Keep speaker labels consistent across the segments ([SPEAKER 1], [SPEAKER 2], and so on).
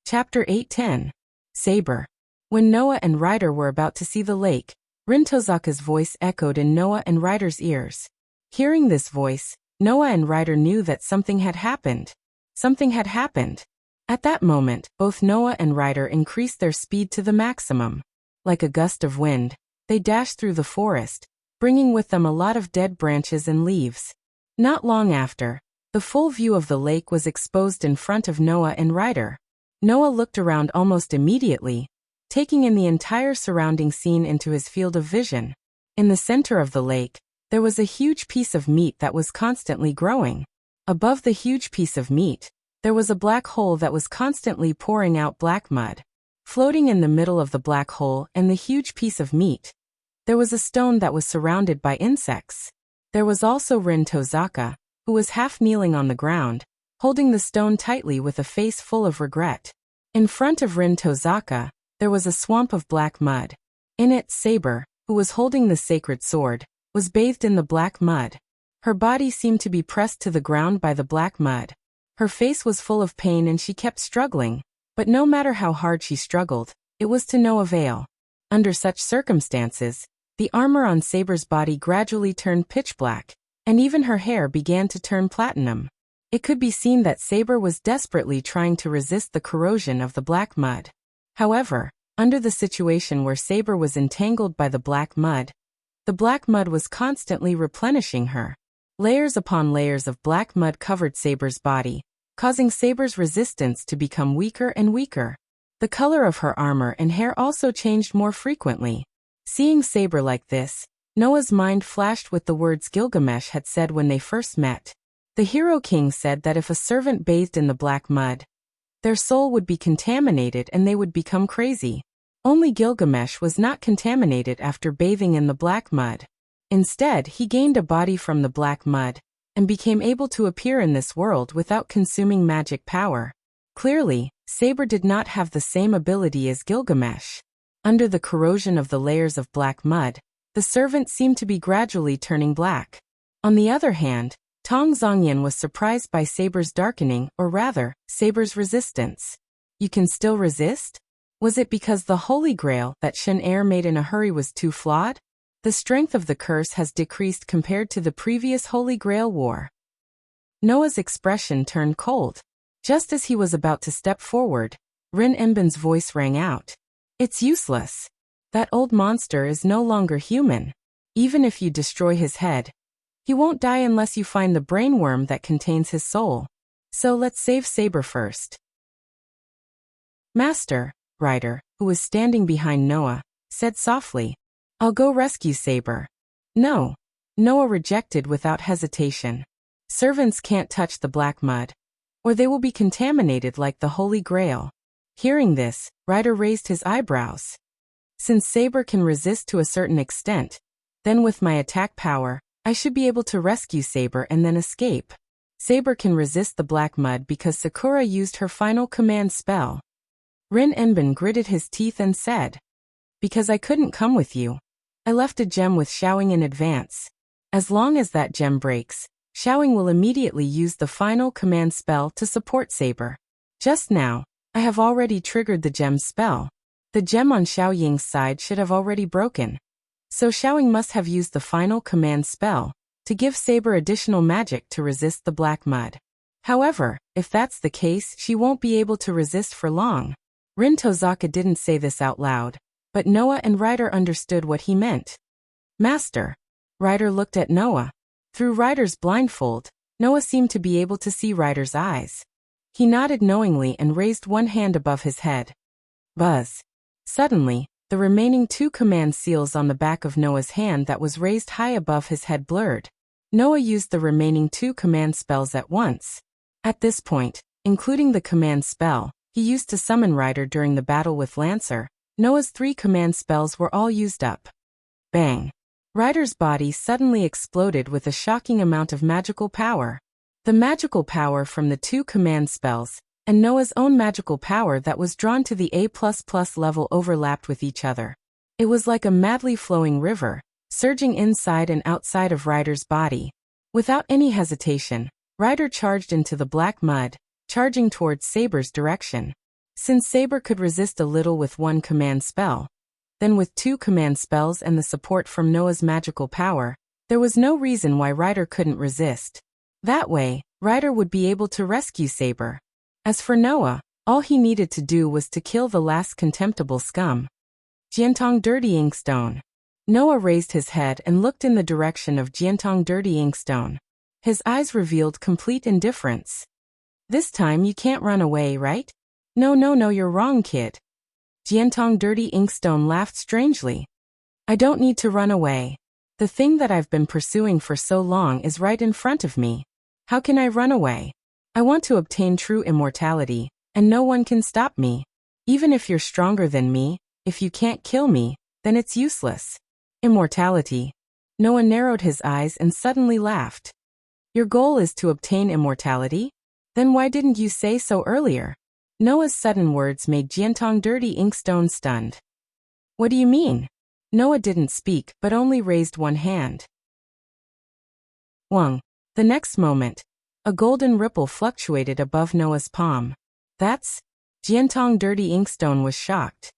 [SPEAKER 1] Chapter 8:10. Saber. When Noah and Ryder were about to see the lake, Rin Tozaka's voice echoed in Noah and Ryder's ears. Hearing this voice, Noah and Ryder knew that something had happened. Something had happened. At that moment, both Noah and Ryder increased their speed to the maximum. Like a gust of wind, they dashed through the forest, bringing with them a lot of dead branches and leaves. Not long after, the full view of the lake was exposed in front of Noah and Ryder. Noah looked around almost immediately, taking in the entire surrounding scene into his field of vision. In the center of the lake, there was a huge piece of meat that was constantly growing. Above the huge piece of meat, there was a black hole that was constantly pouring out black mud. Floating in the middle of the black hole and the huge piece of meat, there was a stone that was surrounded by insects. There was also Rin Tozaka, who was half kneeling on the ground, holding the stone tightly with a face full of regret. In front of Rin Tozaka, there was a swamp of black mud. In it, Saber, who was holding the sacred sword, was bathed in the black mud. Her body seemed to be pressed to the ground by the black mud. Her face was full of pain and she kept struggling, but no matter how hard she struggled, it was to no avail. Under such circumstances, the armor on Saber's body gradually turned pitch black, and even her hair began to turn platinum. It could be seen that Saber was desperately trying to resist the corrosion of the black mud. However, under the situation where Saber was entangled by the black mud was constantly replenishing her. Layers upon layers of black mud covered Saber's body, causing Saber's resistance to become weaker and weaker. The color of her armor and hair also changed more frequently. Seeing Saber like this, Noah's mind flashed with the words Gilgamesh had said when they first met. The Hero King said that if a servant bathed in the black mud, their soul would be contaminated and they would become crazy. Only Gilgamesh was not contaminated after bathing in the black mud. Instead, he gained a body from the black mud, and became able to appear in this world without consuming magic power. Clearly, Saber did not have the same ability as Gilgamesh. Under the corrosion of the layers of black mud, the servant seemed to be gradually turning black. On the other hand, Tong Zongyan was surprised by Saber's darkening, or rather, Saber's resistance. You can still resist? Was it because the Holy Grail that Shen Er made in a hurry was too flawed? The strength of the curse has decreased compared to the previous Holy Grail war. Noah's expression turned cold. Just as he was about to step forward, Rin Enbin's voice rang out. It's useless. That old monster is no longer human. Even if you destroy his head, he won't die unless you find the brainworm that contains his soul. So let's save Saber first. Master, Ryder, who was standing behind Noah, said softly, I'll go rescue Saber. No. Noah rejected without hesitation. Servants can't touch the black mud, or they will be contaminated like the Holy Grail. Hearing this, Ryder raised his eyebrows. Since Saber can resist to a certain extent, then with my attack power, I should be able to rescue Saber and then escape. Saber can resist the black mud because Sakura used her final command spell. Rin Enbin gritted his teeth and said, Because I couldn't come with you. I left a gem with Xiaoying in advance. As long as that gem breaks, Xiaoying will immediately use the final command spell to support Saber. Just now, I have already triggered the gem's spell. The gem on Xiaoying's side should have already broken. So Xiaoying must have used the final command spell to give Saber additional magic to resist the black mud. However, if that's the case, she won't be able to resist for long. Rin Tozaka didn't say this out loud, but Noah and Ryder understood what he meant. Master. Ryder looked at Noah. Through Ryder's blindfold, Noah seemed to be able to see Ryder's eyes. He nodded knowingly and raised one hand above his head. Buzz. Suddenly, the remaining 2 command seals on the back of Noah's hand that was raised high above his head blurred. Noah used the remaining 2 command spells at once. At this point, including the command spell he used to summon Ryder during the battle with Lancer, Noah's 3 command spells were all used up. Bang! Ryder's body suddenly exploded with a shocking amount of magical power. The magical power from the 2 command spells and Noah's own magical power that was drawn to the A++ level overlapped with each other. It was like a madly flowing river, surging inside and outside of Ryder's body. Without any hesitation, Ryder charged into the black mud, charging towards Saber's direction. Since Saber could resist a little with one command spell, then with 2 command spells and the support from Noah's magical power, there was no reason why Ryder couldn't resist. That way, Ryder would be able to rescue Saber. As for Noah, all he needed to do was to kill the last contemptible scum. Jiantong Dirty Inkstone. Noah raised his head and looked in the direction of Jiantong Dirty Inkstone. His eyes revealed complete indifference. This time you can't run away, right? No, you're wrong, kid. Jiantong Dirty Inkstone laughed strangely. I don't need to run away. The thing that I've been pursuing for so long is right in front of me. How can I run away? I want to obtain true immortality, and no one can stop me. Even if you're stronger than me, if you can't kill me, then it's useless. Immortality. Noah narrowed his eyes and suddenly laughed. Your goal is to obtain immortality? Then why didn't you say so earlier? Noah's sudden words made Jiantong Dirty Inkstone stunned. What do you mean? Noah didn't speak but only raised one hand. Wang. The next moment, a golden ripple fluctuated above Noah's palm. That's... Jiantong Dirty Inkstone was shocked.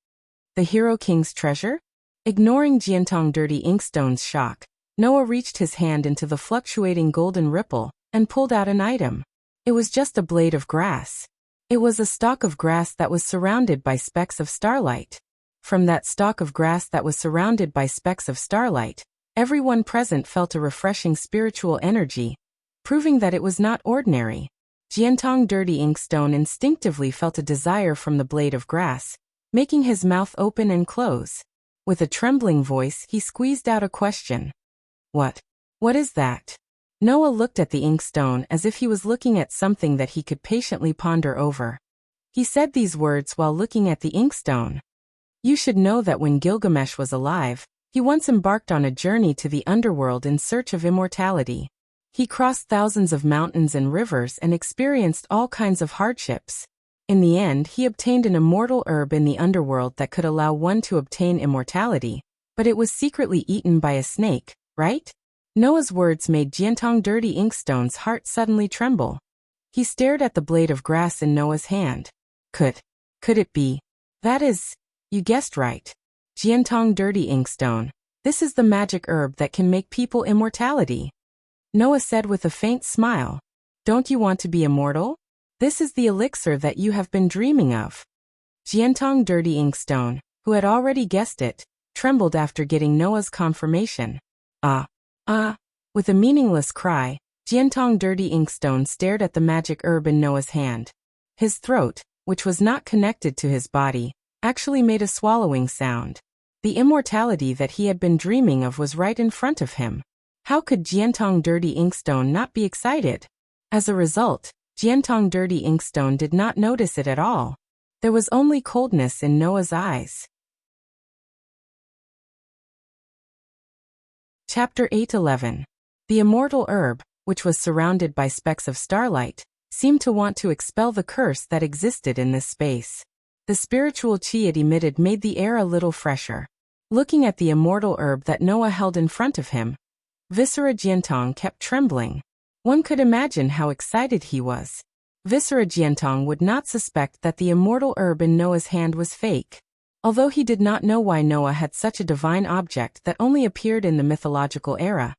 [SPEAKER 1] The Hero King's treasure? Ignoring Jiantong Dirty Inkstone's shock, Noah reached his hand into the fluctuating golden ripple and pulled out an item. It was just a blade of grass. It was a stalk of grass that was surrounded by specks of starlight. From that stalk of grass that was surrounded by specks of starlight, everyone present felt a refreshing spiritual energy, proving that it was not ordinary. Jiantong Dirty Inkstone instinctively felt a desire from the blade of grass, making his mouth open and close. With a trembling voice, he squeezed out a question. What is that? Noah looked at the inkstone as if he was looking at something that he could patiently ponder over. He said these words while looking at the inkstone. You should know that when Gilgamesh was alive, he once embarked on a journey to the underworld in search of immortality. He crossed thousands of mountains and rivers and experienced all kinds of hardships. In the end, he obtained an immortal herb in the underworld that could allow one to obtain immortality, but it was secretly eaten by a snake, right? Noah's words made Jiantong Dirty Inkstone's heart suddenly tremble. He stared at the blade of grass in Noah's hand. Could it be? That is, you guessed right. Jiantong Dirty Inkstone. This is the magic herb that can make people immortality. Noah said with a faint smile. Don't you want to be immortal? This is the elixir that you have been dreaming of. Jiantong Dirty Inkstone, who had already guessed it, trembled after getting Noah's confirmation. With a meaningless cry, Jiantong Dirty Inkstone stared at the magic herb in Noah's hand. His throat, which was not connected to his body, actually made a swallowing sound. The immortality that he had been dreaming of was right in front of him. How could Jiantong Dirty Inkstone not be excited? As a result, Jiantong Dirty Inkstone did not notice it at all. There was only coldness in Noah's eyes. Chapter 8:11. The immortal herb, which was surrounded by specks of starlight, seemed to want to expel the curse that existed in this space. The spiritual chi it emitted made the air a little fresher. Looking at the immortal herb that Noah held in front of him, Viscera Jiantong kept trembling. One could imagine how excited he was. Viscera Jiantong would not suspect that the immortal herb in Noah's hand was fake. Although he did not know why Noah had such a divine object that only appeared in the mythological era,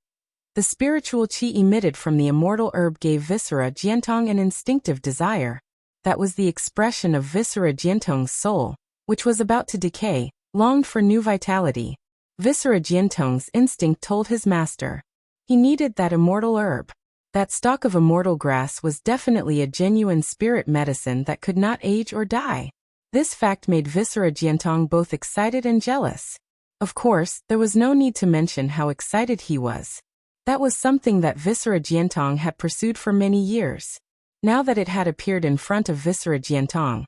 [SPEAKER 1] the spiritual chi emitted from the immortal herb gave Viscera Jiantong an instinctive desire. That was the expression of Viscera Jiantong's soul, which was about to decay, longed for new vitality. Viscera Jiantong's instinct told his master. He needed that immortal herb. That stalk of immortal grass was definitely a genuine spirit medicine that could not age or die. This fact made Viscera Jiantong both excited and jealous. Of course, there was no need to mention how excited he was. That was something that Viscera Jiantong had pursued for many years. Now that it had appeared in front of Viscera Jiantong,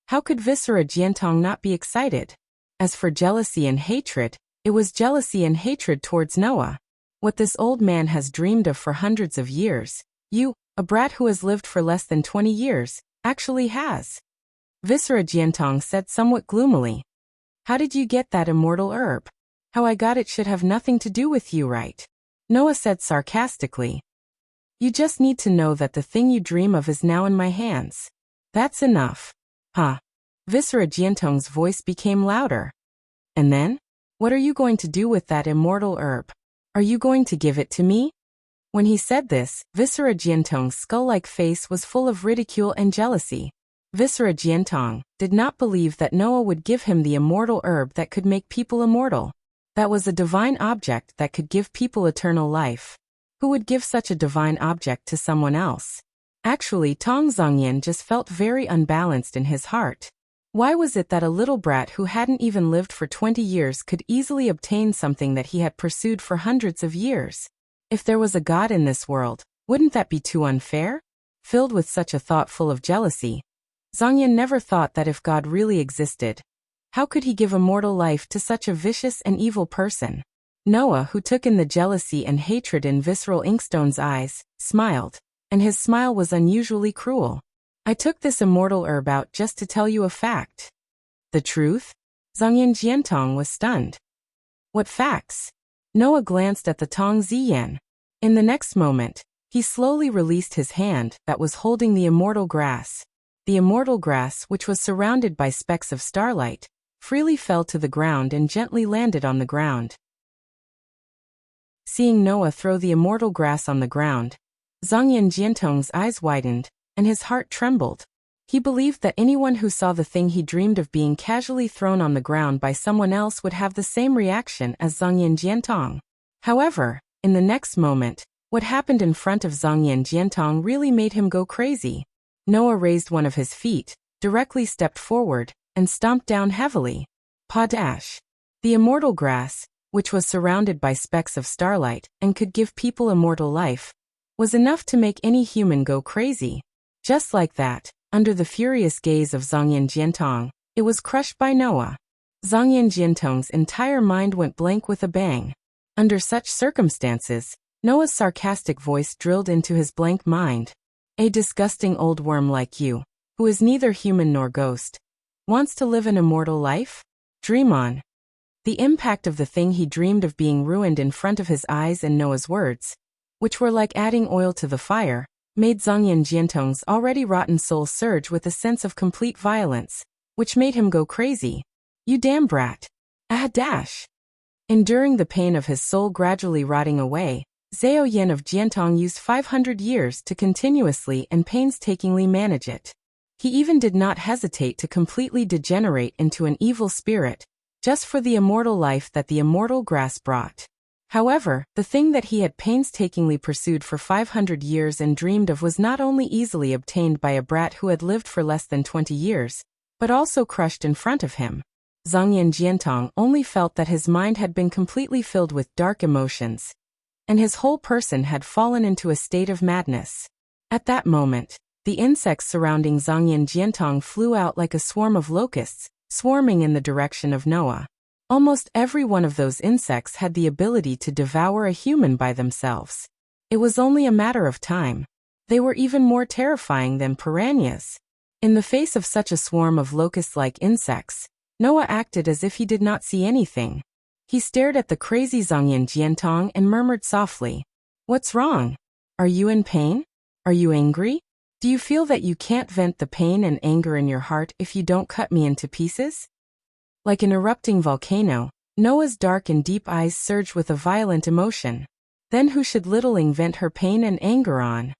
[SPEAKER 1] how could Viscera Jiantong not be excited? As for jealousy and hatred, it was jealousy and hatred towards Noah. What this old man has dreamed of for hundreds of years, you, a brat who has lived for less than 20 years, actually has. Viscera Jiantong said somewhat gloomily. How did you get that immortal herb? How I got it should have nothing to do with you, right? Noah said sarcastically. You just need to know that the thing you dream of is now in my hands. That's enough. Huh. Viscera Jiantong's voice became louder. And then? What are you going to do with that immortal herb? Are you going to give it to me? When he said this, Viscera Jiantong's skull-like face was full of ridicule and jealousy. Viscera Jiantong did not believe that Noah would give him the immortal herb that could make people immortal. That was a divine object that could give people eternal life. Who would give such a divine object to someone else? Actually, Tong Zongyan just felt very unbalanced in his heart. Why was it that a little brat who hadn't even lived for 20 years could easily obtain something that he had pursued for hundreds of years? If there was a god in this world, wouldn't that be too unfair? Filled with such a thought full of jealousy, Zongyan never thought that if God really existed, how could he give immortal life to such a vicious and evil person? Noah, who took in the jealousy and hatred in Visceral Inkstone's eyes, smiled, and his smile was unusually cruel. I took this immortal herb out just to tell you a fact. The truth? Zongyan Jiantong was stunned. What facts? Noah glanced at the Tong Ziyan. In the next moment, he slowly released his hand that was holding the immortal grass. The immortal grass, which was surrounded by specks of starlight, freely fell to the ground and gently landed on the ground. Seeing Noah throw the immortal grass on the ground, Zongyan Jiantong's eyes widened, and his heart trembled. He believed that anyone who saw the thing he dreamed of being casually thrown on the ground by someone else would have the same reaction as Zongyan Jiantong. However, in the next moment, what happened in front of Zongyan Jiantong really made him go crazy. Noah raised one of his feet, directly stepped forward, and stomped down heavily. Padash. The immortal grass, which was surrounded by specks of starlight and could give people immortal life, was enough to make any human go crazy. Just like that, under the furious gaze of Zongyan Jiantong, it was crushed by Noah. Zongyan Jiantong's entire mind went blank with a bang. Under such circumstances, Noah's sarcastic voice drilled into his blank mind. A disgusting old worm like you, who is neither human nor ghost, wants to live an immortal life? Dream on. The impact of the thing he dreamed of being ruined in front of his eyes and Noah's words, which were like adding oil to the fire, made Zongyan Jiantong's already rotten soul surge with a sense of complete violence, which made him go crazy. You damn brat. Ah dash. Enduring the pain of his soul gradually rotting away, Zhao Yin of Jiantong used 500 years to continuously and painstakingly manage it. He even did not hesitate to completely degenerate into an evil spirit, just for the immortal life that the immortal grass brought. However, the thing that he had painstakingly pursued for 500 years and dreamed of was not only easily obtained by a brat who had lived for less than 20 years, but also crushed in front of him. Zongyan Jiantong only felt that his mind had been completely filled with dark emotions, and his whole person had fallen into a state of madness. At that moment, the insects surrounding Zongyan Jiantong flew out like a swarm of locusts, swarming in the direction of Noah. Almost every one of those insects had the ability to devour a human by themselves. It was only a matter of time. They were even more terrifying than piranhas. In the face of such a swarm of locust-like insects, Noah acted as if he did not see anything. He stared at the crazy Zongyan Jiantong and murmured softly, "What's wrong? Are you in pain? Are you angry? Do you feel that you can't vent the pain and anger in your heart if you don't cut me into pieces?" Like an erupting volcano, Noah's dark and deep eyes surged with a violent emotion. Then who should Littling vent her pain and anger on?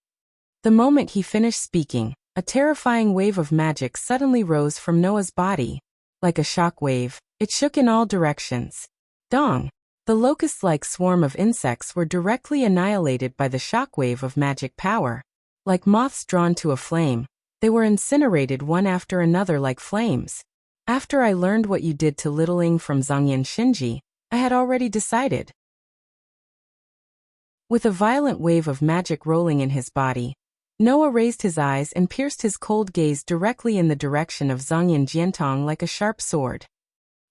[SPEAKER 1] The moment he finished speaking, a terrifying wave of magic suddenly rose from Noah's body. Like a shock wave, it shook in all directions. Dong! The locust-like swarm of insects were directly annihilated by the shockwave of magic power. Like moths drawn to a flame, they were incinerated one after another like flames. After I learned what you did to Littling from Zongyan Shinji, I had already decided. With a violent wave of magic rolling in his body, Noah raised his eyes and pierced his cold gaze directly in the direction of Zongyan Jiantong like a sharp sword.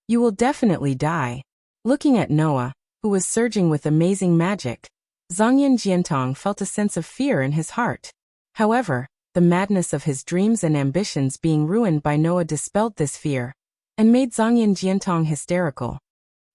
[SPEAKER 1] You will definitely die. Looking at Noah, who was surging with amazing magic, Zongyan Jiantong felt a sense of fear in his heart. However, the madness of his dreams and ambitions being ruined by Noah dispelled this fear, and made Zongyan Jiantong hysterical.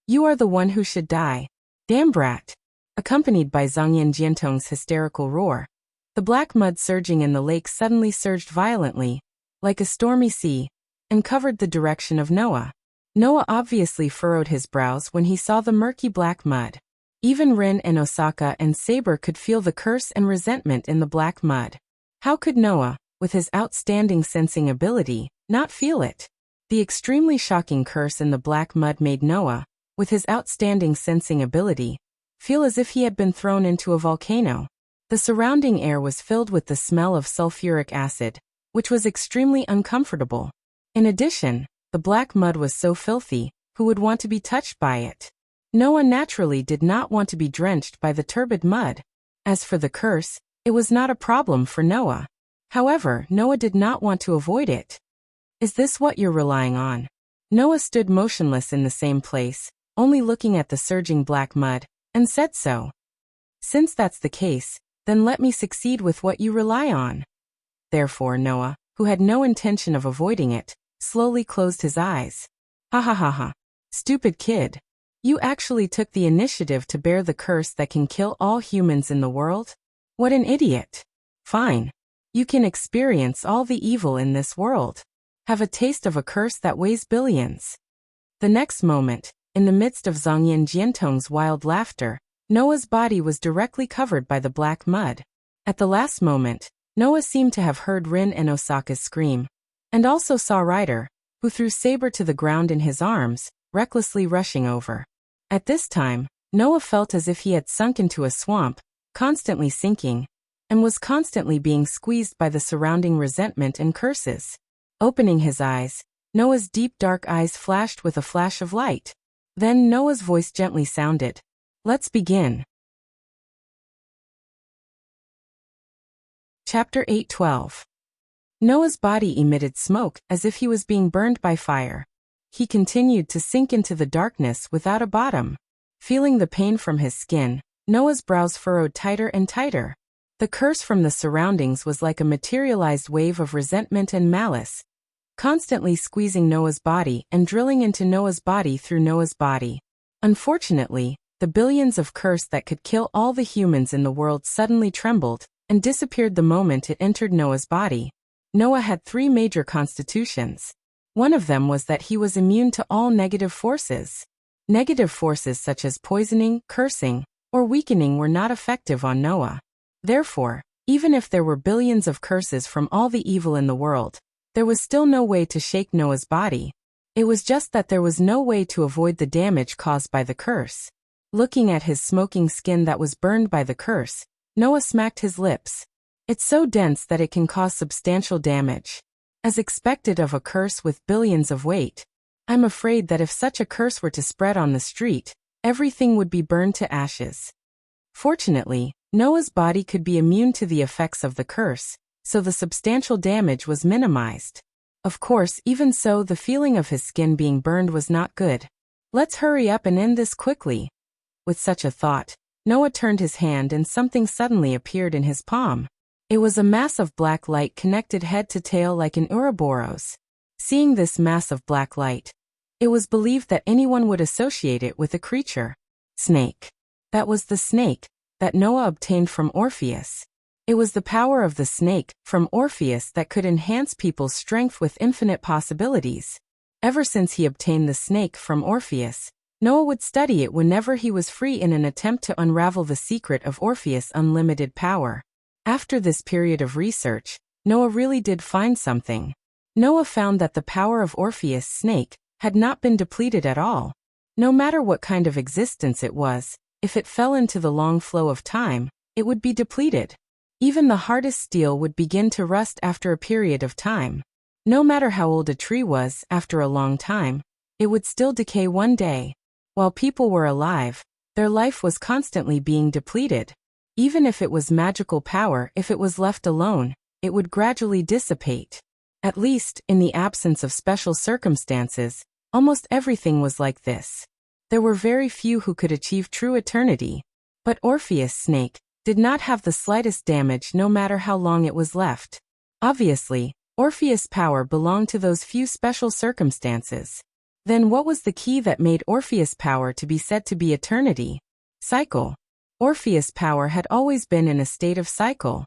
[SPEAKER 1] You are the one who should die. Damn brat! Accompanied by Zongyan Jiantong's hysterical roar, the black mud surging in the lake suddenly surged violently, like a stormy sea, and covered the direction of Noah. Noah obviously furrowed his brows when he saw the murky black mud. Even Rin and Osaka and Saber could feel the curse and resentment in the black mud. How could Noah, with his outstanding sensing ability, not feel it? The extremely shocking curse in the black mud made Noah, with his outstanding sensing ability, feel as if he had been thrown into a volcano. The surrounding air was filled with the smell of sulfuric acid, which was extremely uncomfortable. In addition, the black mud was so filthy, who would want to be touched by it? Noah naturally did not want to be drenched by the turbid mud. As for the curse, it was not a problem for Noah. However, Noah did not want to avoid it. Is this what you're relying on? Noah stood motionless in the same place, only looking at the surging black mud, and said so. Since that's the case, then let me succeed with what you rely on. Therefore Noah, who had no intention of avoiding it, slowly closed his eyes. Ha ha ha ha. Stupid kid. You actually took the initiative to bear the curse that can kill all humans in the world? What an idiot. Fine. You can experience all the evil in this world. Have a taste of a curse that weighs billions. The next moment, in the midst of Zhongyan Jiantong's wild laughter, Noah's body was directly covered by the black mud. At the last moment, Noah seemed to have heard Rin and Osaka's scream, and also saw Ryder, who threw Saber to the ground in his arms, recklessly rushing over. At this time, Noah felt as if he had sunk into a swamp, constantly sinking, and was constantly being squeezed by the surrounding resentment and curses. Opening his eyes, Noah's deep dark eyes flashed with a flash of light. Then Noah's voice gently sounded. Let's begin. Chapter 8:12. Noah's body emitted smoke as if he was being burned by fire. He continued to sink into the darkness without a bottom. Feeling the pain from his skin, Noah's brows furrowed tighter and tighter. The curse from the surroundings was like a materialized wave of resentment and malice, constantly squeezing Noah's body and drilling into Noah's body through Noah's body. Unfortunately, the billions of curse that could kill all the humans in the world suddenly trembled and disappeared the moment it entered Noah's body. Noah had 3 major constitutions. One of them was that he was immune to all negative forces. Negative forces such as poisoning, cursing, or weakening were not effective on Noah. Therefore, even if there were billions of curses from all the evil in the world, there was still no way to shake Noah's body. It was just that there was no way to avoid the damage caused by the curse. Looking at his smoking skin that was burned by the curse, Noah smacked his lips. It's so dense that it can cause substantial damage. As expected of a curse with billions of weight, I'm afraid that if such a curse were to spread on the street, everything would be burned to ashes. Fortunately, Noah's body could be immune to the effects of the curse, so the substantial damage was minimized. Of course, even so, the feeling of his skin being burned was not good. Let's hurry up and end this quickly. With such a thought, Noah turned his hand and something suddenly appeared in his palm. It was a mass of black light connected head to tail like an Ouroboros. Seeing this mass of black light, it was believed that anyone would associate it with a creature. Snake. That was the snake that Noah obtained from Orpheus. It was the power of the snake from Orpheus that could enhance people's strength with infinite possibilities. Ever since he obtained the snake from Orpheus, Noah would study it whenever he was free in an attempt to unravel the secret of Orpheus' unlimited power. After this period of research, Noah really did find something. Noah found that the power of Orpheus' snake had not been depleted at all. No matter what kind of existence it was, if it fell into the long flow of time, it would be depleted. Even the hardest steel would begin to rust after a period of time. No matter how old a tree was, after a long time, it would still decay one day. While people were alive, their life was constantly being depleted. Even if it was magical power, if it was left alone, it would gradually dissipate. At least, in the absence of special circumstances, almost everything was like this. There were very few who could achieve true eternity. But Orpheus' snake did not have the slightest damage no matter how long it was left. Obviously, Orpheus' power belonged to those few special circumstances. Then what was the key that made Orpheus' power to be said to be eternity? Cycle. Orpheus' power had always been in a state of cycle.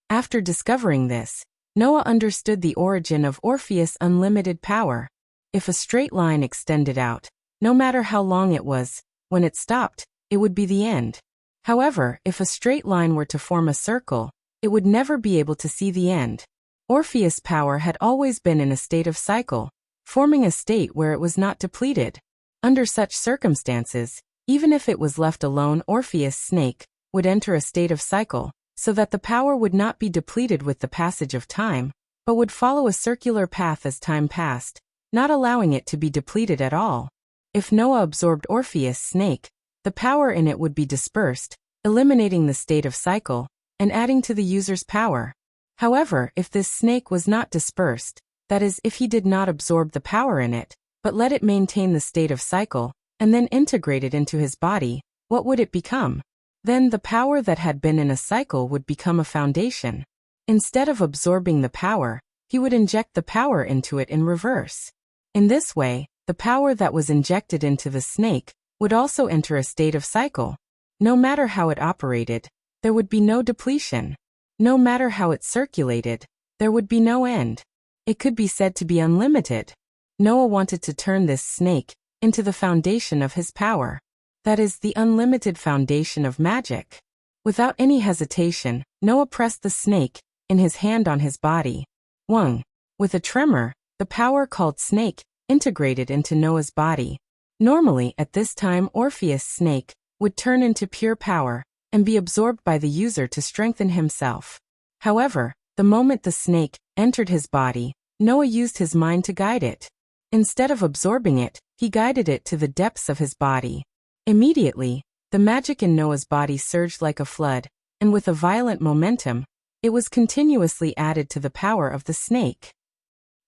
[SPEAKER 1] After discovering this, Noah understood the origin of Orpheus' unlimited power. If a straight line extended out, no matter how long it was, when it stopped, it would be the end. However, if a straight line were to form a circle, it would never be able to see the end. Orpheus' power had always been in a state of cycle, forming a state where it was not depleted. Under such circumstances, even if it was left alone, Orpheus' snake would enter a state of cycle, so that the power would not be depleted with the passage of time, but would follow a circular path as time passed, not allowing it to be depleted at all. If Noah absorbed Orpheus' snake, the power in it would be dispersed, eliminating the state of cycle, and adding to the user's power. However, if this snake was not dispersed, that is, if he did not absorb the power in it, but let it maintain the state of cycle, and then integrate it into his body, what would it become? Then the power that had been in a cycle would become a foundation. Instead of absorbing the power, he would inject the power into it in reverse. In this way, the power that was injected into the snake would also enter a state of cycle. No matter how it operated, there would be no depletion. No matter how it circulated, there would be no end. It could be said to be unlimited. Noah wanted to turn this snake into the foundation of his power. That is, the unlimited foundation of magic. Without any hesitation, Noah pressed the snake in his hand on his body. Wung. With a tremor, the power called snake integrated into Noah's body. Normally, at this time, Orpheus' snake would turn into pure power and be absorbed by the user to strengthen himself. However, the moment the snake entered his body, Noah used his mind to guide it. Instead of absorbing it, he guided it to the depths of his body. Immediately, the magic in Noah's body surged like a flood, and with a violent momentum, it was continuously added to the power of the snake.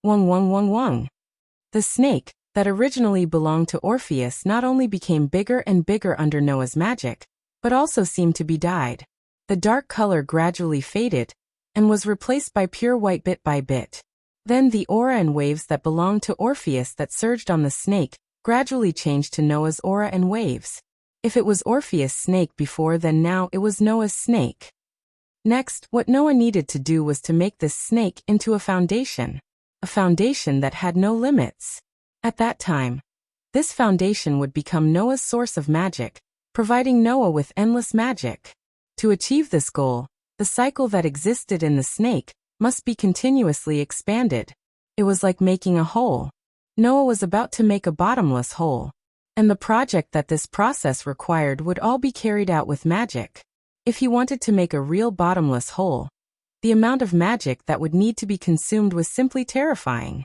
[SPEAKER 1] Wung wung wung wung. The snake, that originally belonged to Orpheus, not only became bigger and bigger under Noah's magic, but also seemed to be dyed. The dark color gradually faded, and was replaced by pure white bit by bit. Then the aura and waves that belonged to Orpheus that surged on the snake gradually changed to Noah's aura and waves. If it was Orpheus' snake before, then now it was Noah's snake. Next, what Noah needed to do was to make this snake into a foundation that had no limits. At that time, this foundation would become Noah's source of magic, providing Noah with endless magic. To achieve this goal, the cycle that existed in the snake must be continuously expanded. It was like making a hole. Noah was about to make a bottomless hole. And the project that this process required would all be carried out with magic. If he wanted to make a real bottomless hole, the amount of magic that would need to be consumed was simply terrifying.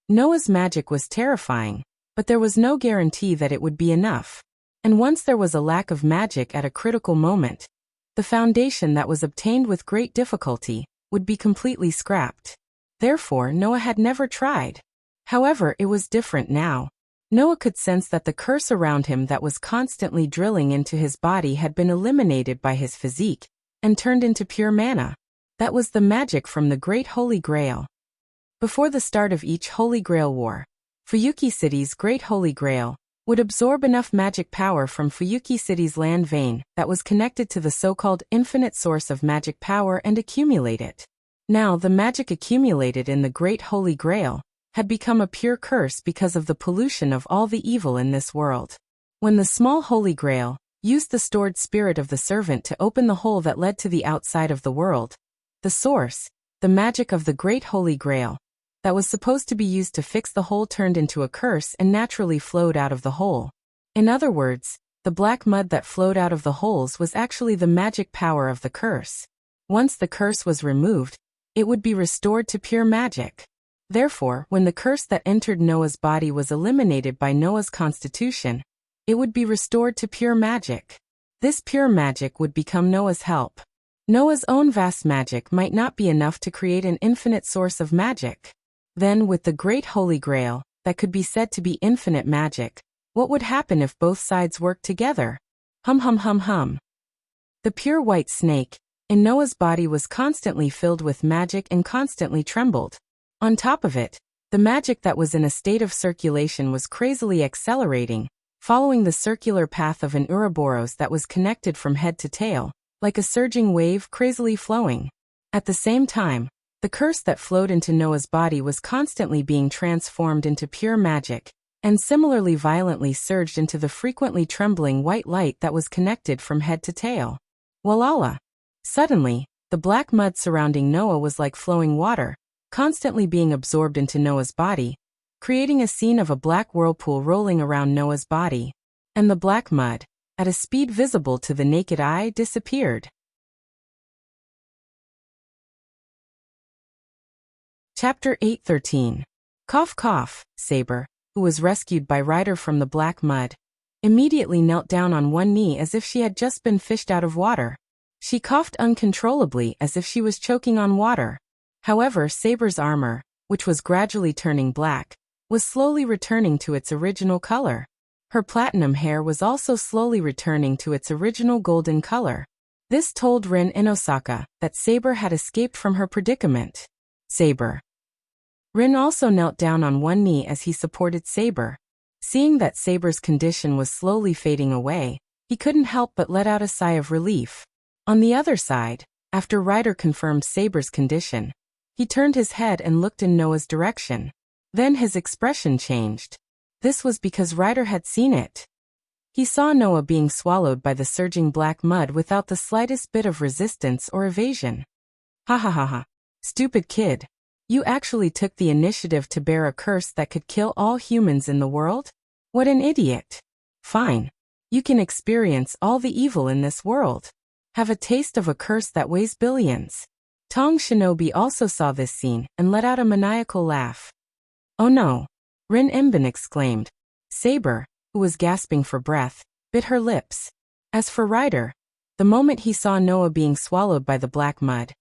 [SPEAKER 1] Noah's magic was terrifying, but there was no guarantee that it would be enough. And once there was a lack of magic at a critical moment, the foundation that was obtained with great difficulty would be completely scrapped. Therefore, Noah had never tried. However, it was different now. Noah could sense that the curse around him that was constantly drilling into his body had been eliminated by his physique and turned into pure mana. That was the magic from the Great Holy Grail. Before the start of each Holy Grail war, Fuyuki City's Great Holy Grail would absorb enough magic power from Fuyuki City's land vein that was connected to the so-called infinite source of magic power and accumulate it. Now, the magic accumulated in the Great Holy Grail had become a pure curse because of the pollution of all the evil in this world. When the small Holy Grail used the stored spirit of the servant to open the hole that led to the outside of the world, the source, the magic of the Great Holy Grail, that was supposed to be used to fix the hole turned into a curse and naturally flowed out of the hole. In other words, the black mud that flowed out of the holes was actually the magic power of the curse. Once the curse was removed, it would be restored to pure magic. Therefore, when the curse that entered Noah's body was eliminated by Noah's constitution, it would be restored to pure magic. This pure magic would become Noah's help. Noah's own vast magic might not be enough to create an infinite source of magic. Then, with the Great Holy Grail, that could be said to be infinite magic, what would happen if both sides worked together? Hum hum hum hum. The pure white snake in Noah's body was constantly filled with magic and constantly trembled. On top of it, the magic that was in a state of circulation was crazily accelerating, following the circular path of an Ouroboros that was connected from head to tail, like a surging wave crazily flowing. At the same time, the curse that flowed into Noah's body was constantly being transformed into pure magic, and similarly violently surged into the frequently trembling white light that was connected from head to tail. Walala! Suddenly, the black mud surrounding Noah was like flowing water, constantly being absorbed into Noah's body, creating a scene of a black whirlpool rolling around Noah's body. And the black mud, at a speed visible to the naked eye, disappeared. Chapter 8:13. Cough cough. Saber, who was rescued by Ryder from the black mud, immediately knelt down on one knee as if she had just been fished out of water. She coughed uncontrollably as if she was choking on water. However, Saber's armor, which was gradually turning black, was slowly returning to its original color. Her platinum hair was also slowly returning to its original golden color. This told Rin Inosaka that Saber had escaped from her predicament. Saber. Rin also knelt down on one knee as he supported Saber. Seeing that Saber's condition was slowly fading away, he couldn't help but let out a sigh of relief. On the other side, after Ryder confirmed Saber's condition, he turned his head and looked in Noah's direction. Then his expression changed. This was because Ryder had seen it. He saw Noah being swallowed by the surging black mud without the slightest bit of resistance or evasion. Ha ha ha ha. Stupid kid. You actually took the initiative to bear a curse that could kill all humans in the world? What an idiot. Fine. You can experience all the evil in this world. Have a taste of a curse that weighs billions. Tong Shinobi also saw this scene and let out a maniacal laugh. Oh no! Rin Imbin exclaimed. Saber, who was gasping for breath, bit her lips. As for Ryder, the moment he saw Noah being swallowed by the black mud,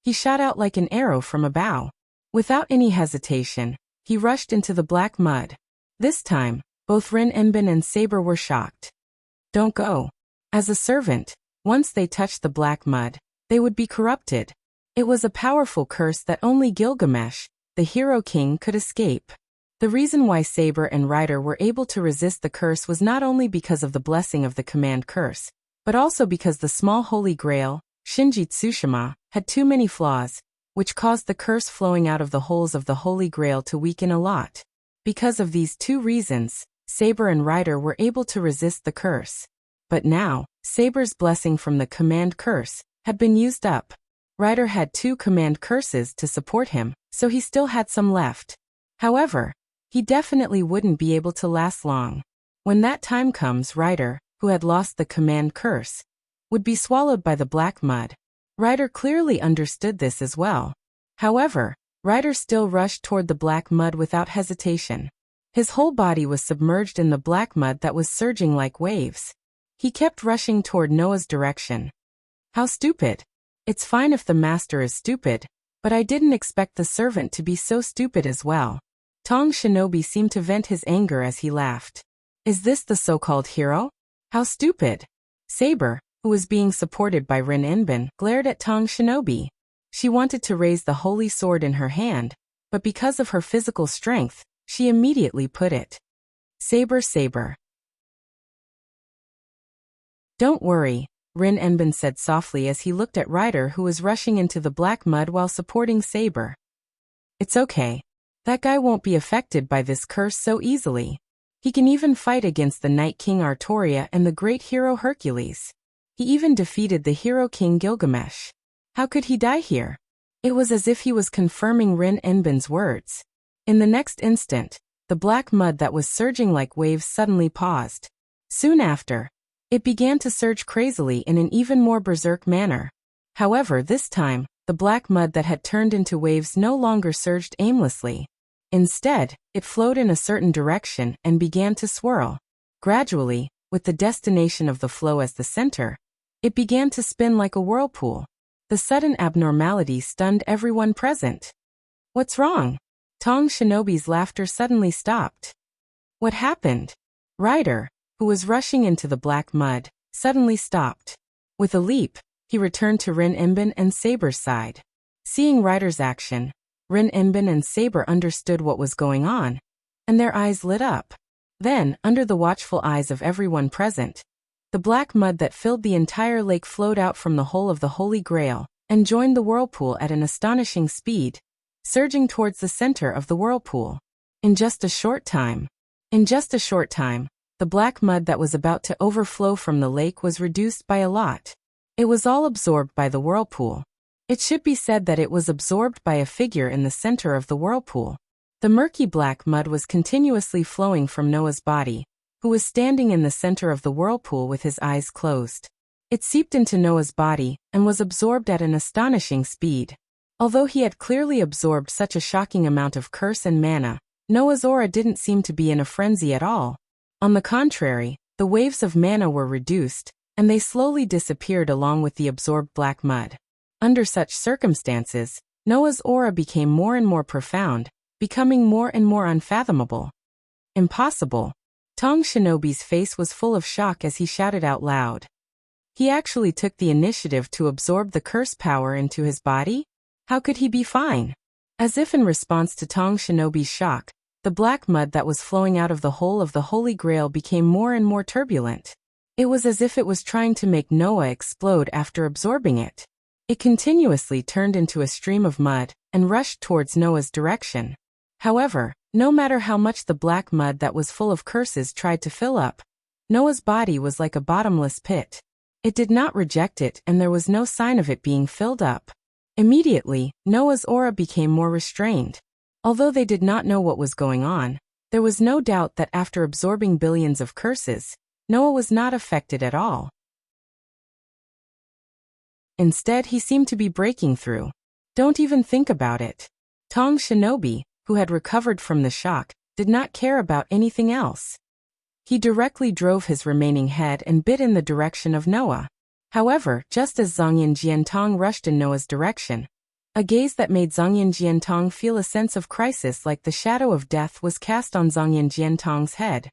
[SPEAKER 1] he shot out like an arrow from a bow. Without any hesitation, he rushed into the black mud. This time, both Rin Imbin and Saber were shocked. Don't go. As a servant, once they touched the black mud, they would be corrupted. It was a powerful curse that only Gilgamesh, the hero king, could escape. The reason why Saber and Ryder were able to resist the curse was not only because of the blessing of the command curse, but also because the small holy grail, Shinji Tsushima, had too many flaws, which caused the curse flowing out of the holes of the Holy Grail to weaken a lot. Because of these two reasons, Saber and Ryder were able to resist the curse. But now, Saber's blessing from the command curse had been used up. Ryder had 2 command curses to support him, so he still had some left. However, he definitely wouldn't be able to last long. When that time comes, Ryder, who had lost the command curse, would be swallowed by the black mud. Ryder clearly understood this as well. However, Ryder still rushed toward the black mud without hesitation. His whole body was submerged in the black mud that was surging like waves. He kept rushing toward Noah's direction. How stupid. It's fine if the master is stupid, but I didn't expect the servant to be so stupid as well. Tong Shinobi seemed to vent his anger as he laughed. Is this the so-called hero? How stupid. Saber, who was being supported by Rin Inbin, glared at Tong Shinobi. She wanted to raise the holy sword in her hand, but because of her physical strength, she immediately put it. Saber, Saber. Don't worry, Rin Enbin said softly as he looked at Ryder, who was rushing into the black mud while supporting Saber. It's okay. That guy won't be affected by this curse so easily. He can even fight against the Night King Artoria and the great hero Hercules. He even defeated the hero king Gilgamesh. How could he die here? It was as if he was confirming Rin Enbin's words. In the next instant, the black mud that was surging like waves suddenly paused. Soon after, it began to surge crazily in an even more berserk manner. However, this time, the black mud that had turned into waves no longer surged aimlessly. Instead, it flowed in a certain direction and began to swirl. Gradually, with the destination of the flow as the center, it began to spin like a whirlpool. The sudden abnormality stunned everyone present. What's wrong? Tong Shinobi's laughter suddenly stopped. What happened? Ryder, who was rushing into the black mud, suddenly stopped. With a leap, he returned to Rin Inbin and Saber's side. Seeing Ryder's action, Rin Inbin and Saber understood what was going on, and their eyes lit up. Then, under the watchful eyes of everyone present, the black mud that filled the entire lake flowed out from the hole of the Holy Grail, and joined the whirlpool at an astonishing speed, surging towards the center of the whirlpool. In just a short time, the black mud that was about to overflow from the lake was reduced by a lot. It was all absorbed by the whirlpool. It should be said that it was absorbed by a figure in the center of the whirlpool. The murky black mud was continuously flowing from Noah's body, who was standing in the center of the whirlpool with his eyes closed. It seeped into Noah's body and was absorbed at an astonishing speed. Although he had clearly absorbed such a shocking amount of curse and mana, Noah's aura didn't seem to be in a frenzy at all. On the contrary, the waves of mana were reduced, and they slowly disappeared along with the absorbed black mud. Under such circumstances, Noah's aura became more and more profound, becoming more and more unfathomable. Impossible. Tong Shinobi's face was full of shock as he shouted out loud. He actually took the initiative to absorb the curse power into his body? How could he be fine? As if in response to Tong Shinobi's shock, the black mud that was flowing out of the hole of the Holy Grail became more and more turbulent. It was as if it was trying to make Noah explode after absorbing it. It continuously turned into a stream of mud and rushed towards Noah's direction. However, no matter how much the black mud that was full of curses tried to fill up, Noah's body was like a bottomless pit. It did not reject it, and there was no sign of it being filled up. Immediately, Noah's aura became more restrained. Although they did not know what was going on, there was no doubt that after absorbing billions of curses, Noah was not affected at all. Instead, he seemed to be breaking through. Don't even think about it. Tong Shinobi, who had recovered from the shock, did not care about anything else. He directly drove his remaining head and bit in the direction of Noah. However, just as Zhongyan Jiantong rushed in Noah's direction, a gaze that made Zhongyan Jiantong feel a sense of crisis like the shadow of death was cast on Zhongyan Jiantong's head.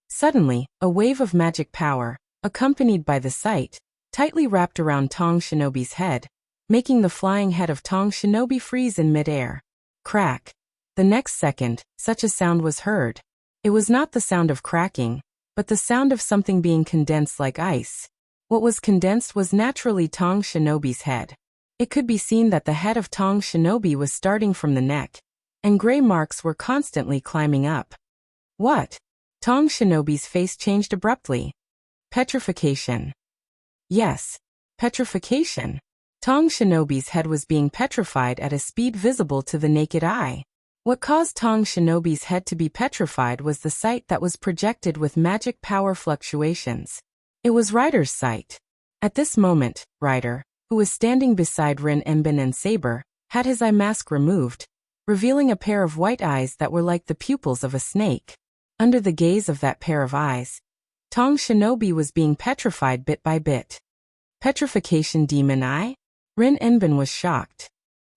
[SPEAKER 1] Suddenly, a wave of magic power, accompanied by the sight, tightly wrapped around Tong Shinobi's head, making the flying head of Tong Shinobi freeze in midair. Crack. The next second, such a sound was heard. It was not the sound of cracking, but the sound of something being condensed like ice. What was condensed was naturally Tong Shinobi's head. It could be seen that the head of Tong Shinobi was starting from the neck, and gray marks were constantly climbing up. What? Tong Shinobi's face changed abruptly. Petrification. Yes, petrification. Tong Shinobi's head was being petrified at a speed visible to the naked eye. What caused Tong Shinobi's head to be petrified was the sight that was projected with magic power fluctuations. It was Ryder's sight. At this moment, Ryder, who was standing beside Rin Enbin and Saber, had his eye mask removed, revealing a pair of white eyes that were like the pupils of a snake. Under the gaze of that pair of eyes, Tong Shinobi was being petrified bit by bit. Petrification demon eye? Rin Enbin was shocked.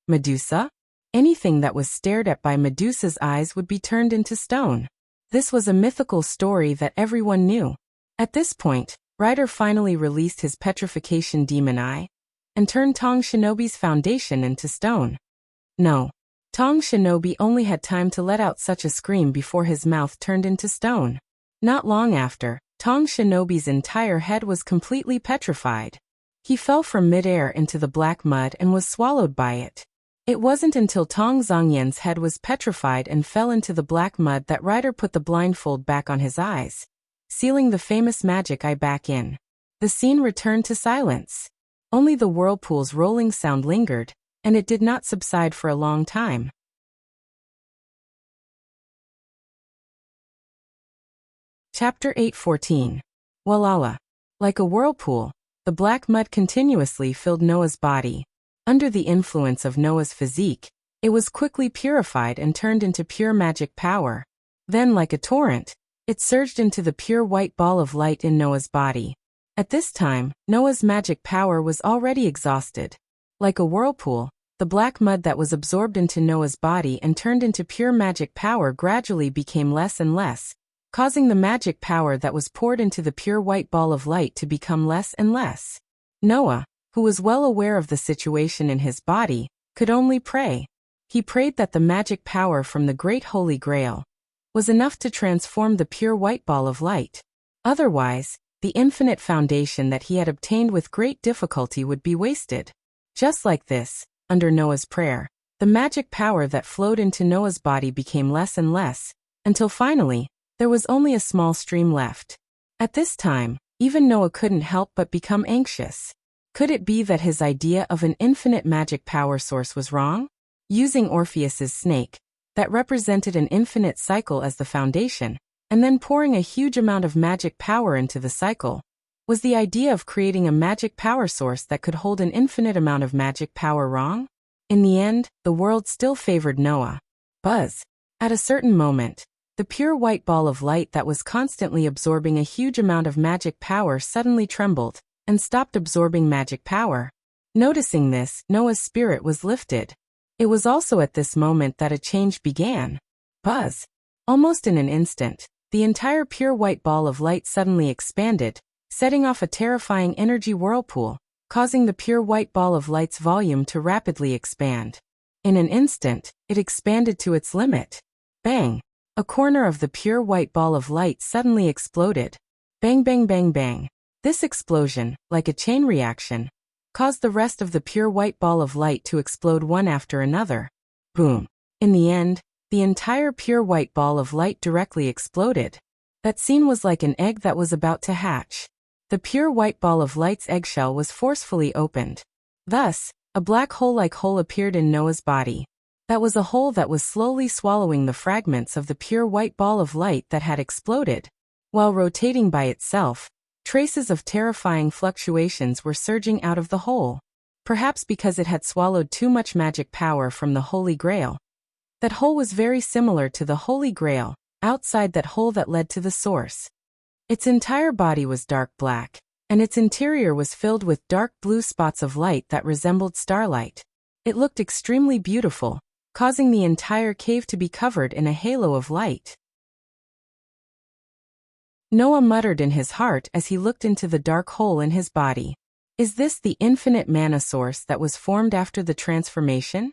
[SPEAKER 1] Medusa? Anything that was stared at by Medusa's eyes would be turned into stone. This was a mythical story that everyone knew. At this point, Ryder finally released his petrification demon eye and turned Tong Shinobi's foundation into stone. No. Tong Shinobi only had time to let out such a scream before his mouth turned into stone. Not long after, Tong Shinobi's entire head was completely petrified. He fell from midair into the black mud and was swallowed by it. It wasn't until Tong Zhongyan's head was petrified and fell into the black mud that Ryder put the blindfold back on his eyes, sealing the famous magic eye back in. The scene returned to silence. Only the whirlpool's rolling sound lingered, and it did not subside for a long time. Chapter 8:14. Walala. Like a whirlpool, the black mud continuously filled Noah's body. Under the influence of Noah's physique, it was quickly purified and turned into pure magic power. Then, like a torrent, it surged into the pure white ball of light in Noah's body. At this time, Noah's magic power was already exhausted. Like a whirlpool, the black mud that was absorbed into Noah's body and turned into pure magic power gradually became less and less, causing the magic power that was poured into the pure white ball of light to become less and less. Noah, who was well aware of the situation in his body, could only pray. He prayed that the magic power from the Great Holy Grail was enough to transform the pure white ball of light. Otherwise, the infinite foundation that he had obtained with great difficulty would be wasted. Just like this, under Noah's prayer, the magic power that flowed into Noah's body became less and less, until finally, there was only a small stream left. At this time, even Noah couldn't help but become anxious. Could it be that his idea of an infinite magic power source was wrong? Using Orpheus's snake, that represented an infinite cycle as the foundation, and then pouring a huge amount of magic power into the cycle, was the idea of creating a magic power source that could hold an infinite amount of magic power wrong? In the end, the world still favored Noah. Buzz. At a certain moment, the pure white ball of light that was constantly absorbing a huge amount of magic power suddenly trembled and stopped absorbing magic power. Noticing this, Noah's spirit was lifted. It was also at this moment that a change began. Buzz. Almost in an instant, the entire pure white ball of light suddenly expanded, setting off a terrifying energy whirlpool, causing the pure white ball of light's volume to rapidly expand. In an instant, it expanded to its limit. Bang! A corner of the pure white ball of light suddenly exploded. Bang bang bang bang. This explosion, like a chain reaction, caused the rest of the pure white ball of light to explode one after another. Boom. In the end, the entire pure white ball of light directly exploded. That scene was like an egg that was about to hatch. The pure white ball of light's eggshell was forcefully opened. Thus, a black hole-like hole appeared in Noah's body. That was a hole that was slowly swallowing the fragments of the pure white ball of light that had exploded. While rotating by itself, traces of terrifying fluctuations were surging out of the hole. Perhaps because it had swallowed too much magic power from the Holy Grail. That hole was very similar to the Holy Grail, outside that hole that led to the source. Its entire body was dark black, and its interior was filled with dark blue spots of light that resembled starlight. It looked extremely beautiful, causing the entire cave to be covered in a halo of light. Noah muttered in his heart as he looked into the dark hole in his body. Is this the infinite mana source that was formed after the transformation?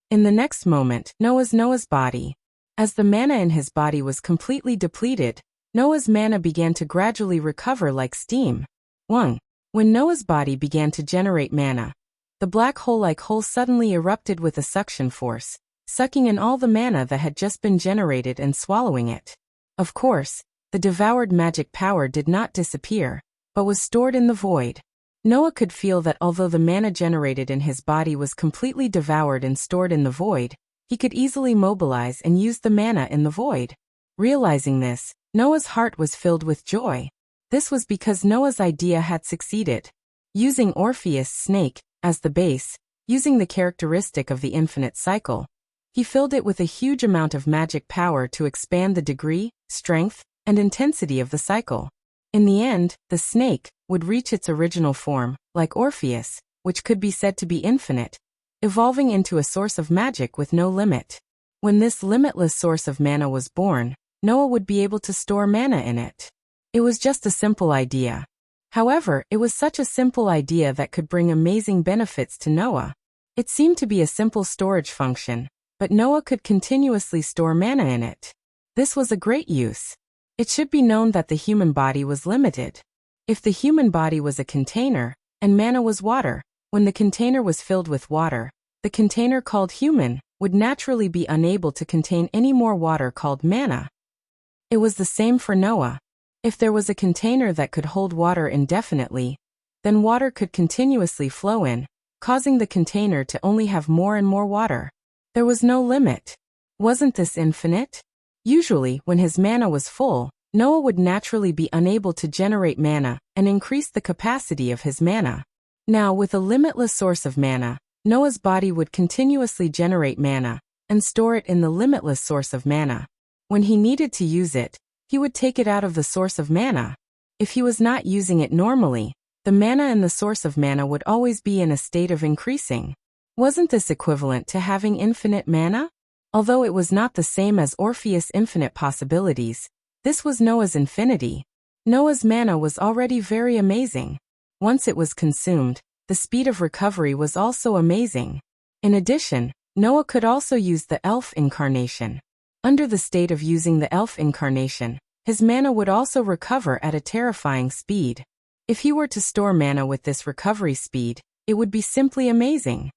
[SPEAKER 1] In the next moment, Noah's body. As the mana in his body was completely depleted, Noah's mana began to gradually recover like steam. 1. When Noah's body began to generate mana, the black hole-like hole suddenly erupted with a suction force, sucking in all the mana that had just been generated and swallowing it. Of course, the devoured magic power did not disappear, but was stored in the void. Noah could feel that although the mana generated in his body was completely devoured and stored in the void, he could easily mobilize and use the mana in the void. Realizing this, Noah's heart was filled with joy. This was because Noah's idea had succeeded. Using Orpheus' snake as the base, using the characteristic of the infinite cycle, he filled it with a huge amount of magic power to expand the degree, strength, and intensity of the cycle. In the end, the snake would reach its original form, like Orpheus, which could be said to be infinite, evolving into a source of magic with no limit. When this limitless source of mana was born, Noah would be able to store mana in it. It was just a simple idea. However, it was such a simple idea that could bring amazing benefits to Noah. It seemed to be a simple storage function, but Noah could continuously store mana in it. This was a great use. It should be known that the human body was limited. If the human body was a container, and mana was water, when the container was filled with water, the container called human would naturally be unable to contain any more water called mana. It was the same for Noah. If there was a container that could hold water indefinitely, then water could continuously flow in, causing the container to only have more and more water. There was no limit. Wasn't this infinite? Usually, when his mana was full, Noah would naturally be unable to generate mana and increase the capacity of his mana. Now, with a limitless source of mana, Noah's body would continuously generate mana and store it in the limitless source of mana. When he needed to use it, he would take it out of the source of mana. If he was not using it normally, the mana in the source of mana would always be in a state of increasing. Wasn't this equivalent to having infinite mana? Although it was not the same as Orpheus' infinite possibilities, this was Noah's infinity. Noah's mana was already very amazing. Once it was consumed, the speed of recovery was also amazing. In addition, Noah could also use the elf incarnation. Under the state of using the elf incarnation, his mana would also recover at a terrifying speed. If he were to store mana with this recovery speed, It would be simply amazing.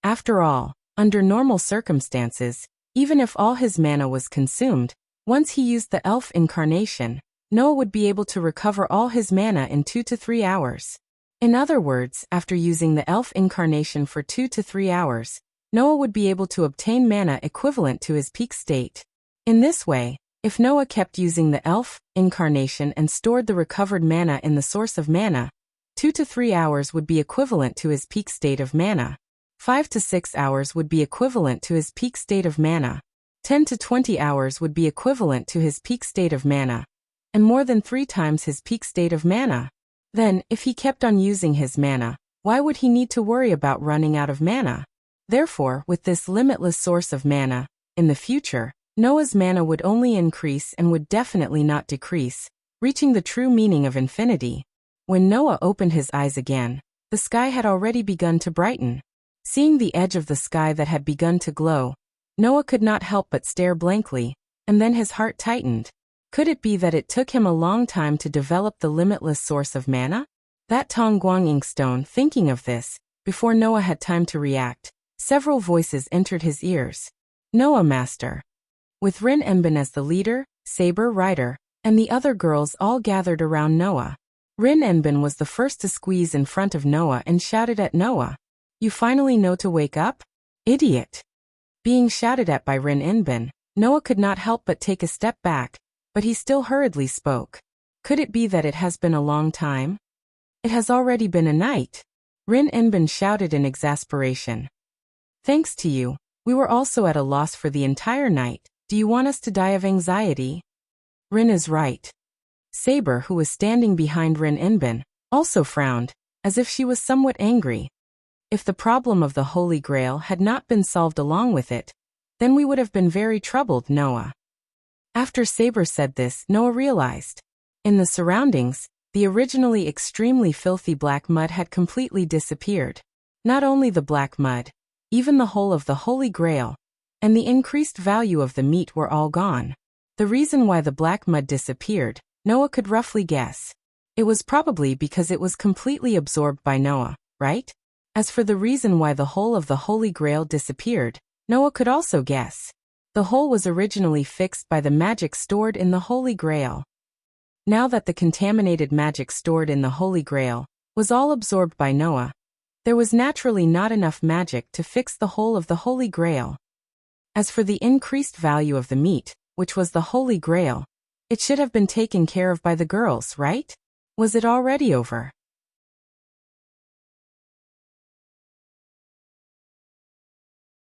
[SPEAKER 1] After all, under normal circumstances, even if all his mana was consumed, once he used the elf incarnation, Noah would be able to recover all his mana in 2 to 3 hours. In other words, after using the elf incarnation for 2 to 3 hours, Noah would be able to obtain mana equivalent to his peak state. In this way, if Noah kept using the elf incarnation and stored the recovered mana in the source of mana, 2 to 3 hours would be equivalent to his peak state of mana. 5 to 6 hours would be equivalent to his peak state of mana. 10 to 20 hours would be equivalent to his peak state of mana. And more than 3 times his peak state of mana. Then, if he kept on using his mana, why would he need to worry about running out of mana? Therefore, with this limitless source of mana, in the future, Noah's mana would only increase and would definitely not decrease, reaching the true meaning of infinity. When Noah opened his eyes again, the sky had already begun to brighten. Seeing the edge of the sky that had begun to glow, Noah could not help but stare blankly, and then his heart tightened. Could it be that it took him a long time to develop the limitless source of mana? That Tong Guang Inkstone, thinking of this, before Noah had time to react, several voices entered his ears. Noah Master. With Rin Enbin as the leader, Saber Rider, and the other girls all gathered around Noah. Rin Enbin was the first to squeeze in front of Noah and shouted at Noah. You finally know to wake up? Idiot! Being shouted at by Rin Enbin, Noah could not help but take a step back, but he still hurriedly spoke. Could it be that it has been a long time? It has already been a night. Rin Enbin shouted in exasperation. Thanks to you, we were also at a loss for the entire night. Do you want us to die of anxiety? Rin is right. Saber, who was standing behind Rin Enbin, also frowned, as if she was somewhat angry. If the problem of the Holy Grail had not been solved along with it, then we would have been very troubled, Noah. After Saber said this, Noah realized. In the surroundings, the originally extremely filthy black mud had completely disappeared. Not only the black mud, even the whole of the Holy Grail, and the increased value of the meat were all gone. The reason why the black mud disappeared, Noah could roughly guess. It was probably because it was completely absorbed by Noah, right? As for the reason why the whole of the Holy Grail disappeared, Noah could also guess. The hole was originally fixed by the magic stored in the Holy Grail. Now that the contaminated magic stored in the Holy Grail was all absorbed by Noah, there was naturally not enough magic to fix the whole of the Holy Grail. As for the increased value of the meat, which was the Holy Grail, it should have been taken care of by the girls, right? Was it already over?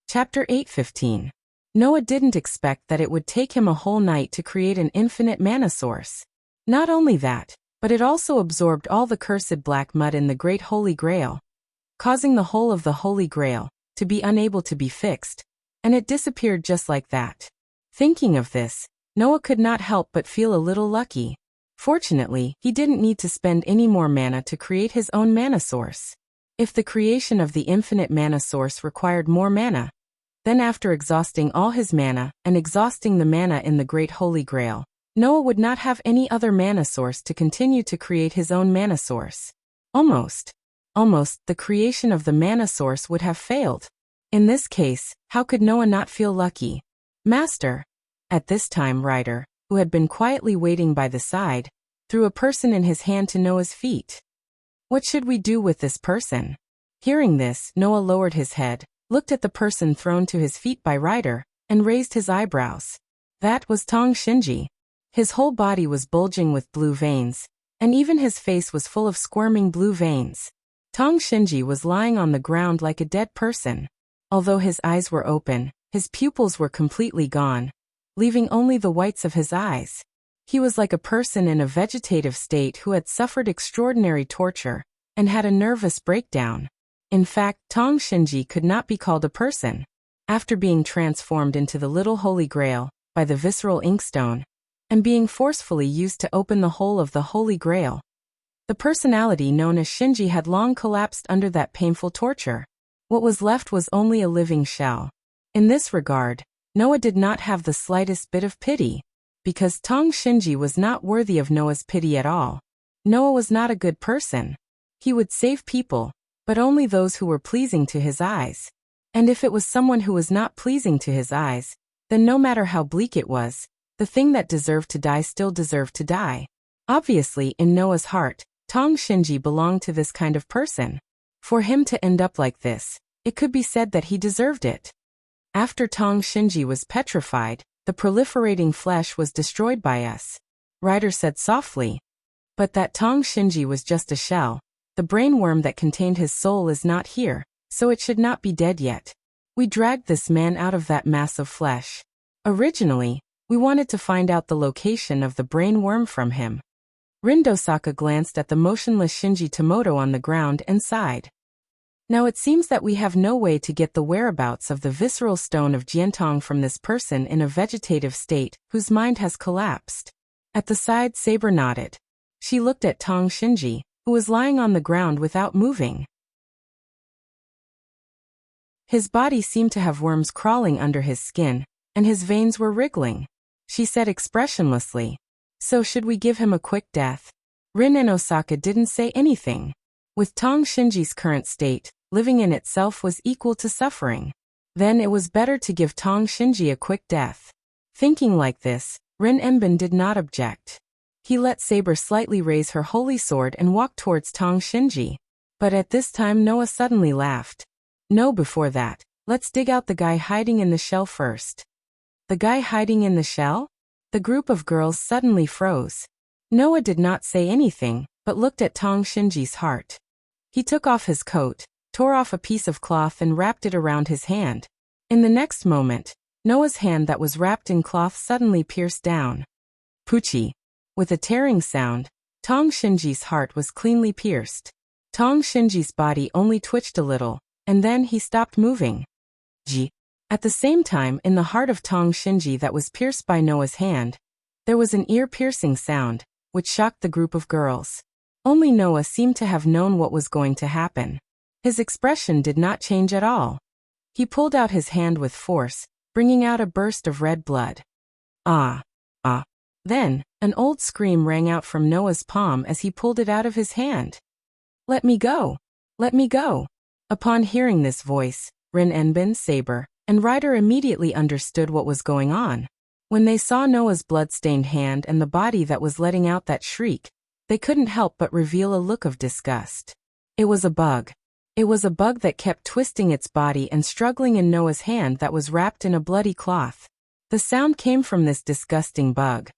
[SPEAKER 1] Chapter 8:15. Noah didn't expect that it would take him a whole night to create an infinite mana source. Not only that, but it also absorbed all the cursed black mud in the Great Holy Grail, causing the whole of the Holy Grail to be unable to be fixed, and it disappeared just like that. Thinking of this, Noah could not help but feel a little lucky. Fortunately, he didn't need to spend any more mana to create his own mana source. If the creation of the infinite mana source required more mana, then after exhausting all his mana and exhausting the mana in the Great Holy Grail, Noah would not have any other mana source to continue to create his own mana source. Almost, the creation of the mana source would have failed. In this case, how could Noah not feel lucky? Master. At this time Ryder, who had been quietly waiting by the side, threw a person in his hand to Noah's feet. What should we do with this person? Hearing this, Noah lowered his head, looked at the person thrown to his feet by Ryder, and raised his eyebrows. That was Tong Shinji. His whole body was bulging with blue veins, and even his face was full of squirming blue veins. Tong Shinji was lying on the ground like a dead person. Although his eyes were open, his pupils were completely gone, leaving only the whites of his eyes. He was like a person in a vegetative state who had suffered extraordinary torture and had a nervous breakdown. In fact, Tong Shinji could not be called a person. After being transformed into the Little Holy Grail by the visceral inkstone, and being forcefully used to open the whole of the Holy Grail, the personality known as Shinji had long collapsed under that painful torture. What was left was only a living shell. In this regard, Noah did not have the slightest bit of pity, because Tong Shinji was not worthy of Noah's pity at all. Noah was not a good person. He would save people, but only those who were pleasing to his eyes. And if it was someone who was not pleasing to his eyes, then no matter how bleak it was, the thing that deserved to die still deserved to die. Obviously, in Noah's heart, Tong Shinji belonged to this kind of person. For him to end up like this, it could be said that he deserved it. After Tong Shinji was petrified, the proliferating flesh was destroyed by us. Ryder said softly. But that Tong Shinji was just a shell. The brainworm that contained his soul is not here, so it should not be dead yet. We dragged this man out of that mass of flesh. Originally, we wanted to find out the location of the brainworm from him. Rindosaka glanced at the motionless Shinji Tomoto on the ground and sighed. Now it seems that we have no way to get the whereabouts of the visceral stone of Jiantong from this person in a vegetative state whose mind has collapsed. At the side, Saber nodded. She looked at Tong Shinji, who was lying on the ground without moving. His body seemed to have worms crawling under his skin, and his veins were wriggling. She said expressionlessly, "So should we give him a quick death?" Rin and Osaka didn't say anything. With Tong Shinji's current state, living in itself was equal to suffering. Then it was better to give Tong Shinji a quick death. Thinking like this, Rin Enbin did not object. He let Saber slightly raise her holy sword and walk towards Tong Shinji. But at this time Noah suddenly laughed. "No, before that, let's dig out the guy hiding in the shell first." The guy hiding in the shell? The group of girls suddenly froze. Noah did not say anything, but looked at Tong Shinji's heart. He took off his coat, tore off a piece of cloth and wrapped it around his hand. In the next moment, Noah's hand that was wrapped in cloth suddenly pierced down. Poochie. With a tearing sound, Tong Shinji's heart was cleanly pierced. Tong Shinji's body only twitched a little, and then he stopped moving. Ji. At the same time, in the heart of Tong Shinji that was pierced by Noah's hand, there was an ear-piercing sound, which shocked the group of girls. Only Noah seemed to have known what was going to happen. His expression did not change at all. He pulled out his hand with force, bringing out a burst of red blood. Ah! Ah! Then, an old scream rang out from Noah's palm as he pulled it out of his hand. "Let me go! Let me go!" Upon hearing this voice, Rin Enbin, Saber, and Ryder immediately understood what was going on. When they saw Noah's blood-stained hand and the body that was letting out that shriek, they couldn't help but reveal a look of disgust. It was a bug. It was a bug that kept twisting its body and struggling in Noah's hand that was wrapped in a bloody cloth. The sound came from this disgusting bug.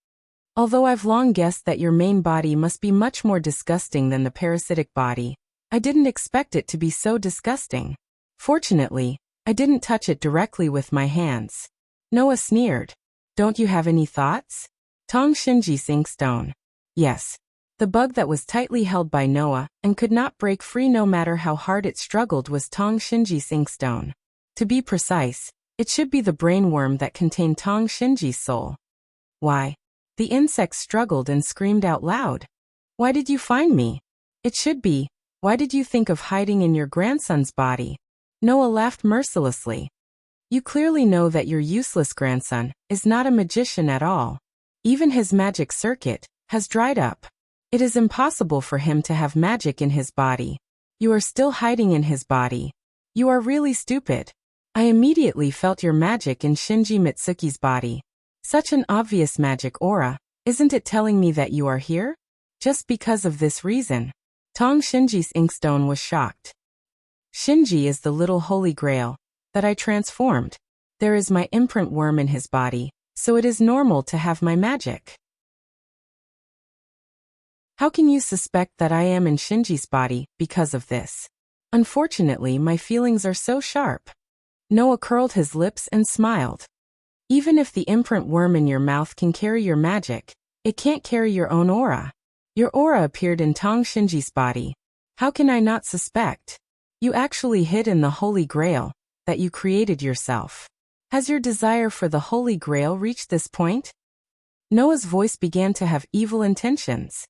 [SPEAKER 1] Although I've long guessed that your main body must be much more disgusting than the parasitic body, I didn't expect it to be so disgusting. Fortunately, I didn't touch it directly with my hands. Noah sneered. "Don't you have any thoughts?" Tong Shinji's inkstone. Yes. The bug that was tightly held by Noah and could not break free no matter how hard it struggled was Tong Shinji's inkstone. To be precise, it should be the brainworm that contained Tong Shinji's soul. Why? The insect struggled and screamed out loud. "Why did you find me?" It should be, "Why did you think of hiding in your grandson's body?" Noah laughed mercilessly. "You clearly know that your useless grandson is not a magician at all. Even his magic circuit has dried up. It is impossible for him to have magic in his body. You are still hiding in his body. You are really stupid. I immediately felt your magic in Shinji Mitsuki's body. Such an obvious magic aura, isn't it telling me that you are here? Just because of this reason." Tong Shinji's inkstone was shocked. "Shinji is the little holy grail that I transformed. There is my imprint worm in his body, so it is normal to have my magic. How can you suspect that I am in Shinji's body because of this? Unfortunately, my feelings are so sharp." Noah curled his lips and smiled. "Even if the imprint worm in your mouth can carry your magic, it can't carry your own aura. Your aura appeared in Tong Shinji's body. How can I not suspect? You actually hid in the Holy Grail that you created yourself. Has your desire for the Holy Grail reached this point?" Noah's voice began to have evil intentions.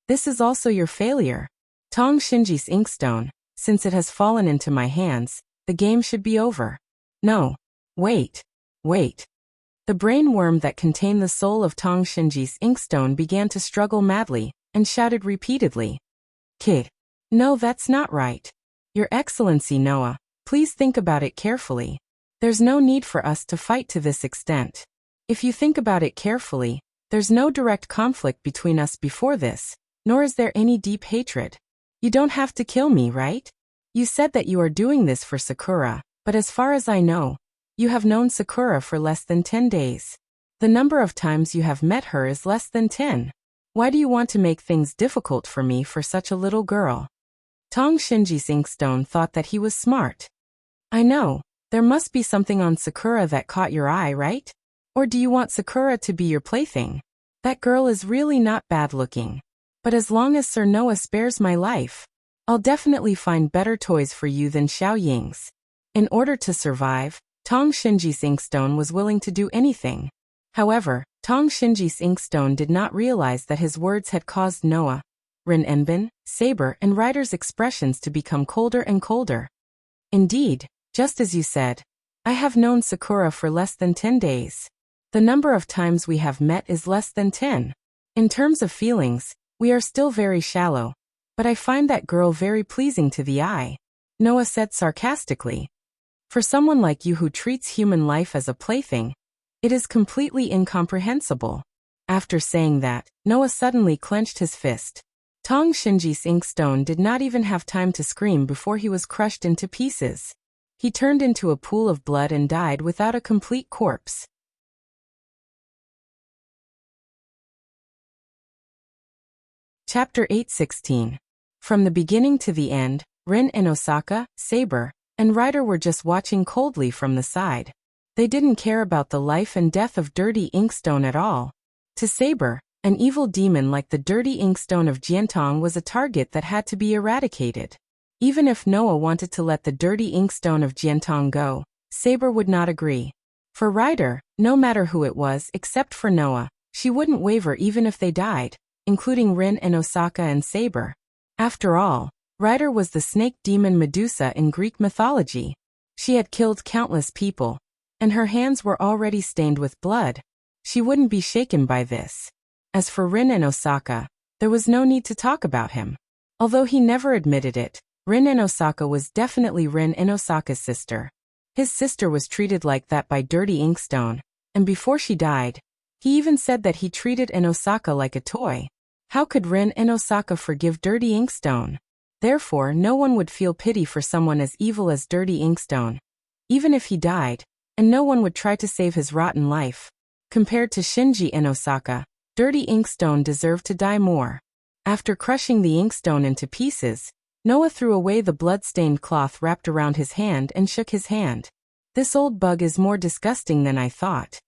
[SPEAKER 1] "This is also your failure. Tong Shinji's inkstone, since it has fallen into my hands, the game should be over." "No. Wait. Wait." The brainworm that contained the soul of Tong Shinji's inkstone began to struggle madly, and shouted repeatedly. "Kid. No, that's not right. Your Excellency Noah, please think about it carefully. There's no need for us to fight to this extent. If you think about it carefully, there's no direct conflict between us before this, nor is there any deep hatred. You don't have to kill me, right? You said that you are doing this for Sakura, but as far as I know, you have known Sakura for less than 10 days. The number of times you have met her is less than 10. Why do you want to make things difficult for me for such a little girl? Tong Shinji's inkstone thought that he was smart. I know, there must be something on Sakura that caught your eye, right? Or do you want Sakura to be your plaything? That girl is really not bad looking. But as long as Sir Noah spares my life, I'll definitely find better toys for you than Xiao Ying's. In order to survive, Tong Shinji's inkstone was willing to do anything. However, Tong Shinji's inkstone did not realize that his words had caused Noah, Rin Enbin, Saber, and Ryder's expressions to become colder and colder. Indeed, just as you said, I have known Sakura for less than 10 days. The number of times we have met is less than 10. In terms of feelings, we are still very shallow, but I find that girl very pleasing to the eye, Noah said sarcastically. For someone like you who treats human life as a plaything, it is completely incomprehensible. After saying that, Noah suddenly clenched his fist. Tong Shinji's inkstone did not even have time to scream before he was crushed into pieces. He turned into a pool of blood and died without a complete corpse. Chapter 8:16. From the beginning to the end, Rin and Osaka, Saber, and Ryder were just watching coldly from the side. They didn't care about the life and death of Dirty Inkstone at all. To Saber, an evil demon like the Dirty Inkstone of Jiantong was a target that had to be eradicated. Even if Noah wanted to let the Dirty Inkstone of Jiantong go, Saber would not agree. For Ryder, no matter who it was except for Noah, she wouldn't waver even if they died, including Rin and Osaka and Saber. After all, Ryder was the snake demon Medusa in Greek mythology. She had killed countless people, and her hands were already stained with blood. She wouldn't be shaken by this. As for Rin and Osaka, there was no need to talk about him. Although he never admitted it, Rin and Osaka was definitely Rin and Osaka's sister. His sister was treated like that by Dirty Inkstone, and before she died, he even said that he treated an Osaka like a toy. How could Rin and Osaka forgive Dirty Inkstone? Therefore, no one would feel pity for someone as evil as Dirty Inkstone, even if he died, and no one would try to save his rotten life. Compared to Shinji and Osaka, Dirty Inkstone deserved to die more. After crushing the inkstone into pieces, Noah threw away the blood-stained cloth wrapped around his hand and shook his hand. This old bug is more disgusting than I thought.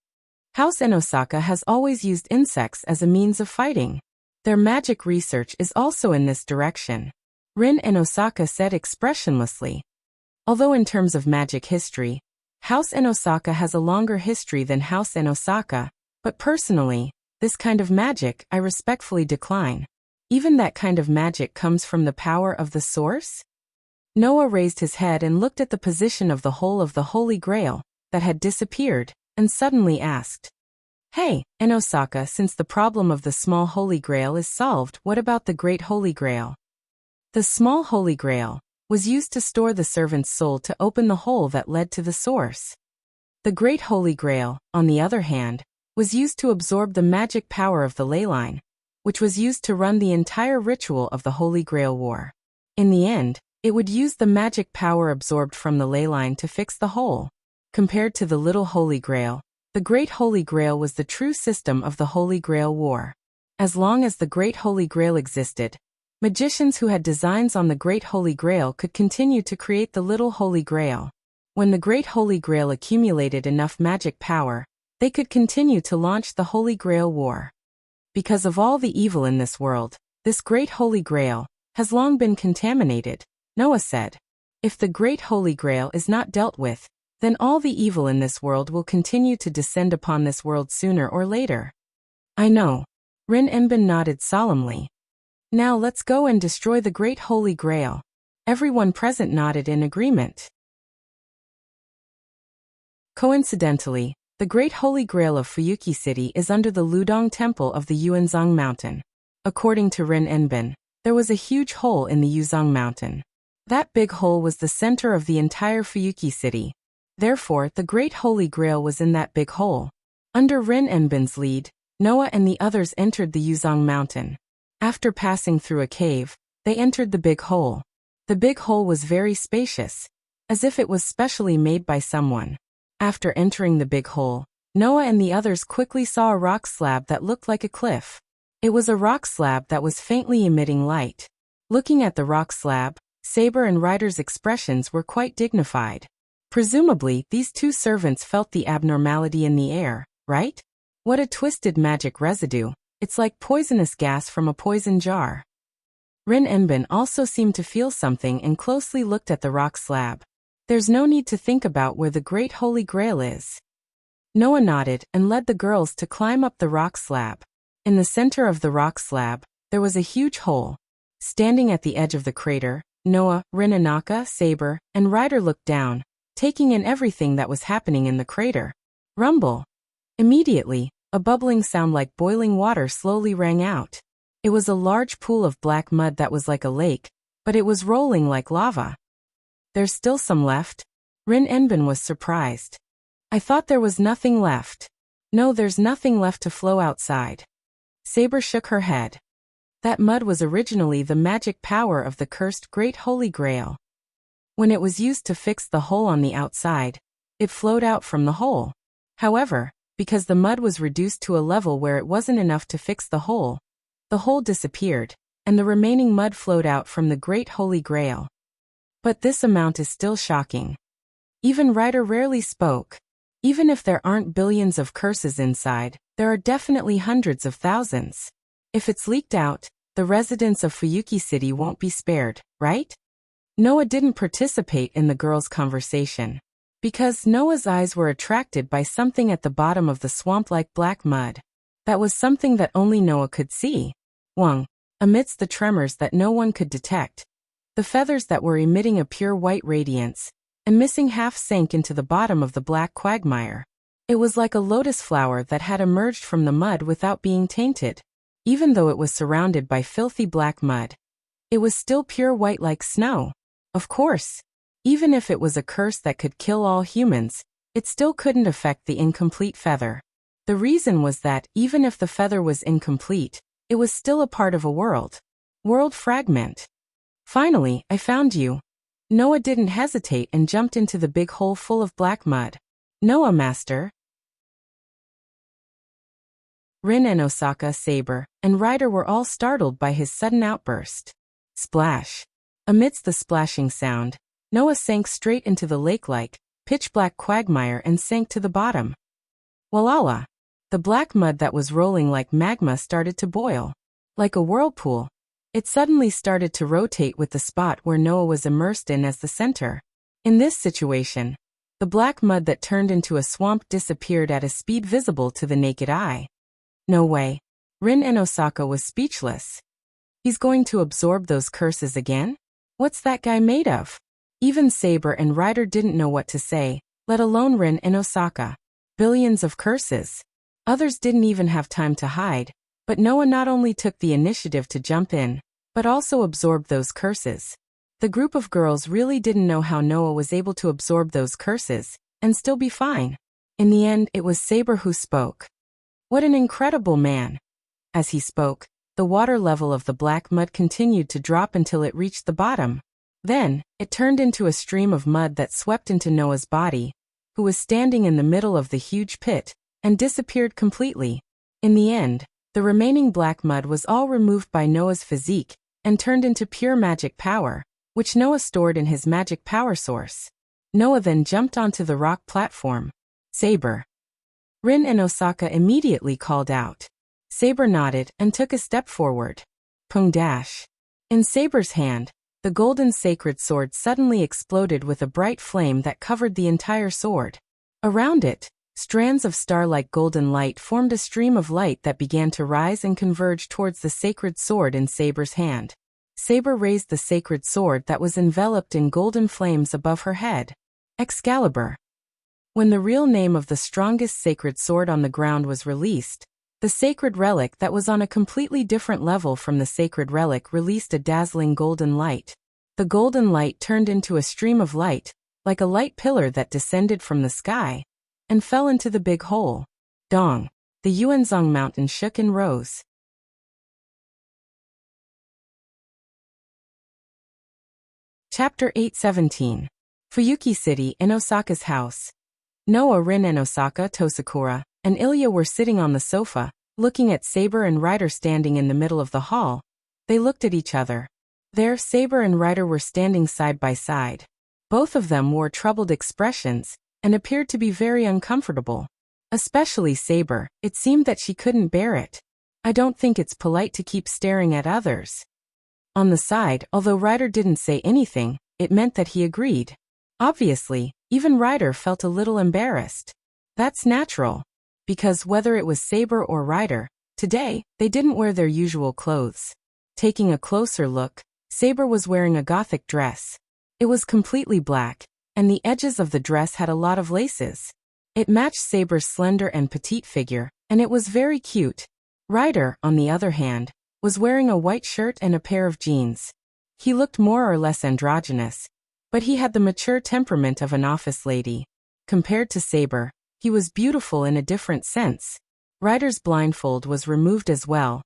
[SPEAKER 1] House and Osaka has always used insects as a means of fighting. Their magic research is also in this direction, Rin and Osaka said expressionlessly. Although in terms of magic history, House and Osaka has a longer history than House and Osaka, but personally, this kind of magic I respectfully decline. Even that kind of magic comes from the power of the source? Noah raised his head and looked at the position of the hole of the Holy Grail that had disappeared, and suddenly asked, Hey, and Osaka, since the problem of the small Holy Grail is solved, what about the Great Holy Grail? The small Holy Grail was used to store the servant's soul to open the hole that led to the source. The Great Holy Grail, on the other hand, was used to absorb the magic power of the ley line, which was used to run the entire ritual of the Holy Grail War. In the end, it would use the magic power absorbed from the ley line to fix the hole. Compared to the Little Holy Grail, the Great Holy Grail was the true system of the Holy Grail War. As long as the Great Holy Grail existed, magicians who had designs on the Great Holy Grail could continue to create the Little Holy Grail. When the Great Holy Grail accumulated enough magic power, they could continue to launch the Holy Grail War. Because of all the evil in this world, this Great Holy Grail has long been contaminated, Noah said. If the Great Holy Grail is not dealt with, then all the evil in this world will continue to descend upon this world sooner or later. I know. Rin Enbin nodded solemnly. Now let's go and destroy the Great Holy Grail. Everyone present nodded in agreement. Coincidentally, the Great Holy Grail of Fuyuki City is under the Ludong Temple of the Yuanzang Mountain. According to Rin Enbin, There was a huge hole in the Yuzong mountain. That big hole was the center of the entire Fuyuki city. Therefore, the Great Holy Grail was in that big hole. Under Rin Enbin's lead, Noah and the others entered the Yuzong mountain. After passing through a cave, they entered the big hole. The big hole was very spacious, as if it was specially made by someone. After entering the big hole, Noah and the others quickly saw a rock slab that looked like a cliff. It was a rock slab that was faintly emitting light. Looking at the rock slab, Saber and Ryder's expressions were quite dignified. Presumably, these two servants felt the abnormality in the air, right? What a twisted magic residue. It's like poisonous gas from a poison jar. Rin Enbin also seemed to feel something and closely looked at the rock slab. There's no need to think about where the Great Holy Grail is. Noah nodded and led the girls to climb up the rock slab. In the center of the rock slab, there was a huge hole. Standing at the edge of the crater, Noah, Rin Anaka, Saber, and Ryder looked down, taking in everything that was happening in the crater. Rumble. Immediately, a bubbling sound like boiling water slowly rang out. It was a large pool of black mud that was like a lake, but it was rolling like lava. There's still some left? Rin Enbin was surprised. I thought there was nothing left. No, there's nothing left to flow outside. Saber shook her head. That mud was originally the magic power of the cursed Great Holy Grail. When it was used to fix the hole on the outside, it flowed out from the hole. However, because the mud was reduced to a level where it wasn't enough to fix the hole disappeared, and the remaining mud flowed out from the Great Holy Grail. But this amount is still shocking. Even Ryder rarely spoke. Even if there aren't billions of curses inside, there are definitely hundreds of thousands. If it's leaked out, the residents of Fuyuki City won't be spared, right? Noah didn't participate in the girls' conversation. Because Noah's eyes were attracted by something at the bottom of the swamp-like black mud. That was something that only Noah could see. Wang. Amidst the tremors that no one could detect, the feathers that were emitting a pure white radiance, and missing half sank into the bottom of the black quagmire. It was like a lotus flower that had emerged from the mud without being tainted. Even though it was surrounded by filthy black mud, it was still pure white like snow. Of course, even if it was a curse that could kill all humans, it still couldn't affect the incomplete feather. The reason was that, even if the feather was incomplete, it was still a part of a world. World fragment. Finally, I found you. Noah didn't hesitate and jumped into the big hole full of black mud. Noah, master. Rin and Osaka, Saber, and Ryder were all startled by his sudden outburst. Splash. Amidst the splashing sound, Noah sank straight into the lake-like, pitch-black quagmire and sank to the bottom. Walala. The black mud that was rolling like magma started to boil. Like a whirlpool, it suddenly started to rotate with the spot where Noah was immersed in as the center. In this situation, the black mud that turned into a swamp disappeared at a speed visible to the naked eye. No way. Rin and Osaka was speechless. He's going to absorb those curses again? What's that guy made of? Even Saber and Ryder didn't know what to say, let alone Rin and Osaka. Billions of curses. Others didn't even have time to hide, but Noah not only took the initiative to jump in, but also absorbed those curses. The group of girls really didn't know how Noah was able to absorb those curses, and still be fine. In the end, it was Saber who spoke. What an incredible man! As he spoke, the water level of the black mud continued to drop until it reached the bottom. Then, it turned into a stream of mud that swept into Noah's body, who was standing in the middle of the huge pit, and disappeared completely. In the end, the remaining black mud was all removed by Noah's physique, and turned into pure magic power, which Noah stored in his magic power source. Noah then jumped onto the rock platform. Saber. Rin and Osaka immediately called out. Saber nodded and took a step forward. Pung dash. In Saber's hand, the golden sacred sword suddenly exploded with a bright flame that covered the entire sword. Around it, strands of star-like golden light formed a stream of light that began to rise and converge towards the sacred sword in Saber's hand. Saber raised the sacred sword that was enveloped in golden flames above her head. Excalibur. When the real name of the strongest sacred sword on the ground was released, The sacred relic that was on a completely different level from the sacred relic released a dazzling golden light. The golden light turned into a stream of light, like a light pillar that descended from the sky, and fell into the big hole. Dong! The Yuanzong mountain shook and rose. Chapter 8:17. Fuyuki City in Osaka's house. Noah, Rin and Osaka, Tosakura, and Ilya were sitting on the sofa, looking at Saber and Ryder standing in the middle of the hall. They looked at each other. There, Saber and Ryder were standing side by side. Both of them wore troubled expressions, and appeared to be very uncomfortable. Especially Saber, it seemed that she couldn't bear it. I don't think it's polite to keep staring at others. On the side, although Ryder didn't say anything, it meant that he agreed. Obviously, even Ryder felt a little embarrassed. That's natural. Because whether it was Saber or Ryder, today, they didn't wear their usual clothes. Taking a closer look, Saber was wearing a gothic dress. It was completely black, and the edges of the dress had a lot of laces. It matched Saber's slender and petite figure, and it was very cute. Ryder, on the other hand, was wearing a white shirt and a pair of jeans. He looked more or less androgynous, but he had the mature temperament of an office lady. Compared to Saber, he was beautiful in a different sense. Ryder's blindfold was removed as well,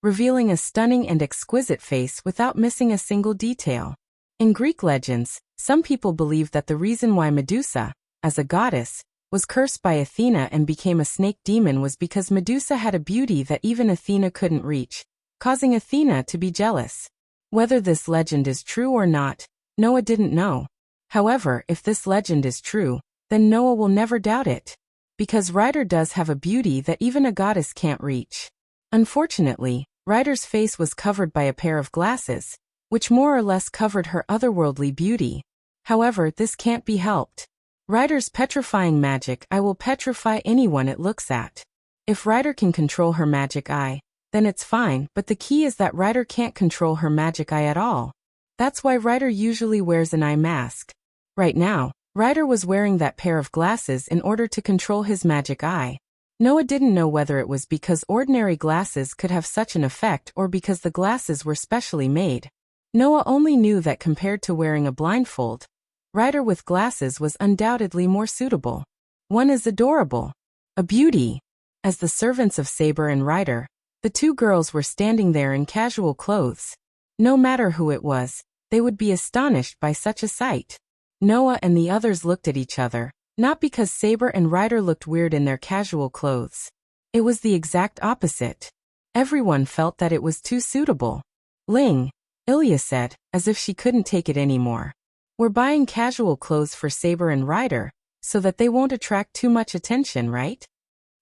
[SPEAKER 1] revealing a stunning and exquisite face without missing a single detail. In Greek legends, some people believe that the reason why Medusa, as a goddess, was cursed by Athena and became a snake demon was because Medusa had a beauty that even Athena couldn't reach, causing Athena to be jealous. Whether this legend is true or not, Noah didn't know. However, if this legend is true, then Noah will never doubt it. Because Ryder does have a beauty that even a goddess can't reach. Unfortunately, Ryder's face was covered by a pair of glasses, which more or less covered her otherworldly beauty. However, this can't be helped. Ryder's petrifying magic eye will petrify anyone it looks at. If Ryder can control her magic eye, then it's fine, but the key is that Ryder can't control her magic eye at all. That's why Ryder usually wears an eye mask. Right now, Ryder was wearing that pair of glasses in order to control his magic eye. Noah didn't know whether it was because ordinary glasses could have such an effect or because the glasses were specially made. Noah only knew that compared to wearing a blindfold, Ryder with glasses was undoubtedly more suitable. One is adorable. A beauty. As the servants of Saber and Ryder, the two girls were standing there in casual clothes. No matter who it was, they would be astonished by such a sight. Noah and the others looked at each other, not because Saber and Ryder looked weird in their casual clothes. It was the exact opposite. Everyone felt that it was too suitable. Ling, Ilya said, as if she couldn't take it anymore. We're buying casual clothes for Saber and Ryder, so that they won't attract too much attention, right?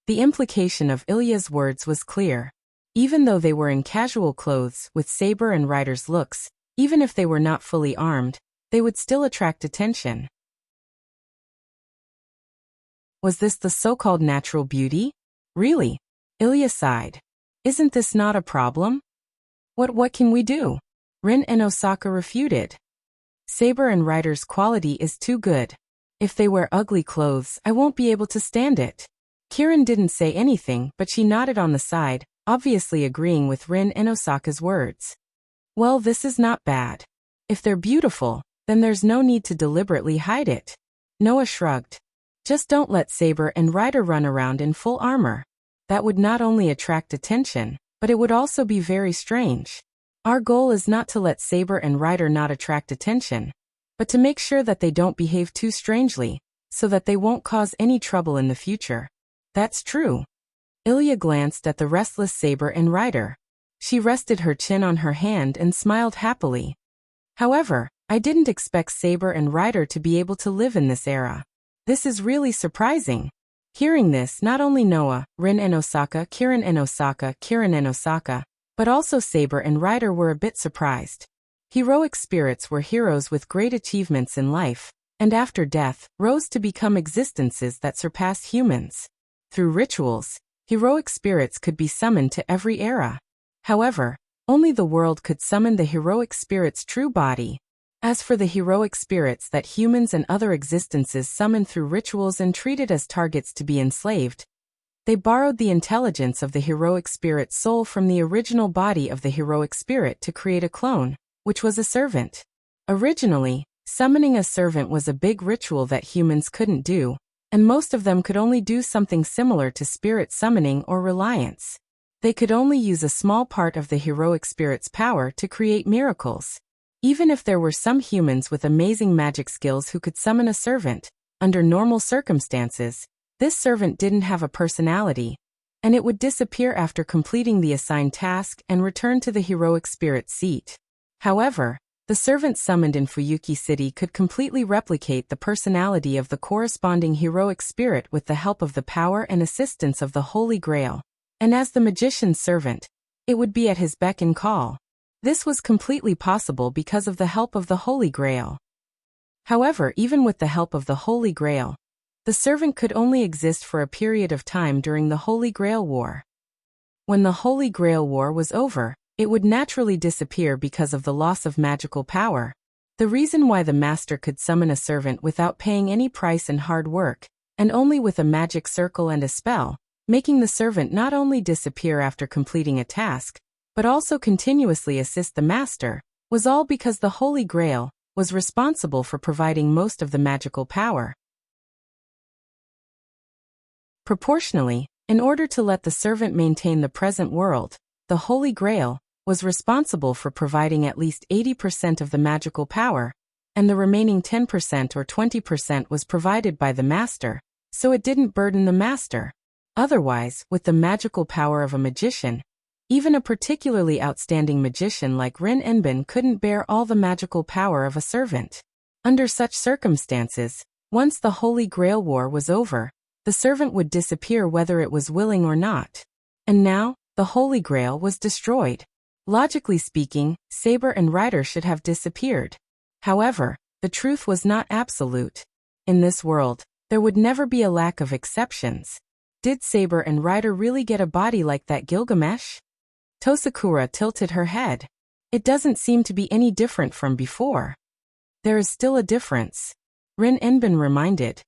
[SPEAKER 1] The implication of Ilya's words was clear. Even though they were in casual clothes with Saber and Ryder's looks, even if they were not fully armed, they would still attract attention. Was this the so-called natural beauty? Really? Ilya sighed. Isn't this not a problem? What can we do? Rin and Osaka refuted. Saber and Ryder's quality is too good. If they wear ugly clothes, I won't be able to stand it. Kirin didn't say anything, but she nodded on the side, obviously agreeing with Rin and Osaka's words. Well, this is not bad. If they're beautiful, then there's no need to deliberately hide it. Noah shrugged. Just don't let Saber and Ryder run around in full armor. That would not only attract attention, but it would also be very strange. Our goal is not to let Saber and Ryder not attract attention, but to make sure that they don't behave too strangely, so that they won't cause any trouble in the future. That's true. Ilya glanced at the restless Saber and Ryder. She rested her chin on her hand and smiled happily. However, I didn't expect Saber and Ryder to be able to live in this era. This is really surprising. Hearing this, not only Noah, Rin and Osaka, Kirin and Osaka, but also Saber and Ryder were a bit surprised. Heroic spirits were heroes with great achievements in life, and after death, rose to become existences that surpassed humans. Through rituals, heroic spirits could be summoned to every era. However, only the world could summon the heroic spirit's true body. As for the heroic spirits that humans and other existences summoned through rituals and treated as targets to be enslaved, They borrowed the intelligence of the heroic spirit's soul from the original body of the heroic spirit to create a clone, which was a servant. Originally, summoning a servant was a big ritual that humans couldn't do, and most of them could only do something similar to spirit summoning or reliance. They could only use a small part of the heroic spirit's power to create miracles. Even if there were some humans with amazing magic skills who could summon a servant, under normal circumstances, this servant didn't have a personality, and it would disappear after completing the assigned task and return to the heroic spirit's seat. However, the servant summoned in Fuyuki City could completely replicate the personality of the corresponding heroic spirit with the help of the power and assistance of the Holy Grail. And as the magician's servant, it would be at his beck and call. This was completely possible because of the help of the Holy Grail. However, even with the help of the Holy Grail, the servant could only exist for a period of time during the Holy Grail War. When the Holy Grail War was over, it would naturally disappear because of the loss of magical power. The reason why the master could summon a servant without paying any price and hard work, and only with a magic circle and a spell, making the servant not only disappear after completing a task, but also continuously assist the master, was all because the Holy Grail was responsible for providing most of the magical power. Proportionally, in order to let the servant maintain the present world, the Holy Grail was responsible for providing at least 80% of the magical power, and the remaining 10% or 20% was provided by the master, so it didn't burden the master. Otherwise, with the magical power of a magician, even a particularly outstanding magician like Rin Enbin couldn't bear all the magical power of a servant. Under such circumstances, once the Holy Grail War was over, the servant would disappear whether it was willing or not. And now, the Holy Grail was destroyed. Logically speaking, Saber and Rider should have disappeared. However, the truth was not absolute. In this world, there would never be a lack of exceptions. Did Saber and Rider really get a body like that Gilgamesh? Tosakura tilted her head. It doesn't seem to be any different from before. There is still a difference, Rin Enbin reminded.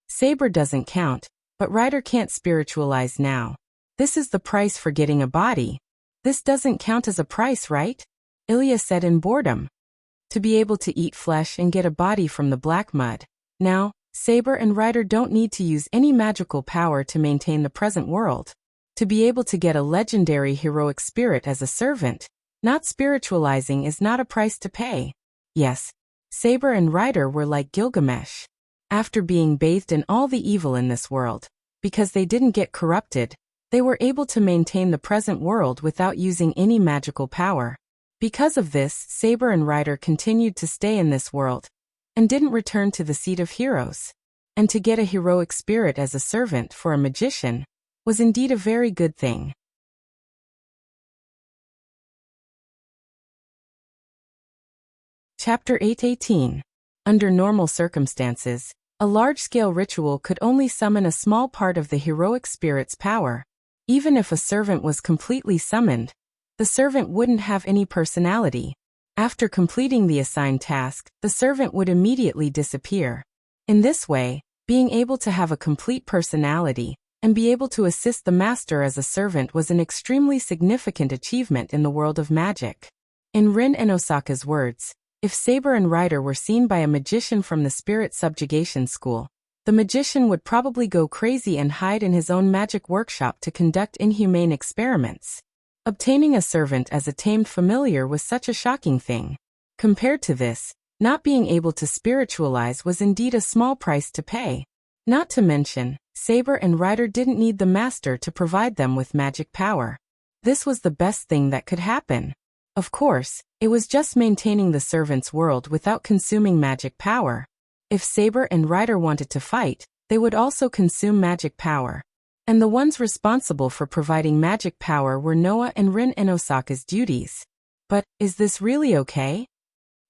[SPEAKER 1] Saber doesn't count, but Rider can't spiritualize now. This is the price for getting a body. This doesn't count as a price, right? Ilya said in boredom. To be able to eat flesh and get a body from the black mud. Now, Saber and Rider don't need to use any magical power to maintain the present world. To be able to get a legendary heroic spirit as a servant, not spiritualizing is not a price to pay. Yes, Saber and Rider were like Gilgamesh. After being bathed in all the evil in this world, because they didn't get corrupted, they were able to maintain the present world without using any magical power. Because of this, Saber and Rider continued to stay in this world, and didn't return to the seat of heroes. And to get a heroic spirit as a servant for a magician was indeed a very good thing. Chapter 8:18. Under normal circumstances, a large-scale ritual could only summon a small part of the heroic spirit's power. Even if a servant was completely summoned, the servant wouldn't have any personality. After completing the assigned task, the servant would immediately disappear. In this way, being able to have a complete personality and be able to assist the master as a servant was an extremely significant achievement in the world of magic. In Rin and Osaka's words, if Saber and Rider were seen by a magician from the spirit subjugation school, the magician would probably go crazy and hide in his own magic workshop to conduct inhumane experiments. Obtaining a servant as a tamed familiar was such a shocking thing. Compared to this, not being able to spiritualize was indeed a small price to pay. Not to mention, Saber and Rider didn't need the master to provide them with magic power. This was the best thing that could happen. Of course, it was just maintaining the servant's world without consuming magic power. If Saber and Rider wanted to fight, they would also consume magic power. And the ones responsible for providing magic power were Noah and Rin and Osaka's duties. But, is this really okay?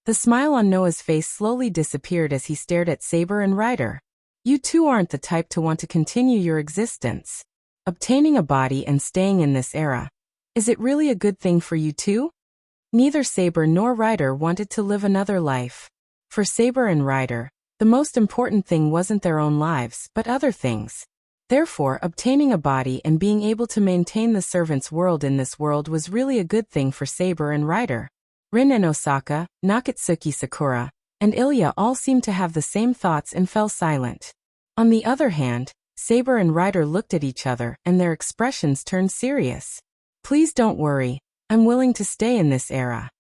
[SPEAKER 1] The smile on Noah's face slowly disappeared as he stared at Saber and Rider. You two aren't the type to want to continue your existence. Obtaining a body and staying in this era. Is it really a good thing for you two? Neither Saber nor Rider wanted to live another life. For Saber and Rider, the most important thing wasn't their own lives, but other things. Therefore, obtaining a body and being able to maintain the servant's world in this world was really a good thing for Saber and Ryder. Rin and Osaka, Nakatsuki Sakura, and Ilya all seemed to have the same thoughts and fell silent. On the other hand, Saber and Ryder looked at each other and their expressions turned serious. Please don't worry, I'm willing to stay in this era.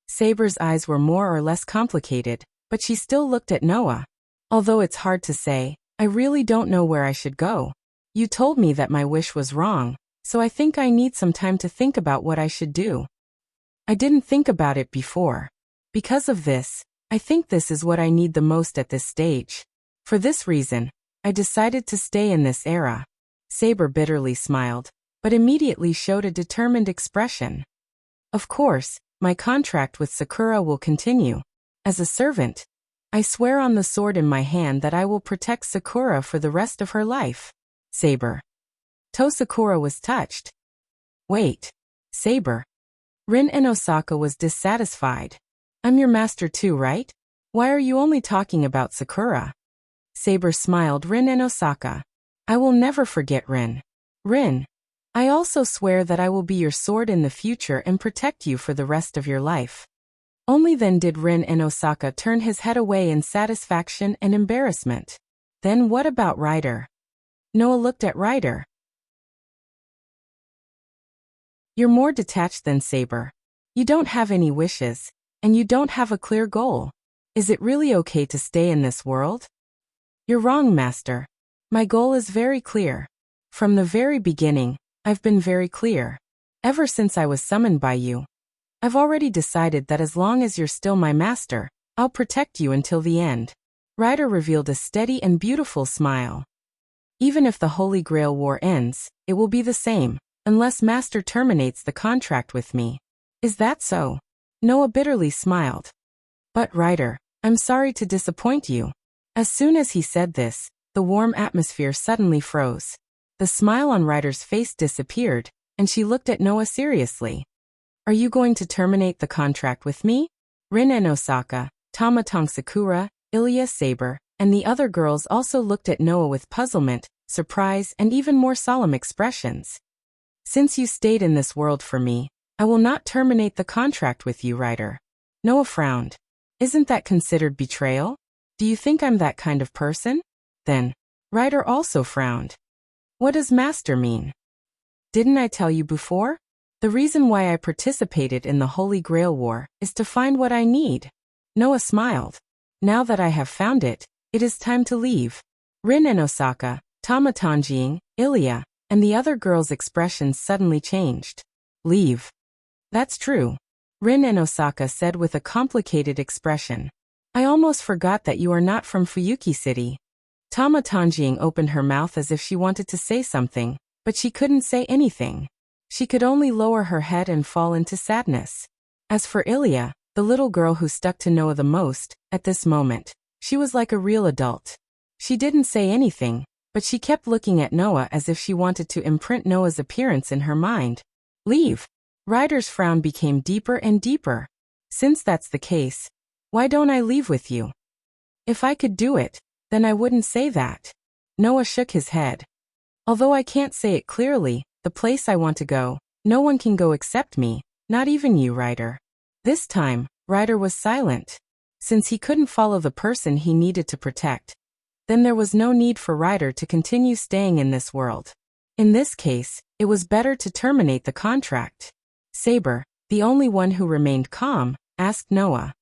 [SPEAKER 1] Saber's eyes were more or less complicated, but she still looked at Noah. Although it's hard to say, I really don't know where I should go. You told me that my wish was wrong, so I think I need some time to think about what I should do. I didn't think about it before. Because of this, I think this is what I need the most at this stage. For this reason, I decided to stay in this era. Saber bitterly smiled, but immediately showed a determined expression. Of course, my contract with Sakura will continue. As a servant, I swear on the sword in my hand that I will protect Sakura for the rest of her life. Saber. Sakura was touched. Wait. Saber. Rin and Osaka was dissatisfied. I'm your master too, right? Why are you only talking about Sakura? Saber smiled Rin and Osaka. I will never forget Rin. Rin. I also swear that I will be your sword in the future and protect you for the rest of your life. Only then did Rin and Osaka turn his head away in satisfaction and embarrassment. Then what about Ryder? Noah looked at Ryder. You're more detached than Saber. You don't have any wishes, and you don't have a clear goal. Is it really okay to stay in this world? You're wrong, Master. My goal is very clear. From the very beginning, I've been very clear. Ever since I was summoned by you, I've already decided that as long as you're still my master, I'll protect you until the end. Ryder revealed a steady and beautiful smile. Even if the Holy Grail War ends, it will be the same, unless Master terminates the contract with me. Is that so? Noah bitterly smiled. But Ryder, I'm sorry to disappoint you. As soon as he said this, the warm atmosphere suddenly froze. The smile on Ryder's face disappeared, and she looked at Noah seriously. Are you going to terminate the contract with me? Rin and Osaka, Tamatong Sakura, Ilya Saber, and the other girls also looked at Noah with puzzlement, surprise, and even more solemn expressions. Since you stayed in this world for me, I will not terminate the contract with you, Ryder. Noah frowned. Isn't that considered betrayal? Do you think I'm that kind of person? Then, Ryder also frowned. What does Master mean? Didn't I tell you before? The reason why I participated in the Holy Grail War is to find what I need. Noah smiled. Now that I have found it, it is time to leave. Rin and Osaka, Tamatanjing, Ilya, and the other girls' expressions suddenly changed. Leave. That's true. Rin and Osaka said with a complicated expression. I almost forgot that you are not from Fuyuki City. Tamatanjing opened her mouth as if she wanted to say something, but she couldn't say anything. She could only lower her head and fall into sadness. As for Ilya, the little girl who stuck to Noah the most, at this moment, she was like a real adult. She didn't say anything, but she kept looking at Noah as if she wanted to imprint Noah's appearance in her mind. Leave. Ryder's frown became deeper and deeper. Since that's the case, why don't I leave with you? If I could do it, then I wouldn't say that. Noah shook his head. Although I can't say it clearly, the place I want to go, no one can go except me, not even you, Ryder. This time, Ryder was silent. Since he couldn't follow the person he needed to protect, then there was no need for Ryder to continue staying in this world. In this case, it was better to terminate the contract. Saber, the only one who remained calm, asked Noah.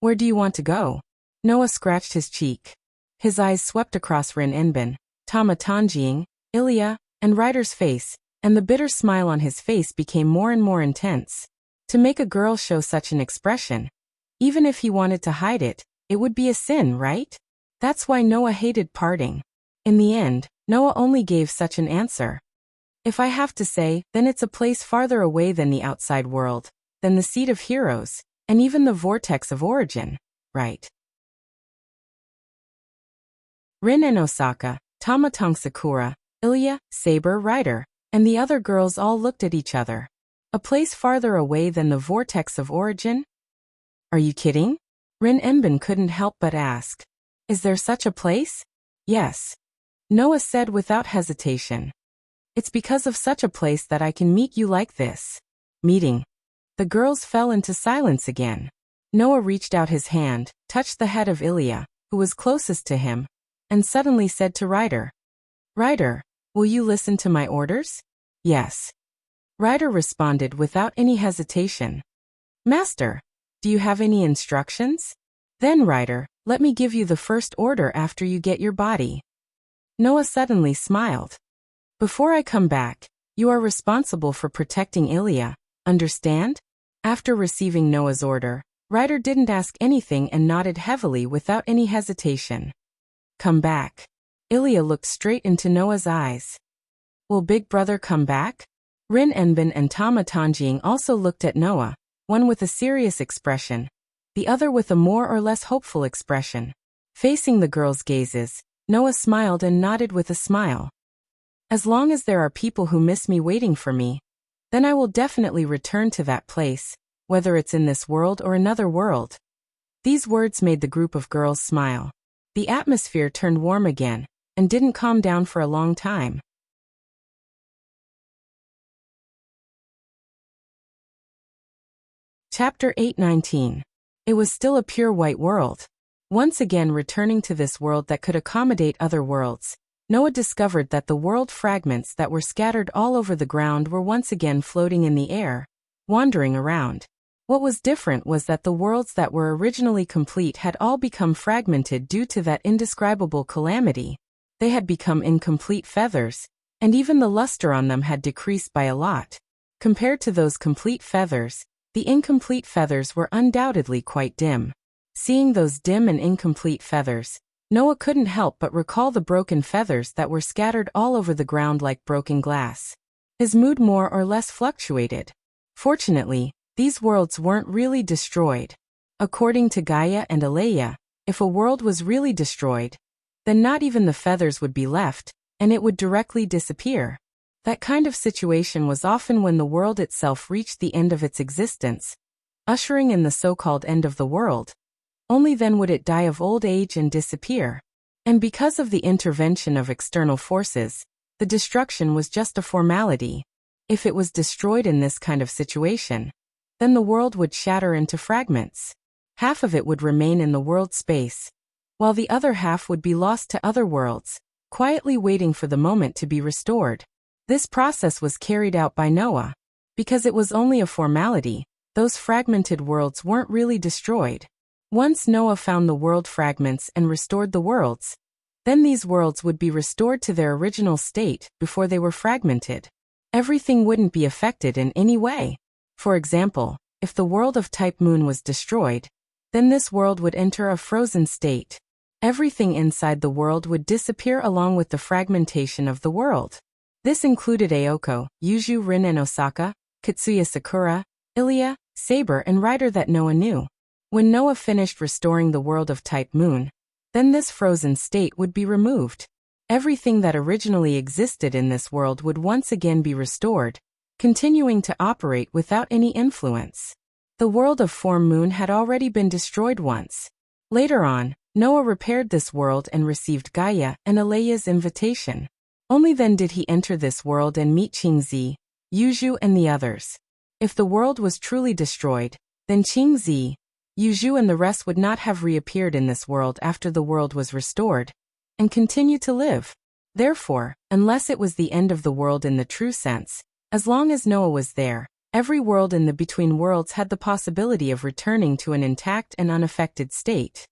[SPEAKER 1] Where do you want to go? Noah scratched his cheek. His eyes swept across Rin Enbin, Tamatanjing, Ilya, and Ryder's face, and the bitter smile on his face became more and more intense. To make a girl show such an expression, even if he wanted to hide it, it would be a sin, right? That's why Noah hated parting. In the end, Noah only gave such an answer. If I have to say, then it's a place farther away than the outside world, than the seat of heroes, and even the vortex of origin, right? Rin and Osaka, Tamatong Sakura, Ilya, Saber, Ryder, and the other girls all looked at each other. A place farther away than the vortex of origin? Are you kidding? Rin Enbin couldn't help but ask. Is there such a place? Yes. Noah said without hesitation. It's because of such a place that I can meet you like this. Meeting. The girls fell into silence again. Noah reached out his hand, touched the head of Ilya, who was closest to him, and suddenly said to Ryder, Ryder, will you listen to my orders? Yes. Ryder responded without any hesitation. Master, do you have any instructions? Then Ryder, let me give you the first order after you get your body. Noah suddenly smiled. Before I come back, you are responsible for protecting Ilya, understand? After receiving Noah's order, Ryder didn't ask anything and nodded heavily without any hesitation. Come back. Ilya looked straight into Noah's eyes. Will Big Brother come back? Rin Enbin and Tama Tanjing also looked at Noah, one with a serious expression, the other with a more or less hopeful expression. Facing the girls' gazes, Noah smiled and nodded with a smile. As long as there are people who miss me waiting for me, then I will definitely return to that place, whether it's in this world or another world. These words made the group of girls smile. The atmosphere turned warm again, and didn't calm down for a long time. Chapter 8:19. It was still a pure white world. Once again returning to this world that could accommodate other worlds, Noah discovered that the world fragments that were scattered all over the ground were once again floating in the air, wandering around. What was different was that the worlds that were originally complete had all become fragmented due to that indescribable calamity. They had become incomplete feathers, and even the luster on them had decreased by a lot. Compared to those complete feathers, the incomplete feathers were undoubtedly quite dim. Seeing those dim and incomplete feathers, Noah couldn't help but recall the broken feathers that were scattered all over the ground like broken glass. His mood more or less fluctuated. Fortunately, these worlds weren't really destroyed. According to Gaia and Alea, if a world was really destroyed, then not even the feathers would be left, and it would directly disappear. That kind of situation was often when the world itself reached the end of its existence, ushering in the so-called end of the world. Only then would it die of old age and disappear. And because of the intervention of external forces, the destruction was just a formality. If it was destroyed in this kind of situation, then the world would shatter into fragments. Half of it would remain in the world space, while the other half would be lost to other worlds, quietly waiting for the moment to be restored. This process was carried out by Noah. Because it was only a formality, those fragmented worlds weren't really destroyed. Once Noah found the world fragments and restored the worlds, then these worlds would be restored to their original state before they were fragmented. Everything wouldn't be affected in any way. For example, if the world of type Moon was destroyed, then this world would enter a frozen state. Everything inside the world would disappear along with the fragmentation of the world. This included Aoko, Yuju, Rin and Osaka, Katsuya Sakura, Ilya, Saber and Ryder that Noah knew. When Noah finished restoring the world of type Moon, then this frozen state would be removed. Everything that originally existed in this world would once again be restored, continuing to operate without any influence. The world of form Moon had already been destroyed once. Later on, Noah repaired this world and received Gaia and Alea's invitation. Only then did he enter this world and meet Qingzi, Yuju and the others. If the world was truly destroyed, then Qingzi, Yuju and the rest would not have reappeared in this world after the world was restored, and continue to live. Therefore, unless it was the end of the world in the true sense, as long as Noah was there, every world in the between worlds had the possibility of returning to an intact and unaffected state.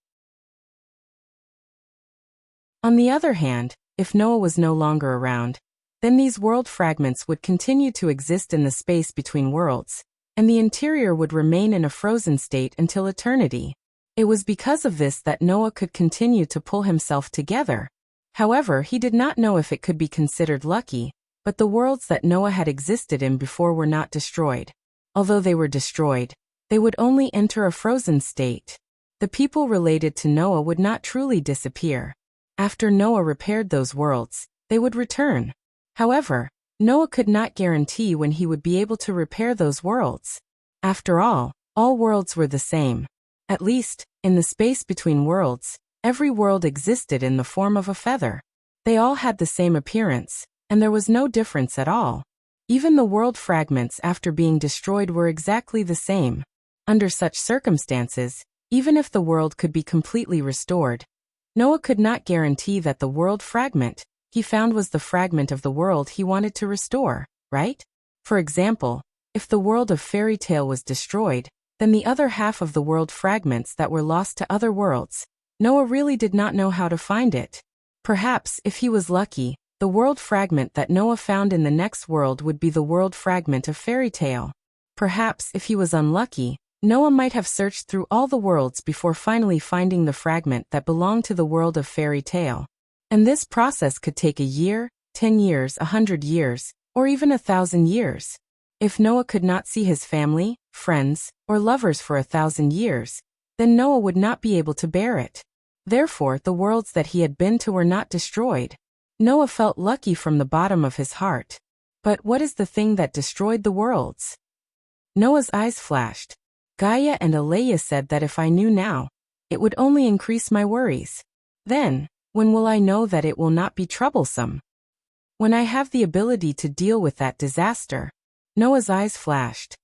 [SPEAKER 1] On the other hand, if Noah was no longer around, then these world fragments would continue to exist in the space between worlds, and the interior would remain in a frozen state until eternity. It was because of this that Noah could continue to pull himself together. However, he did not know if it could be considered lucky, but the worlds that Noah had existed in before were not destroyed. Although they were destroyed, they would only enter a frozen state. The people related to Noah would not truly disappear. After Noah repaired those worlds, they would return. However, Noah could not guarantee when he would be able to repair those worlds. After all worlds were the same. At least, in the space between worlds, every world existed in the form of a feather. They all had the same appearance, and there was no difference at all. Even the world fragments after being destroyed were exactly the same. Under such circumstances, even if the world could be completely restored, Noah could not guarantee that the world fragment he found was the fragment of the world he wanted to restore, right? For example, if the world of fairy tale was destroyed, then the other half of the world fragments that were lost to other worlds, Noah really did not know how to find it. Perhaps, if he was lucky, the world fragment that Noah found in the next world would be the world fragment of fairy tale. Perhaps, if he was unlucky, Noah might have searched through all the worlds before finally finding the fragment that belonged to the world of fairy tale. And this process could take a year, 10 years, 100 years, or even 1,000 years. If Noah could not see his family, friends, or lovers for 1,000 years, then Noah would not be able to bear it. Therefore, the worlds that he had been to were not destroyed. Noah felt lucky from the bottom of his heart. But what is the thing that destroyed the worlds? Noah's eyes flashed. Gaia and Alea said that if I knew now, it would only increase my worries. Then, when will I know that it will not be troublesome? When I have the ability to deal with that disaster. Noah's eyes flashed.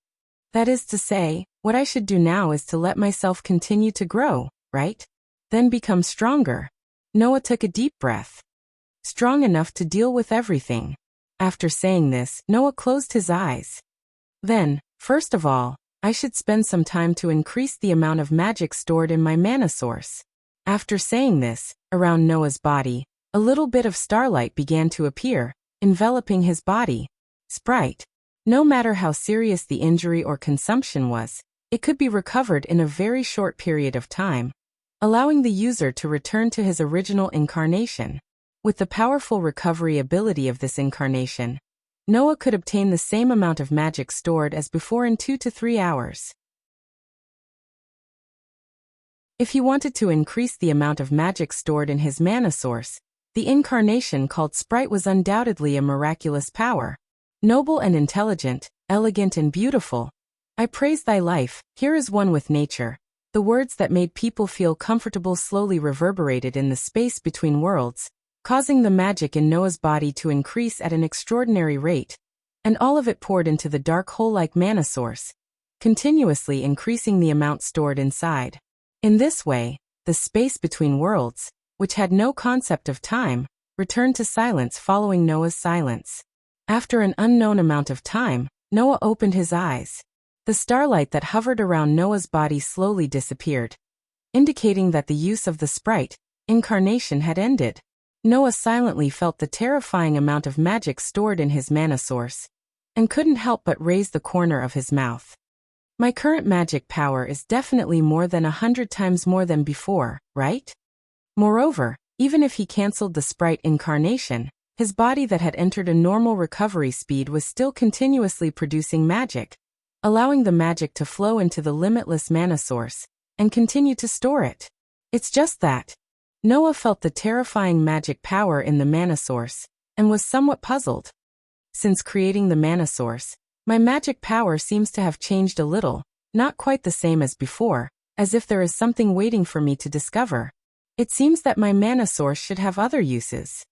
[SPEAKER 1] That is to say, what I should do now is to let myself continue to grow, right? Then become stronger. Noah took a deep breath. Strong enough to deal with everything. After saying this, Noah closed his eyes. Then, first of all, I should spend some time to increase the amount of magic stored in my mana source. After saying this, around Noah's body, a little bit of starlight began to appear, enveloping his body. Sprite. No matter how serious the injury or consumption was, it could be recovered in a very short period of time, allowing the user to return to his original incarnation. With the powerful recovery ability of this incarnation, Noah could obtain the same amount of magic stored as before in 2 to 3 hours. If he wanted to increase the amount of magic stored in his mana source, the incarnation called Sprite was undoubtedly a miraculous power. Noble and intelligent, elegant and beautiful. I praise thy life, here is one with nature. The words that made people feel comfortable slowly reverberated in the space between worlds, causing the magic in Noah's body to increase at an extraordinary rate, and all of it poured into the dark hole-like mana source, continuously increasing the amount stored inside. In this way, the space between worlds, which had no concept of time, returned to silence following Noah's silence. After an unknown amount of time, Noah opened his eyes. The starlight that hovered around Noah's body slowly disappeared, indicating that the use of the Sprite incarnation had ended. Noah silently felt the terrifying amount of magic stored in his mana source, and couldn't help but raise the corner of his mouth. My current magic power is definitely more than 100 times more than before, right? Moreover, even if he cancelled the Sprite incarnation, his body that had entered a normal recovery speed was still continuously producing magic, allowing the magic to flow into the limitless mana source, and continue to store it. It's just that. Noah felt the terrifying magic power in the mana source, and was somewhat puzzled. Since creating the mana source, my magic power seems to have changed a little, not quite the same as before, as if there is something waiting for me to discover. It seems that my mana source should have other uses.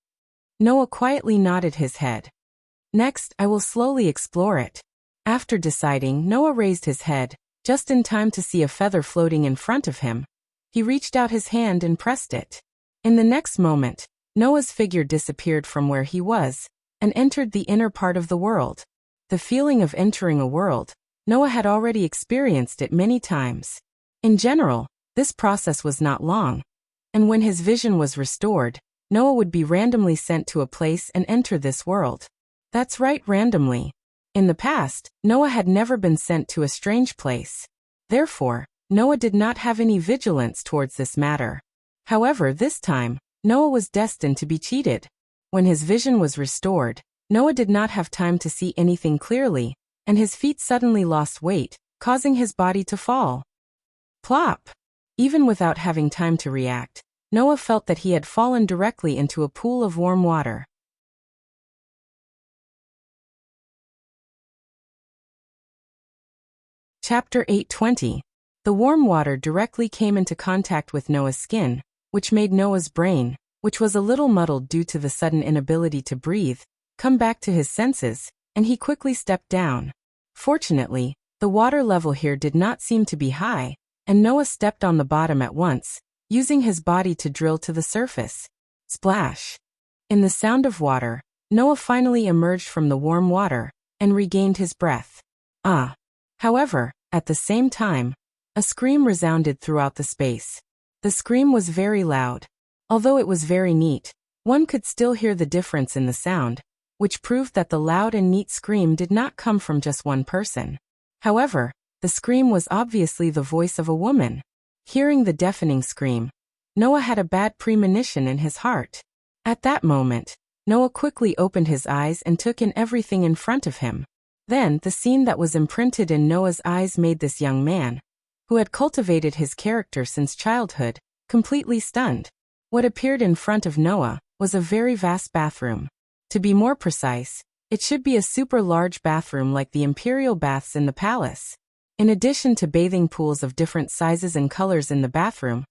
[SPEAKER 1] Noah quietly nodded his head. Next, I will slowly explore it. After deciding, Noah raised his head, just in time to see a feather floating in front of him. He reached out his hand and pressed it. In the next moment, Noah's figure disappeared from where he was, and entered the inner part of the world. The feeling of entering a world, Noah had already experienced it many times. In general, this process was not long, and when his vision was restored, Noah would be randomly sent to a place and enter this world. That's right, randomly. In the past, Noah had never been sent to a strange place. Therefore, Noah did not have any vigilance towards this matter. However, this time, Noah was destined to be cheated. When his vision was restored, Noah did not have time to see anything clearly, and his feet suddenly lost weight, causing his body to fall. Plop! Even without having time to react, Noah felt that he had fallen directly into a pool of warm water. Chapter 8:20. The warm water directly came into contact with Noah's skin, which made Noah's brain which was a little muddled due to the sudden inability to breathe, come back to his senses, and he quickly stepped down. Fortunately, the water level here did not seem to be high, and Noah stepped on the bottom at once, using his body to drill to the surface. Splash! In the sound of water, Noah finally emerged from the warm water and regained his breath. Ah! However, at the same time, a scream resounded throughout the space. The scream was very loud. Although it was very neat, one could still hear the difference in the sound, which proved that the loud and neat scream did not come from just one person. However, the scream was obviously the voice of a woman. Hearing the deafening scream, Noah had a bad premonition in his heart. At that moment, Noah quickly opened his eyes and took in everything in front of him. Then, the scene that was imprinted in Noah's eyes made this young man, who had cultivated his character since childhood, completely stunned. What appeared in front of Noah was a very vast bathroom. To be more precise, it should be a super large bathroom like the imperial baths in the palace. In addition to bathing pools of different sizes and colors in the bathroom,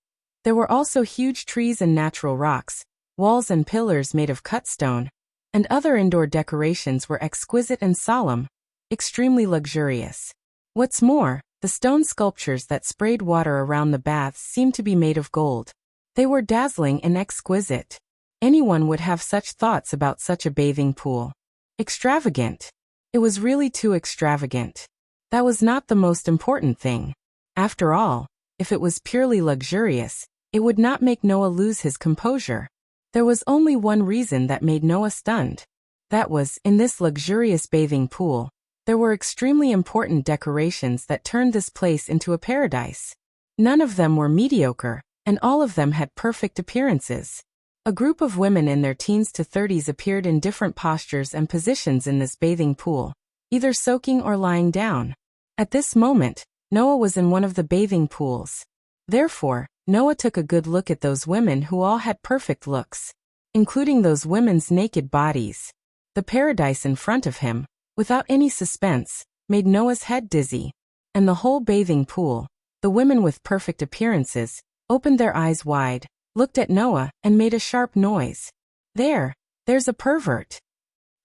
[SPEAKER 1] there were also huge trees and natural rocks, walls and pillars made of cut stone, and other indoor decorations were exquisite and solemn, extremely luxurious. What's more, the stone sculptures that sprayed water around the baths seemed to be made of gold. They were dazzling and exquisite. Anyone would have such thoughts about such a bathing pool. Extravagant. It was really too extravagant. That was not the most important thing. After all, if it was purely luxurious, it would not make Noah lose his composure. There was only one reason that made Noah stunned. That was, in this luxurious bathing pool, there were extremely important decorations that turned this place into a paradise. None of them were mediocre, and all of them had perfect appearances. A group of women in their teens to 30s appeared in different postures and positions in this bathing pool, either soaking or lying down. At this moment, Noah was in one of the bathing pools. Therefore, Noah took a good look at those women who all had perfect looks, including those women's naked bodies. The paradise in front of him, without any suspense, made Noah's head dizzy. And the whole bathing pool, the women with perfect appearances, opened their eyes wide, looked at Noah, and made a sharp noise. There's a pervert.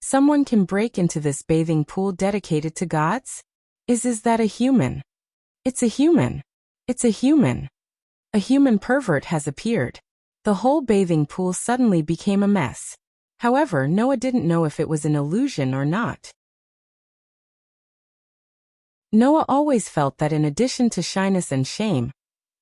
[SPEAKER 1] Someone can break into this bathing pool dedicated to gods? Is that a human? It's a human. It's a human. A human pervert has appeared. The whole bathing pool suddenly became a mess. However, Noah didn't know if it was an illusion or not. Noah always felt that in addition to shyness and shame,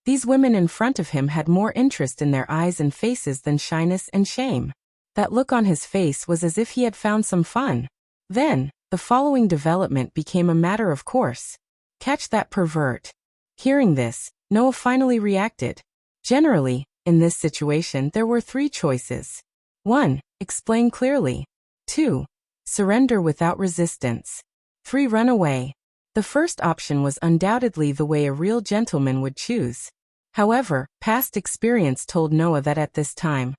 [SPEAKER 1] these women in front of him had more interest in their eyes and faces than shyness and shame. That look on his face was as if he had found some fun. Then, the following development became a matter of course. Catch that pervert. Hearing this, Noah finally reacted. Generally, in this situation there were 3 choices. 1. Explain clearly. 2. Surrender without resistance. 3. Run away. The first option was undoubtedly the way a real gentleman would choose. However, past experience told Noah that at this time,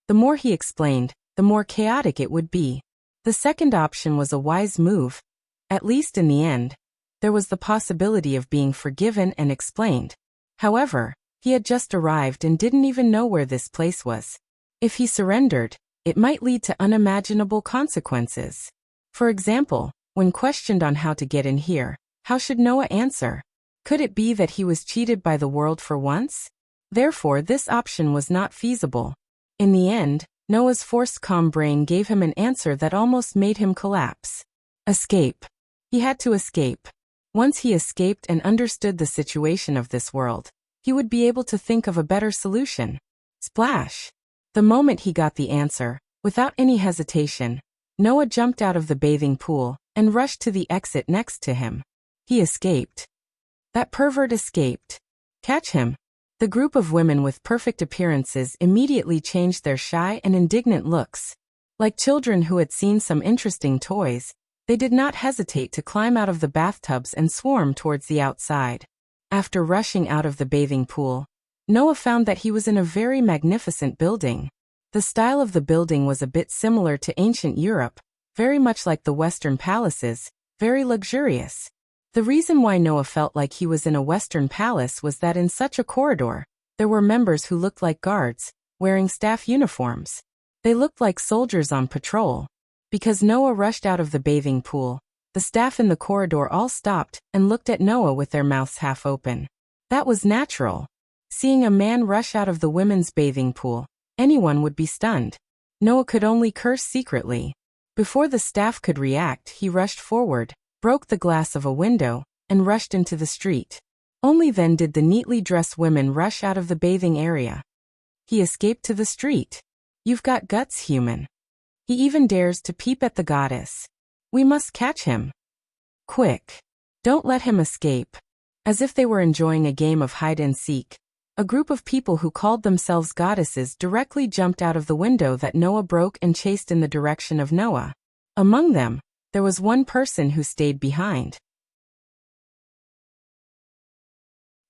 [SPEAKER 1] the more he explained, the more chaotic it would be. The second option was a wise move. At least in the end, there was the possibility of being forgiven and explained. However, he had just arrived and didn't even know where this place was. If he surrendered, it might lead to unimaginable consequences. For example, when questioned on how to get in here, how should Noah answer? Could it be that he was cheated by the world for once? Therefore, this option was not feasible. In the end, Noah's forced calm brain gave him an answer that almost made him collapse. Escape. He had to escape. Once he escaped and understood the situation of this world, he would be able to think of a better solution. Splash! The moment he got the answer, without any hesitation, Noah jumped out of the bathing pool and rushed to the exit next to him. He escaped. That pervert escaped. Catch him. The group of women with perfect appearances immediately changed their shy and indignant looks. Like children who had seen some interesting toys, they did not hesitate to climb out of the bathtubs and swarm towards the outside. After rushing out of the bathing pool, Noah found that he was in a very magnificent building. The style of the building was a bit similar to ancient Europe, very much like the Western palaces, very luxurious. The reason why Noah felt like he was in a Western palace was that in such a corridor, there were members who looked like guards, wearing staff uniforms. They looked like soldiers on patrol. Because Noah rushed out of the bathing pool, the staff in the corridor all stopped and looked at Noah with their mouths half open. That was natural. Seeing a man rush out of the women's bathing pool, anyone would be stunned. Noah could only curse secretly. Before the staff could react, he rushed forward, broke the glass of a window, and rushed into the street. Only then did the neatly dressed women rush out of the bathing area. He escaped to the street. You've got guts, human. He even dares to peep at the goddess. We must catch him. Quick. Don't let him escape. As if they were enjoying a game of hide and seek, a group of people who called themselves goddesses directly jumped out of the window that Noah broke and chased in the direction of Noah. Among them, there was one person who stayed behind.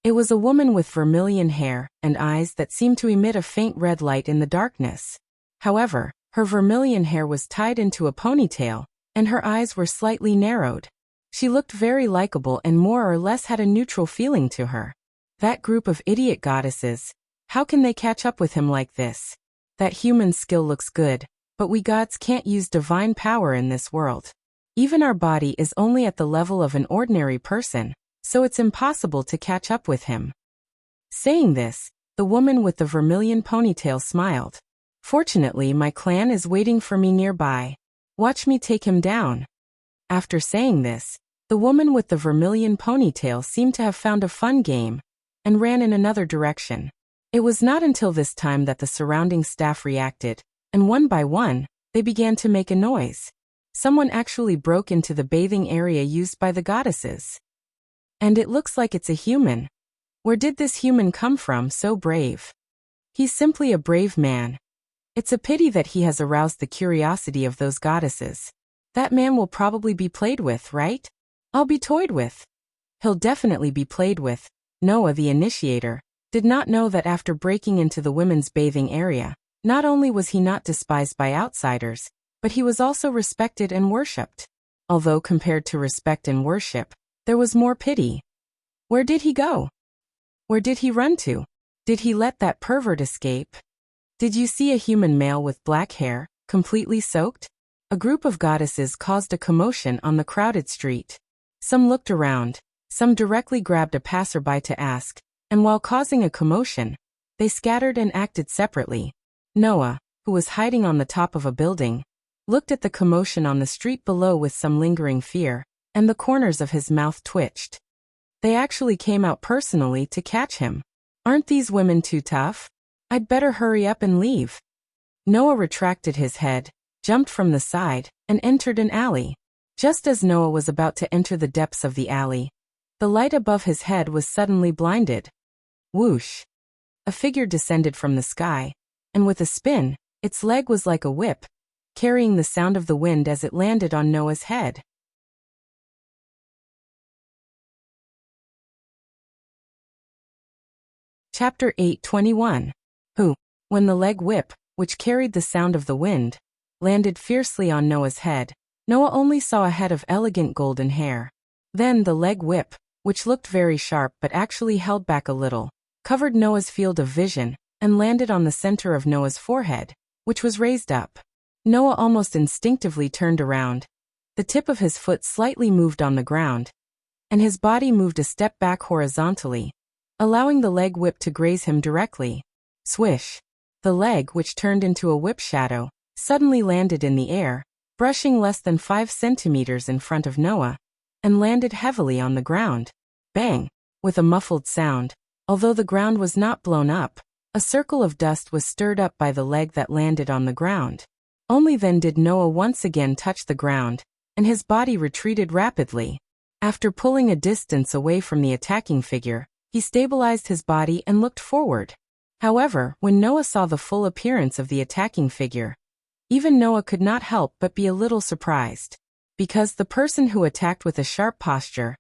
[SPEAKER 1] It was a woman with vermilion hair and eyes that seemed to emit a faint red light in the darkness. However, her vermilion hair was tied into a ponytail, and her eyes were slightly narrowed. She looked very likable and more or less had a neutral feeling to her. That group of idiot goddesses, how can they catch up with him like this? That human skill looks good, but we gods can't use divine power in this world. Even our body is only at the level of an ordinary person, so it's impossible to catch up with him. Saying this, the woman with the vermilion ponytail smiled. Fortunately, my clan is waiting for me nearby. Watch me take him down. After saying this, the woman with the vermilion ponytail seemed to have found a fun game, and ran in another direction. It was not until this time that the surrounding staff reacted, and one by one, they began to make a noise. Someone actually broke into the bathing area used by the goddesses. And it looks like it's a human. Where did this human come from so brave? He's simply a brave man. It's a pity that he has aroused the curiosity of those goddesses. That man will probably be played with, right? I'll be toyed with. He'll definitely be played with. Noah, the initiator, did not know that after breaking into the women's bathing area, not only was he not despised by outsiders, but he was also respected and worshipped. Although compared to respect and worship, there was more pity. Where did he go? Where did he run to? Did he let that pervert escape? Did you see a human male with black hair, completely soaked? A group of goddesses caused a commotion on the crowded street. Some looked around, some directly grabbed a passerby to ask, and while causing a commotion, they scattered and acted separately. Noah, who was hiding on the top of a building, looked at the commotion on the street below with some lingering fear, and the corners of his mouth twitched. They actually came out personally to catch him. Aren't these women too tough? I'd better hurry up and leave. Noah retracted his head, jumped from the side, and entered an alley. Just as Noah was about to enter the depths of the alley, the light above his head was suddenly blinded. Whoosh! A figure descended from the sky, and with a spin, its leg was like a whip, carrying the sound of the wind as it landed on Noah's head. Chapter 8:21. Who, when the leg whip, which carried the sound of the wind, landed fiercely on Noah's head, Noah only saw a head of elegant golden hair. Then the leg whip, which looked very sharp but actually held back a little, covered Noah's field of vision, and landed on the center of Noah's forehead, which was raised up. Noah almost instinctively turned around. The tip of his foot slightly moved on the ground, and his body moved a step back horizontally, allowing the leg whip to graze him directly. Swish! The leg, which turned into a whip shadow, suddenly landed in the air, brushing less than 5 centimeters in front of Noah, and landed heavily on the ground. Bang! With a muffled sound, although the ground was not blown up, a circle of dust was stirred up by the leg that landed on the ground. Only then did Noah once again touch the ground, and his body retreated rapidly. After pulling a distance away from the attacking figure, he stabilized his body and looked forward. However, when Noah saw the full appearance of the attacking figure, even Noah could not help but be a little surprised, because the person who attacked with a sharp posture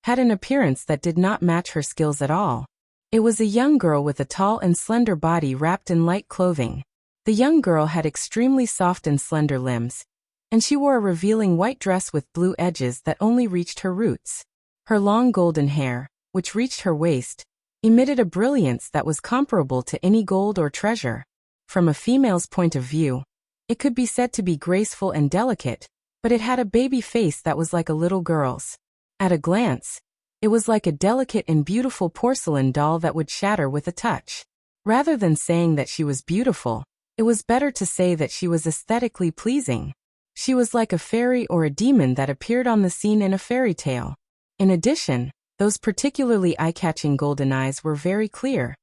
[SPEAKER 1] had an appearance that did not match her skills at all. It was a young girl with a tall and slender body wrapped in light clothing. The young girl had extremely soft and slender limbs, and she wore a revealing white dress with blue edges that only reached her roots. Her long golden hair, which reached her waist, emitted a brilliance that was comparable to any gold or treasure. From a female's point of view, it could be said to be graceful and delicate, but it had a baby face that was like a little girl's. At a glance, it was like a delicate and beautiful porcelain doll that would shatter with a touch. Rather than saying that she was beautiful, it was better to say that she was aesthetically pleasing. She was like a fairy or a demon that appeared on the scene in a fairy tale. In addition, those particularly eye-catching golden eyes were very clear.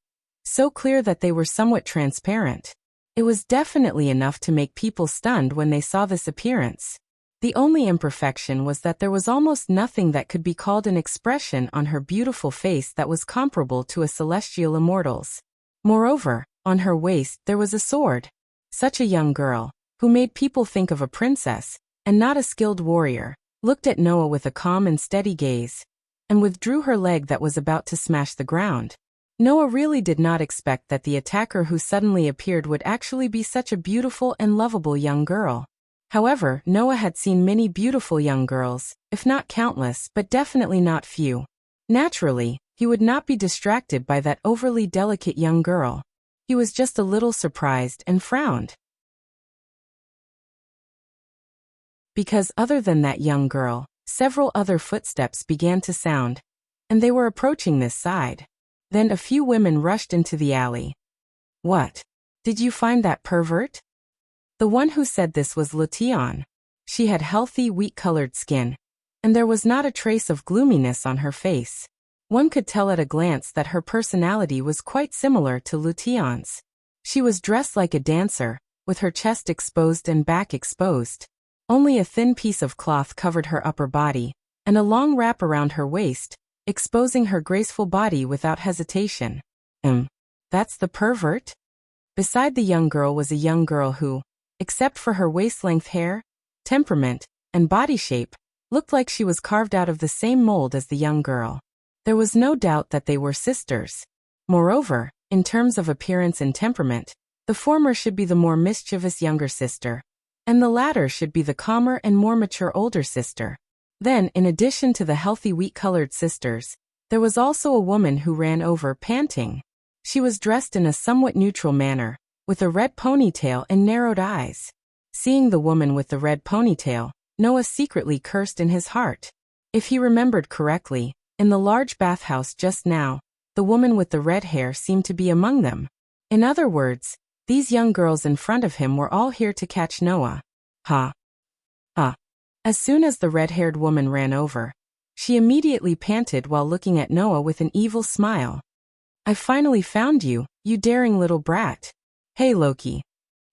[SPEAKER 1] So clear that they were somewhat transparent. It was definitely enough to make people stunned when they saw this appearance. The only imperfection was that there was almost nothing that could be called an expression on her beautiful face that was comparable to a celestial immortal's. Moreover, on her waist there was a sword. Such a young girl, who made people think of a princess, and not a skilled warrior, looked at Noah with a calm and steady gaze, and withdrew her leg that was about to smash the ground. Noah really did not expect that the attacker who suddenly appeared would actually be such a beautiful and lovable young girl. However, Noah had seen many beautiful young girls, if not countless, but definitely not few. Naturally, he would not be distracted by that overly delicate young girl. He was just a little surprised and frowned. Because other than that young girl, several other footsteps began to sound, and they were approaching this side. Then a few women rushed into the alley. "What? Did you find that pervert?" The one who said this was Lution. She had healthy, wheat-colored skin, and there was not a trace of gloominess on her face. One could tell at a glance that her personality was quite similar to Lution's. She was dressed like a dancer, with her chest exposed and back exposed. Only a thin piece of cloth covered her upper body, and a long wrap around her waist, exposing her graceful body without hesitation. That's the pervert? Beside the young girl was a young girl who, except for her waist-length hair, temperament, and body shape, looked like she was carved out of the same mold as the young girl. There was no doubt that they were sisters. Moreover, in terms of appearance and temperament, the former should be the more mischievous younger sister, and the latter should be the calmer and more mature older sister. Then, in addition to the healthy wheat-colored sisters, there was also a woman who ran over panting. She was dressed in a somewhat neutral manner, with a red ponytail and narrowed eyes. Seeing the woman with the red ponytail, Noah secretly cursed in his heart. If he remembered correctly, in the large bathhouse just now, the woman with the red hair seemed to be among them. In other words, these young girls in front of him were all here to catch Noah. Ha! Ha! As soon as the red-haired woman ran over, she immediately panted while looking at Noah with an evil smile. "I finally found you, you daring little brat." "Hey Loki,"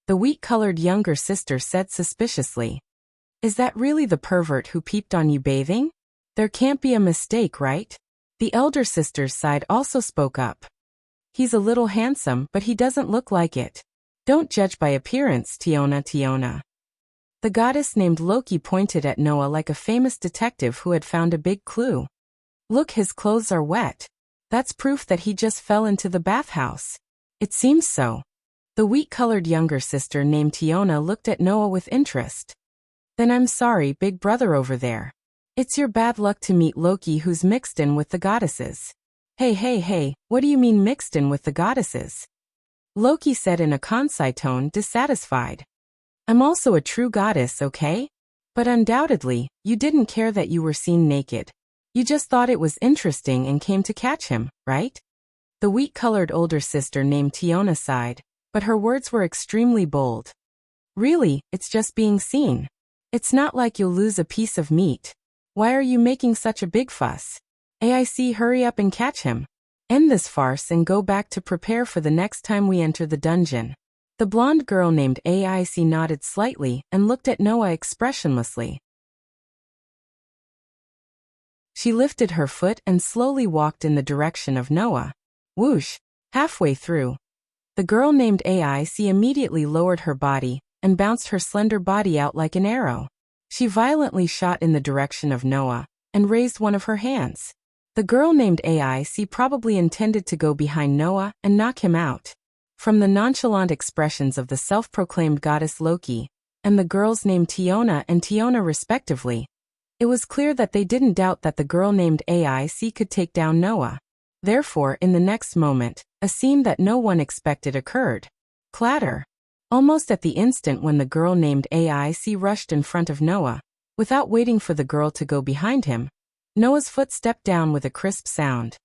[SPEAKER 1] the wheat-colored younger sister said suspiciously. "Is that really the pervert who peeped on you bathing? There can't be a mistake, right?" The elder sister's side also spoke up. "He's a little handsome, but he doesn't look like it. Don't judge by appearance, Tiona. The goddess named Loki pointed at Noah like a famous detective who had found a big clue. "Look, his clothes are wet. That's proof that he just fell into the bathhouse." "It seems so." The wheat-colored younger sister named Tiona looked at Noah with interest. "Then I'm sorry, big brother over there. It's your bad luck to meet Loki who's mixed in with the goddesses." Hey, what do you mean mixed in with the goddesses?" Loki said in a kansai tone, dissatisfied. "I'm also a true goddess, okay? But undoubtedly, you didn't care that you were seen naked. You just thought it was interesting and came to catch him, right?" The wheat-colored older sister named Tiona sighed, but her words were extremely bold. "Really, it's just being seen. It's not like you'll lose a piece of meat. Why are you making such a big fuss? AIC, hurry up and catch him. End this farce and go back to prepare for the next time we enter the dungeon." The blonde girl named AIC nodded slightly and looked at Noah expressionlessly. She lifted her foot and slowly walked in the direction of Noah. Whoosh! Halfway through, the girl named AIC immediately lowered her body and bounced her slender body out like an arrow. She violently shot in the direction of Noah and raised one of her hands. The girl named AIC probably intended to go behind Noah and knock him out. From the nonchalant expressions of the self-proclaimed goddess Loki and the girls named Tiona and Tiona respectively, it was clear that they didn't doubt that the girl named AIC could take down Noah. Therefore, in the next moment, a scene that no one expected occurred. Clatter. Almost at the instant when the girl named AIC rushed in front of Noah, without waiting for the girl to go behind him, Noah's foot stepped down with a crisp sound.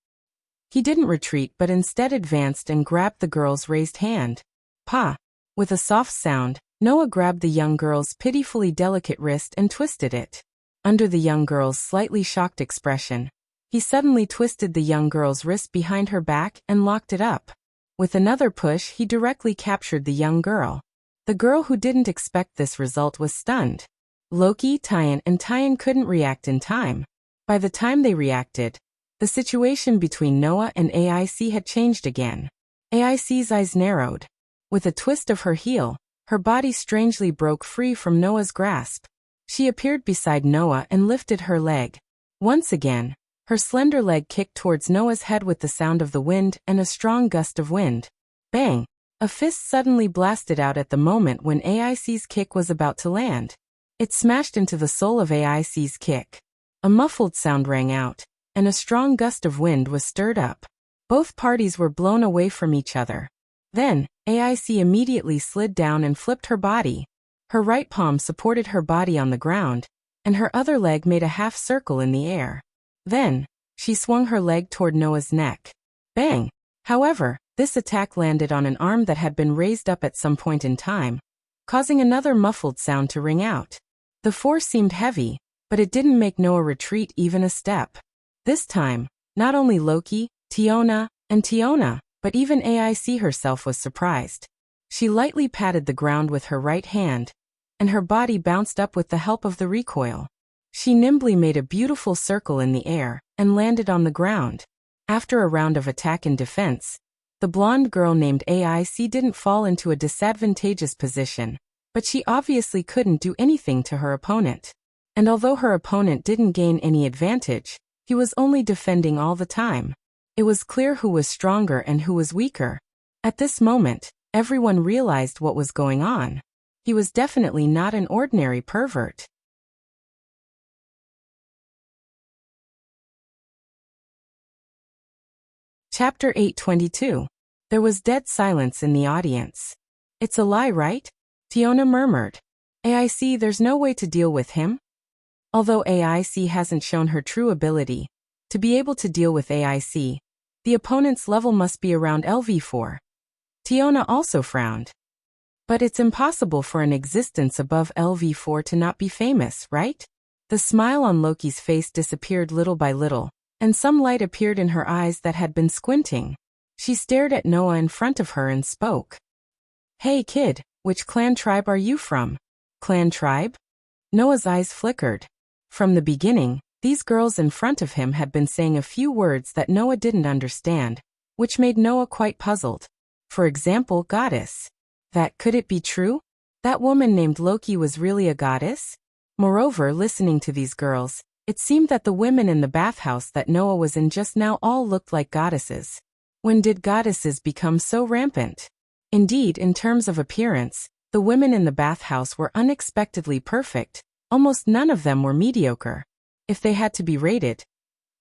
[SPEAKER 1] He didn't retreat but instead advanced and grabbed the girl's raised hand. Pa! With a soft sound, Noah grabbed the young girl's pitifully delicate wrist and twisted it. Under the young girl's slightly shocked expression, he suddenly twisted the young girl's wrist behind her back and locked it up. With another push, he directly captured the young girl. The girl who didn't expect this result was stunned. Loki, Tyan, and Tyan couldn't react in time. By the time they reacted, the situation between Noah and AIC had changed again. AIC's eyes narrowed. With a twist of her heel, her body strangely broke free from Noah's grasp. She appeared beside Noah and lifted her leg. Once again, her slender leg kicked towards Noah's head with the sound of the wind and a strong gust of wind. Bang! A fist suddenly blasted out at the moment when AIC's kick was about to land. It smashed into the sole of AIC's kick. A muffled sound rang out, and a strong gust of wind was stirred up. Both parties were blown away from each other. Then, AIC immediately slid down and flipped her body. Her right palm supported her body on the ground, and her other leg made a half circle in the air. Then, she swung her leg toward Noah's neck. Bang! However, this attack landed on an arm that had been raised up at some point in time, causing another muffled sound to ring out. The force seemed heavy, but it didn't make Noah retreat even a step. This time, not only Loki, Tiona, but even AIC herself was surprised. She lightly patted the ground with her right hand, and her body bounced up with the help of the recoil. She nimbly made a beautiful circle in the air and landed on the ground. After a round of attack and defense, the blonde girl named AIC didn't fall into a disadvantageous position, but she obviously couldn't do anything to her opponent. And although her opponent didn't gain any advantage, he was only defending all the time. It was clear who was stronger and who was weaker. At this moment, everyone realized what was going on. He was definitely not an ordinary pervert. Chapter 822. There was dead silence in the audience. It's a lie, right? Tiona murmured. AIC, there's no way to deal with him? Although AIC hasn't shown her true ability, to be able to deal with AIC, the opponent's level must be around LV4. Tiona also frowned. But it's impossible for an existence above LV4 to not be famous, right? The smile on Loki's face disappeared little by little, and some light appeared in her eyes that had been squinting. She stared at Noah in front of her and spoke. Hey kid, which clan tribe are you from? Clan tribe? Noah's eyes flickered. From the beginning, these girls in front of him had been saying a few words that Noah didn't understand, which made Noah quite puzzled. For example, goddess. Could it be true? That woman named Loki was really a goddess? Moreover, listening to these girls, it seemed that the women in the bathhouse that Noah was in just now all looked like goddesses. When did goddesses become so rampant? Indeed, in terms of appearance, the women in the bathhouse were unexpectedly perfect. Almost none of them were mediocre. If they had to be rated,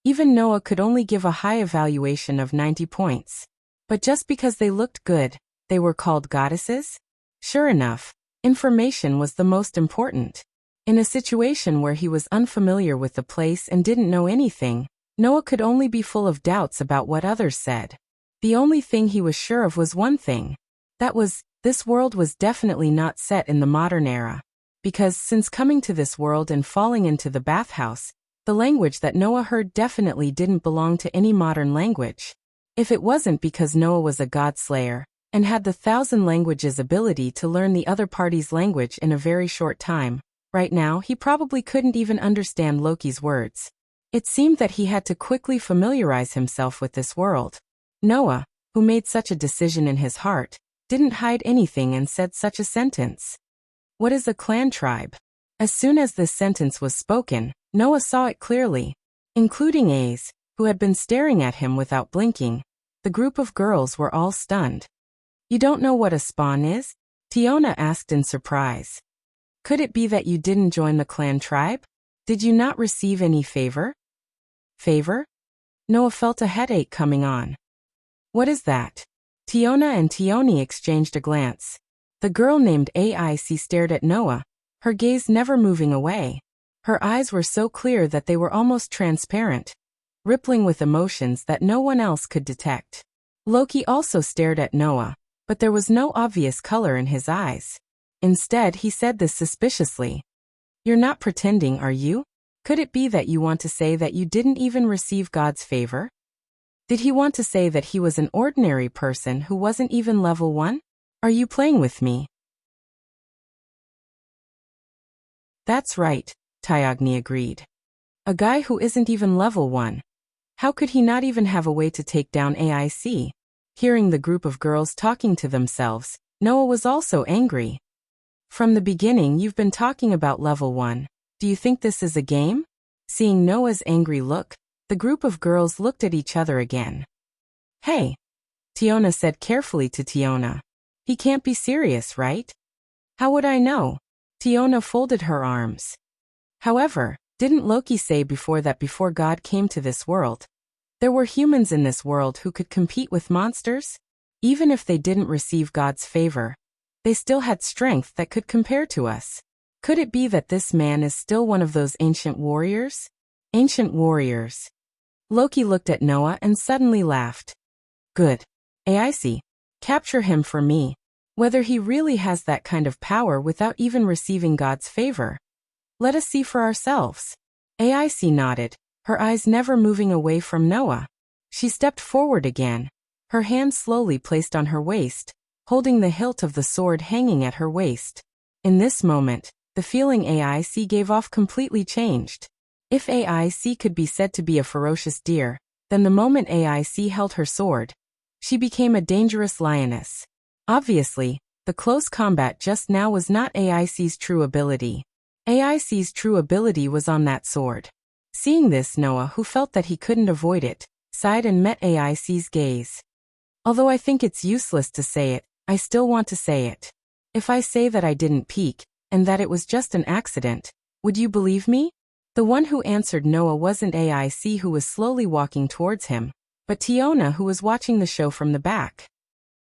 [SPEAKER 1] even Noah could only give a high evaluation of 90 points. But just because they looked good, they were called goddesses? Sure enough, information was the most important. In a situation where he was unfamiliar with the place and didn't know anything, Noah could only be full of doubts about what others said. The only thing he was sure of was one thing. That was, this world was definitely not set in the modern era. Because since coming to this world and falling into the bathhouse, the language that Noah heard definitely didn't belong to any modern language. If it wasn't because Noah was a god slayer, and had the 1,000 languages ability to learn the other party's language in a very short time, right now he probably couldn't even understand Loki's words. It seemed that he had to quickly familiarize himself with this world. Noah, who made such a decision in his heart, didn't hide anything and said such a sentence. What is a clan tribe? As soon as this sentence was spoken, Noah saw it clearly. Including A's, who had been staring at him without blinking. The group of girls were all stunned. You don't know what a spawn is? Tiona asked in surprise. Could it be that you didn't join the clan tribe? Did you not receive any favor? Favor? Noah felt a headache coming on. What is that? Tiona and Tioni exchanged a glance. The girl named AIC stared at Noah, her gaze never moving away. Her eyes were so clear that they were almost transparent, rippling with emotions that no one else could detect. Loki also stared at Noah, but there was no obvious color in his eyes. Instead, he said this suspiciously. "You're not pretending, are you? Could it be that you want to say that you didn't even receive God's favor? Did he want to say that he was an ordinary person who wasn't even level 1? Are you playing with me?" "That's right," Tyogni agreed. "A guy who isn't even level 1. How could he not even have a way to take down AIC?" Hearing the group of girls talking to themselves, Noah was also angry. "From the beginning you've been talking about level 1. Do you think this is a game?" Seeing Noah's angry look, the group of girls looked at each other again. "Hey," Tiona said carefully to Tiona. "He can't be serious, right?" "How would I know?" Tiona folded her arms. "However, didn't Loki say before that before God came to this world, there were humans in this world who could compete with monsters? Even if they didn't receive God's favor, they still had strength that could compare to us. Could it be that this man is still one of those ancient warriors?" Ancient warriors. Loki looked at Noah and suddenly laughed. "Good. AIC. Capture him for me. Whether he really has that kind of power without even receiving God's favor. Let us see for ourselves." AIC nodded, her eyes never moving away from Noah. She stepped forward again, her hand slowly placed on her waist, holding the hilt of the sword hanging at her waist. In this moment, the feeling AIC gave off completely changed. If AIC could be said to be a ferocious deer, then the moment AIC held her sword, she became a dangerous lioness. Obviously, the close combat just now was not AIC's true ability. AIC's true ability was on that sword. Seeing this, Noah, who felt that he couldn't avoid it, sighed and met AIC's gaze. "Although I think it's useless to say it, I still want to say it. If I say that I didn't peek, and that it was just an accident, would you believe me?" The one who answered Noah wasn't AIC, who was slowly walking towards him, but Tiona, who was watching the show from the back.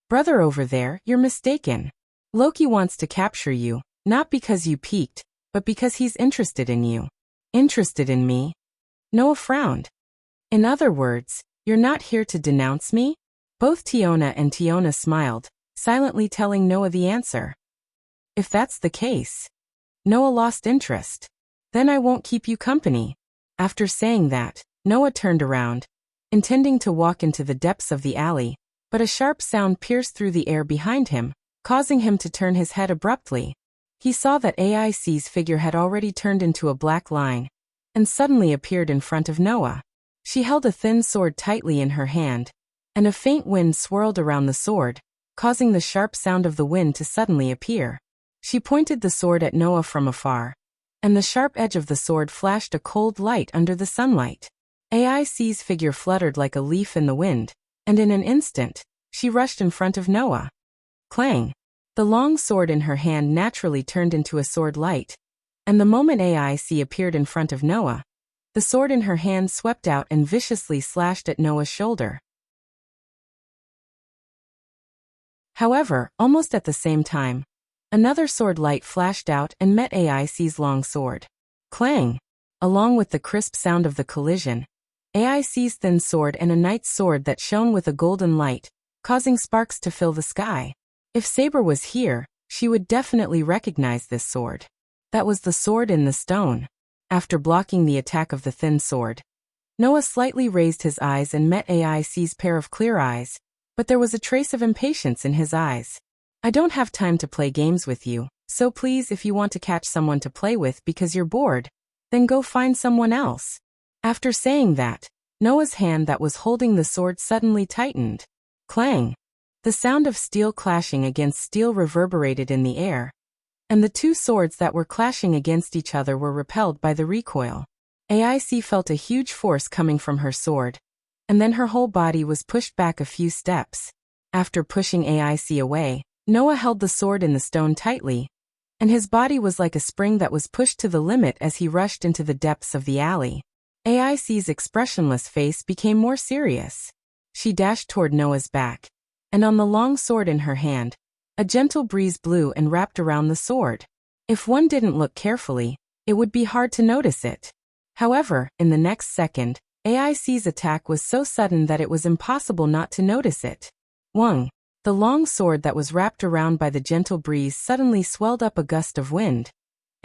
[SPEAKER 1] "Brother over there, you're mistaken. Loki wants to capture you, not because you peeked, but because he's interested in you." "Interested in me?" Noah frowned. "In other words, you're not here to denounce me?" Both Tiona and Tiona smiled, silently telling Noah the answer. "If that's the case." Noah lost interest. "Then I won't keep you company." After saying that, Noah turned around, intending to walk into the depths of the alley, but a sharp sound pierced through the air behind him, causing him to turn his head abruptly. He saw that AIC's figure had already turned into a black line, and suddenly appeared in front of Noah. She held a thin sword tightly in her hand, and a faint wind swirled around the sword, causing the sharp sound of the wind to suddenly appear. She pointed the sword at Noah from afar, and the sharp edge of the sword flashed a cold light under the sunlight. AIC's figure fluttered like a leaf in the wind, and in an instant, she rushed in front of Noah. Clang! The long sword in her hand naturally turned into a sword light, and the moment AIC appeared in front of Noah, the sword in her hand swept out and viciously slashed at Noah's shoulder. However, almost at the same time, another sword light flashed out and met AIC's long sword. Clang! Along with the crisp sound of the collision, AIC's thin sword and a knight's sword that shone with a golden light, causing sparks to fill the sky. If Saber was here, she would definitely recognize this sword. That was the sword in the stone. After blocking the attack of the thin sword, Noah slightly raised his eyes and met AIC's pair of clear eyes, but there was a trace of impatience in his eyes. "I don't have time to play games with you, so please, if you want to catch someone to play with because you're bored, then go find someone else." After saying that, Noah's hand that was holding the sword suddenly tightened. Clang! The sound of steel clashing against steel reverberated in the air, and the two swords that were clashing against each other were repelled by the recoil. AIC felt a huge force coming from her sword, and then her whole body was pushed back a few steps. After pushing AIC away, Noah held the sword in the stone tightly, and his body was like a spring that was pushed to the limit as he rushed into the depths of the alley. AIC's expressionless face became more serious. She dashed toward Noah's back, and on the long sword in her hand, a gentle breeze blew and wrapped around the sword. If one didn't look carefully, it would be hard to notice it. However, in the next second, AIC's attack was so sudden that it was impossible not to notice it. Wang. The long sword that was wrapped around by the gentle breeze suddenly swelled up a gust of wind,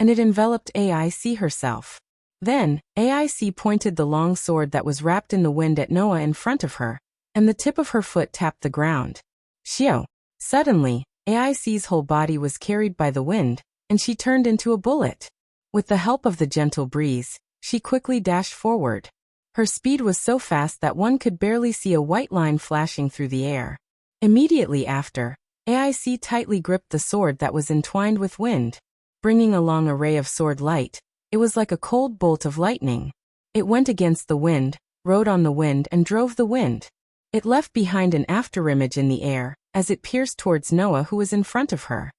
[SPEAKER 1] and it enveloped AIC herself. Then, AIC pointed the long sword that was wrapped in the wind at Noah in front of her, and the tip of her foot tapped the ground. Xiao. Suddenly, AIC's whole body was carried by the wind, and she turned into a bullet. With the help of the gentle breeze, she quickly dashed forward. Her speed was so fast that one could barely see a white line flashing through the air. Immediately after, AIC tightly gripped the sword that was entwined with wind. Bringing along a ray of sword light, it was like a cold bolt of lightning. It went against the wind, rode on the wind and drove the wind. It left behind an afterimage in the air, as it pierced towards Noah who was in front of her.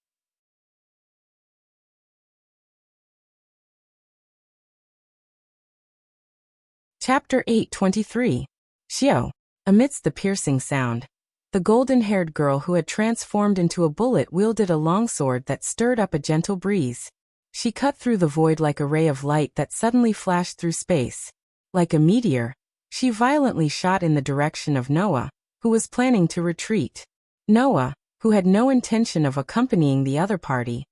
[SPEAKER 1] Chapter 8:23. Xiao. Amidst the piercing sound, the golden-haired girl who had transformed into a bullet wielded a long sword that stirred up a gentle breeze. She cut through the void like a ray of light that suddenly flashed through space. Like a meteor, she violently shot in the direction of Noah, who was planning to retreat. Noah, who had no intention of accompanying the other party,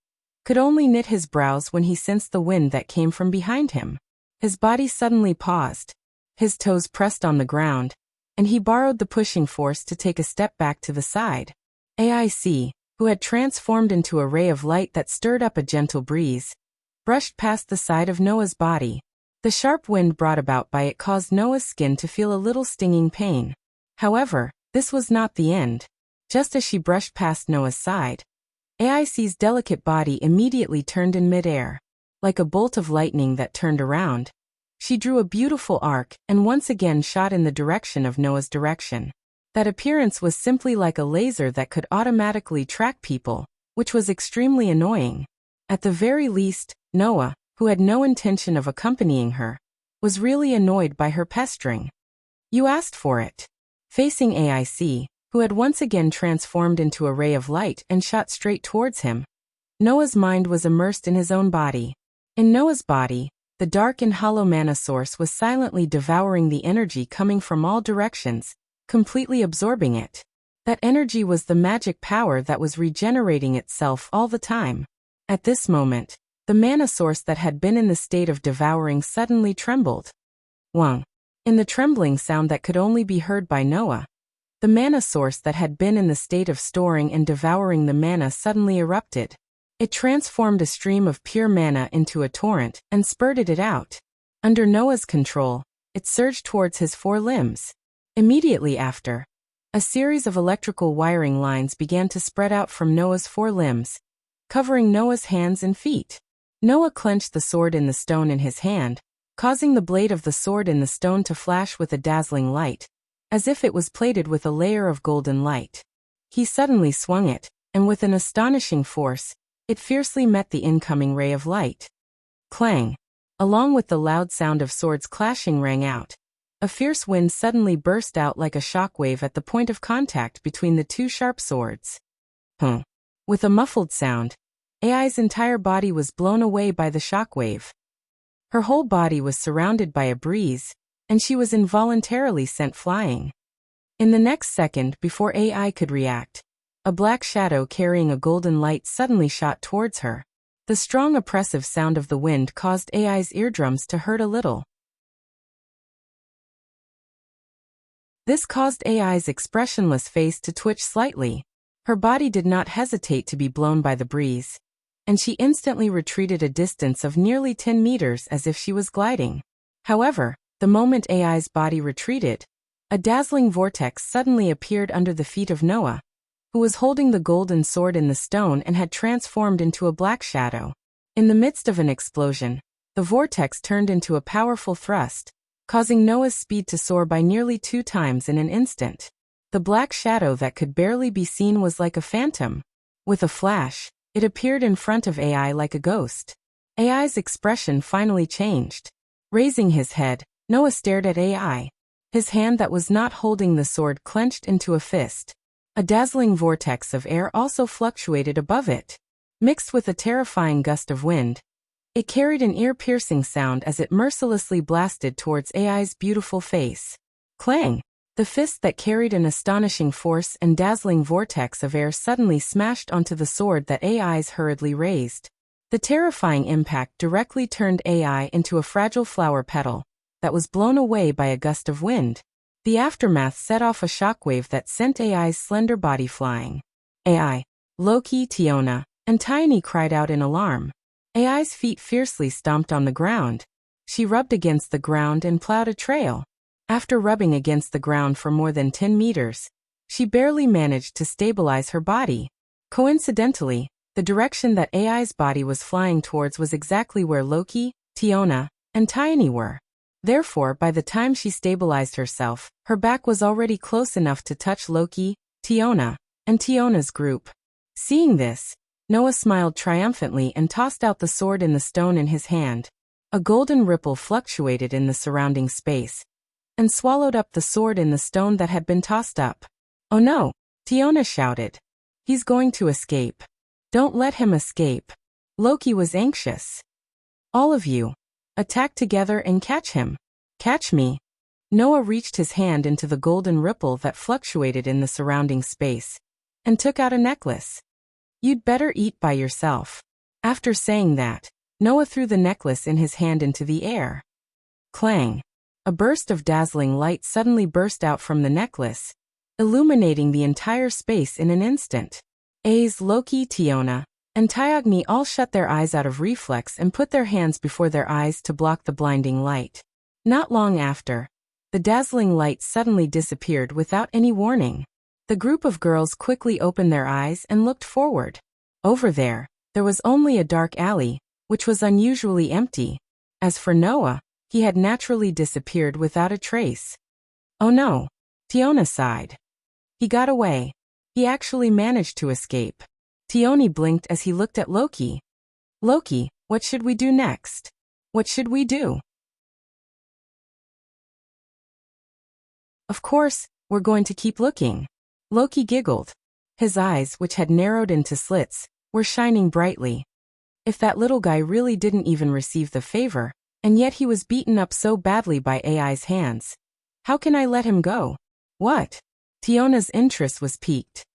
[SPEAKER 1] could only knit his brows when he sensed the wind that came from behind him. His body suddenly paused. His toes pressed on the ground, and he borrowed the pushing force to take a step back to the side. AIC, who had transformed into a ray of light that stirred up a gentle breeze, brushed past the side of Noah's body. The sharp wind brought about by it caused Noah's skin to feel a little stinging pain. However, this was not the end. Just as she brushed past Noah's side, AIC's delicate body immediately turned in midair. Like a bolt of lightning that turned around, she drew a beautiful arc and once again shot in the direction of Noah's direction. That appearance was simply like a laser that could automatically track people, which was extremely annoying. At the very least, Noah, who had no intention of accompanying her, was really annoyed by her pestering. You asked for it. Facing AIC, who had once again transformed into a ray of light and shot straight towards him, Noah's mind was immersed in his own body. In Noah's body, the dark and hollow mana source was silently devouring the energy coming from all directions, completely absorbing it. That energy was the magic power that was regenerating itself all the time. At this moment, the mana source that had been in the state of devouring suddenly trembled. Wang. In the trembling sound that could only be heard by Noah, the mana source that had been in the state of storing and devouring the mana suddenly erupted. It transformed a stream of pure mana into a torrent and spurted it out. Under Noah's control, it surged towards his four limbs. Immediately after, a series of electrical wiring lines began to spread out from Noah's four limbs, covering Noah's hands and feet. Noah clenched the sword in the stone in his hand, causing the blade of the sword in the stone to flash with a dazzling light, as if it was plated with a layer of golden light. He suddenly swung it, and with an astonishing force, it fiercely met the incoming ray of light. Clang! Along with the loud sound of swords clashing rang out. A fierce wind suddenly burst out like a shockwave at the point of contact between the two sharp swords. With a muffled sound, AI's entire body was blown away by the shockwave. Her whole body was surrounded by a breeze, and she was involuntarily sent flying. In the next second before AI could react, a black shadow carrying a golden light suddenly shot towards her. The strong oppressive sound of the wind caused AI's eardrums to hurt a little. This caused AI's expressionless face to twitch slightly. Her body did not hesitate to be blown by the breeze, and she instantly retreated a distance of nearly 10 meters as if she was gliding. However, the moment AI's body retreated, a dazzling vortex suddenly appeared under the feet of Noah, who was holding the golden sword in the stone and had transformed into a black shadow. In the midst of an explosion, the vortex turned into a powerful thrust, causing Noah's speed to soar by nearly 2 times in an instant. The black shadow that could barely be seen was like a phantom. With a flash, it appeared in front of AI like a ghost. AI's expression finally changed. Raising his head, Noah stared at AI. His hand that was not holding the sword clenched into a fist. A dazzling vortex of air also fluctuated above it. Mixed with a terrifying gust of wind, it carried an ear-piercing sound as it mercilessly blasted towards AI's beautiful face. Clang! The fist that carried an astonishing force and dazzling vortex of air suddenly smashed onto the sword that AI's hurriedly raised. The terrifying impact directly turned AI into a fragile flower petal that was blown away by a gust of wind. The aftermath set off a shockwave that sent AI's slender body flying. AI, Loki, Tiona, and Tiny cried out in alarm. AI's feet fiercely stomped on the ground. She rubbed against the ground and plowed a trail. After rubbing against the ground for more than 10 meters, she barely managed to stabilize her body. Coincidentally, the direction that AI's body was flying towards was exactly where Loki, Tiona, and Tiny were. Therefore, by the time she stabilized herself, her back was already close enough to touch Loki, Tiona, and Tiona's group. Seeing this, Noah smiled triumphantly and tossed out the sword in the stone in his hand. A golden ripple fluctuated in the surrounding space and swallowed up the sword in the stone that had been tossed up. "Oh no!" Tiona shouted. "He's going to escape. Don't let him escape." Loki was anxious. "All of you, attack together and catch him. Catch me." Noah reached his hand into the golden ripple that fluctuated in the surrounding space and took out a necklace. "You'd better eat by yourself." After saying that, Noah threw the necklace in his hand into the air. Clang! A burst of dazzling light suddenly burst out from the necklace, illuminating the entire space in an instant. A's, Loki, Tiona, and Tyogni all shut their eyes out of reflex and put their hands before their eyes to block the blinding light. Not long after, the dazzling light suddenly disappeared without any warning. The group of girls quickly opened their eyes and looked forward. Over there was only a dark alley, which was unusually empty. As for Noah, he had naturally disappeared without a trace. "Oh no," Tiona sighed. "He got away. He actually managed to escape." Tioni blinked as he looked at Loki. "Loki, what should we do next? What should we do?" "Of course, we're going to keep looking." Loki giggled. His eyes, which had narrowed into slits, were shining brightly. If that little guy really didn't even receive the favor, and yet he was beaten up so badly by AI's hands, how can I let him go? What? Tiona's interest was piqued.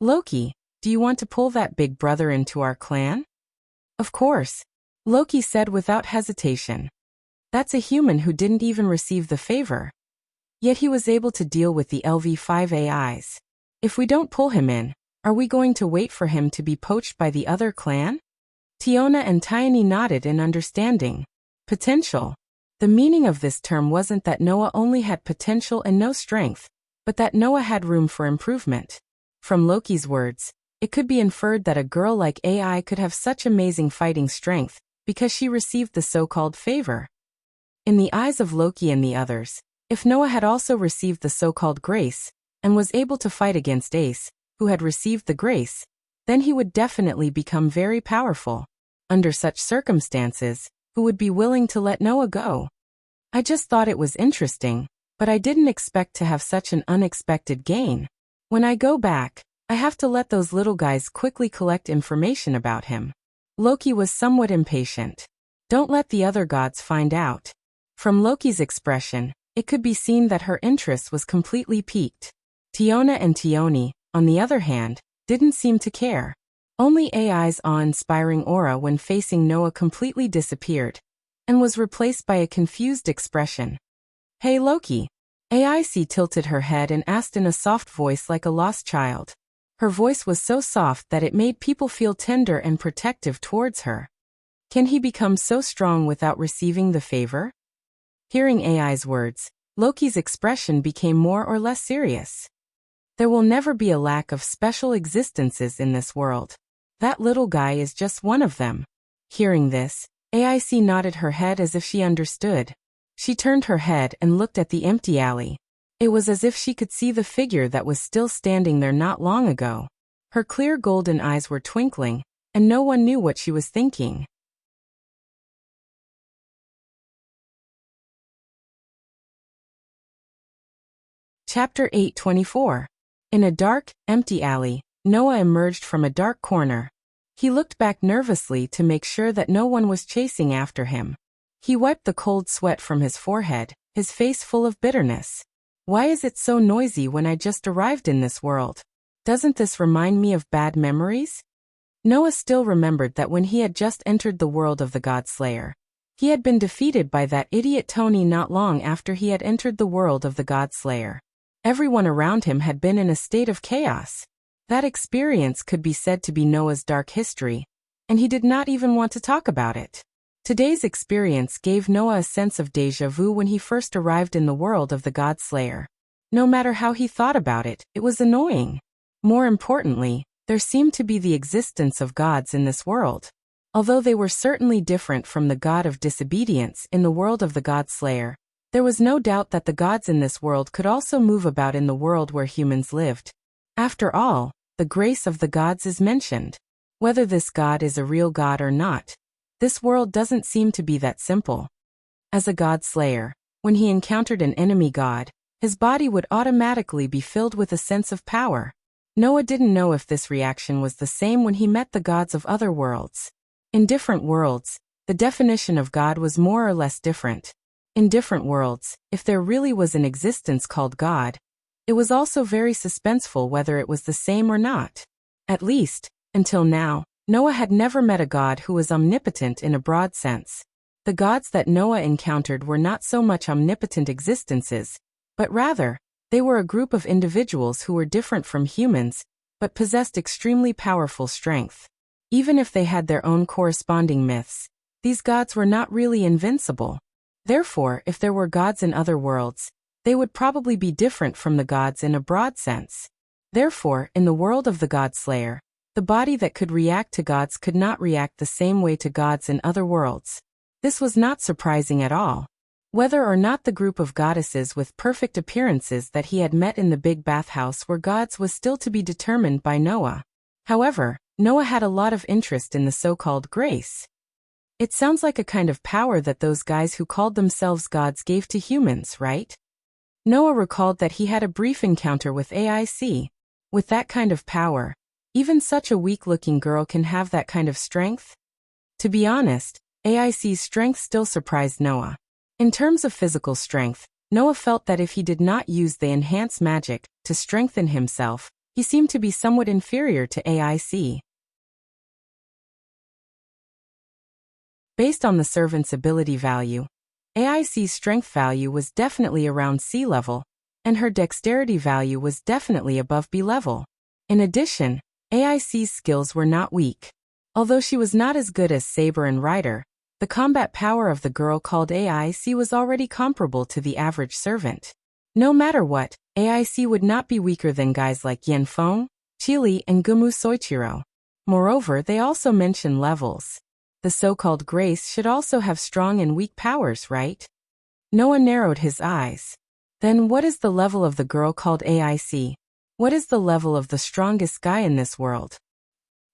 [SPEAKER 1] "Loki, do you want to pull that big brother into our clan?" "Of course," Loki said without hesitation. "That's a human who didn't even receive the favor. Yet he was able to deal with the LV5 AIs. If we don't pull him in, are we going to wait for him to be poached by the other clan?" Tiona and Tiny nodded in understanding. Potential. The meaning of this term wasn't that Noah only had potential and no strength, but that Noah had room for improvement. From Loki's words, it could be inferred that a girl like AI could have such amazing fighting strength because she received the so-called favor. In the eyes of Loki and the others, if Noah had also received the so-called grace and was able to fight against Ace, who had received the grace, then he would definitely become very powerful. Under such circumstances, who would be willing to let Noah go? I just thought it was interesting, but I didn't expect to have such an unexpected gain. When I go back, I have to let those little guys quickly collect information about him. Loki was somewhat impatient. Don't let the other gods find out. From Loki's expression, it could be seen that her interest was completely piqued. Tiona and Tioni, on the other hand, didn't seem to care. Only AI's awe-inspiring aura when facing Noah completely disappeared and was replaced by a confused expression. "Hey Loki." AIC tilted her head and asked in a soft voice like a lost child. Her voice was so soft that it made people feel tender and protective towards her. Can he become so strong without receiving the favor? Hearing AI's words, Loki's expression became more or less serious. There will never be a lack of special existences in this world. That little guy is just one of them. Hearing this, AIC nodded her head as if she understood. She turned her head and looked at the empty alley. It was as if she could see the figure that was still standing there not long ago. Her clear golden eyes were twinkling, and no one knew what she was thinking. Chapter 8:24. In a dark, empty alley, Noah emerged from a dark corner. He looked back nervously to make sure that no one was chasing after him. He wiped the cold sweat from his forehead, his face full of bitterness. Why is it so noisy when I just arrived in this world? Doesn't this remind me of bad memories? Noah still remembered that when he had just entered the world of the God Slayer, he had been defeated by that idiot Tony not long after he had entered the world of the God Slayer. Everyone around him had been in a state of chaos. That experience could be said to be Noah's dark history, and he did not even want to talk about it. Today's experience gave Noah a sense of déjà vu when he first arrived in the world of the God Slayer. No matter how he thought about it, it was annoying. More importantly, there seemed to be the existence of gods in this world. Although they were certainly different from the god of disobedience in the world of the God Slayer, there was no doubt that the gods in this world could also move about in the world where humans lived. After all, the grace of the gods is mentioned. Whether this god is a real god or not, this world doesn't seem to be that simple. As a God Slayer, when he encountered an enemy god, his body would automatically be filled with a sense of power. Noah didn't know if this reaction was the same when he met the gods of other worlds. In different worlds, the definition of God was more or less different. In different worlds, if there really was an existence called God, it was also very suspenseful whether it was the same or not. At least, until now, Noah had never met a god who was omnipotent in a broad sense. The gods that Noah encountered were not so much omnipotent existences, but rather, they were a group of individuals who were different from humans, but possessed extremely powerful strength. Even if they had their own corresponding myths, these gods were not really invincible. Therefore, if there were gods in other worlds, they would probably be different from the gods in a broad sense. Therefore, in the world of the God Slayer, the body that could react to gods could not react the same way to gods in other worlds. This was not surprising at all. Whether or not the group of goddesses with perfect appearances that he had met in the big bathhouse were gods was still to be determined by Noah. However, Noah had a lot of interest in the so-called grace. It sounds like a kind of power that those guys who called themselves gods gave to humans, right? Noah recalled that he had a brief encounter with AIC. With that kind of power, even such a weak-looking girl can have that kind of strength? To be honest, AIC's strength still surprised Noah. In terms of physical strength, Noah felt that if he did not use the enhanced magic to strengthen himself, he seemed to be somewhat inferior to AIC. Based on the servant's ability value, AIC's strength value was definitely around C level, and her dexterity value was definitely above B level. In addition, AIC's skills were not weak. Although she was not as good as Saber and Ryder, the combat power of the girl called AIC was already comparable to the average servant. No matter what, AIC would not be weaker than guys like Yanfeng, Chili, and Gumu Soichiro. Moreover, they also mention levels. The so-called grace should also have strong and weak powers, right? Noah narrowed his eyes. Then what is the level of the girl called AIC? What is the level of the strongest guy in this world?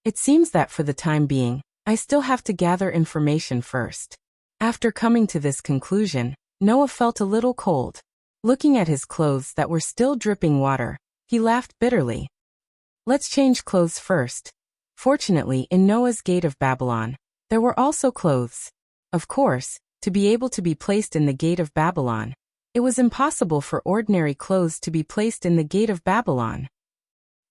[SPEAKER 1] It seems that for the time being, I still have to gather information first. After coming to this conclusion, Noah felt a little cold. Looking at his clothes that were still dripping water, he laughed bitterly. Let's change clothes first. Fortunately, in Noah's Gate of Babylon, there were also clothes. Of course, to be able to be placed in the Gate of Babylon, it was impossible for ordinary clothes to be placed in the Gate of Babylon.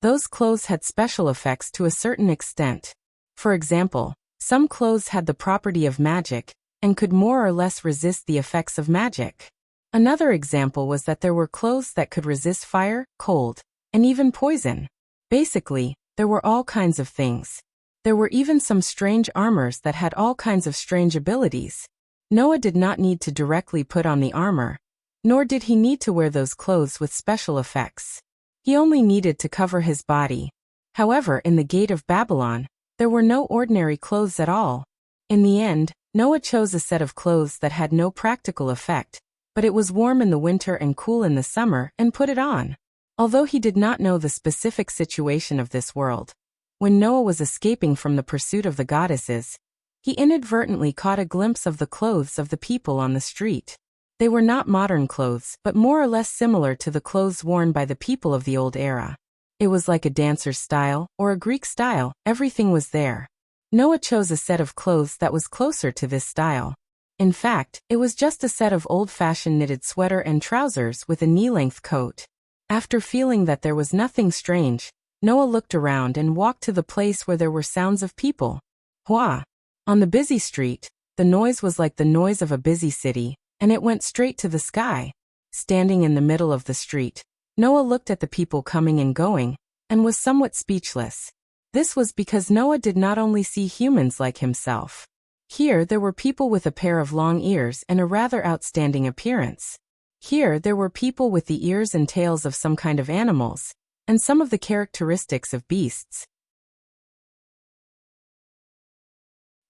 [SPEAKER 1] Those clothes had special effects to a certain extent. For example, some clothes had the property of magic, and could more or less resist the effects of magic. Another example was that there were clothes that could resist fire, cold, and even poison. Basically, there were all kinds of things. There were even some strange armors that had all kinds of strange abilities. Noah did not need to directly put on the armor, nor did he need to wear those clothes with special effects. He only needed to cover his body. However, in the Gate of Babylon, there were no ordinary clothes at all. In the end, Noah chose a set of clothes that had no practical effect, but it was warm in the winter and cool in the summer, and put it on. Although he did not know the specific situation of this world, when Noah was escaping from the pursuit of the goddesses, he inadvertently caught a glimpse of the clothes of the people on the street. They were not modern clothes, but more or less similar to the clothes worn by the people of the old era. It was like a dancer's style, or a Greek style, everything was there. Noah chose a set of clothes that was closer to this style. In fact, it was just a set of old-fashioned knitted sweater and trousers with a knee-length coat. After feeling that there was nothing strange, Noah looked around and walked to the place where there were sounds of people. Hua! On the busy street, the noise was like the noise of a busy city, and it went straight to the sky. Standing in the middle of the street, Noah looked at the people coming and going, and was somewhat speechless. This was because Noah did not only see humans like himself. Here there were people with a pair of long ears and a rather outstanding appearance. Here there were people with the ears and tails of some kind of animals, and some of the characteristics of beasts.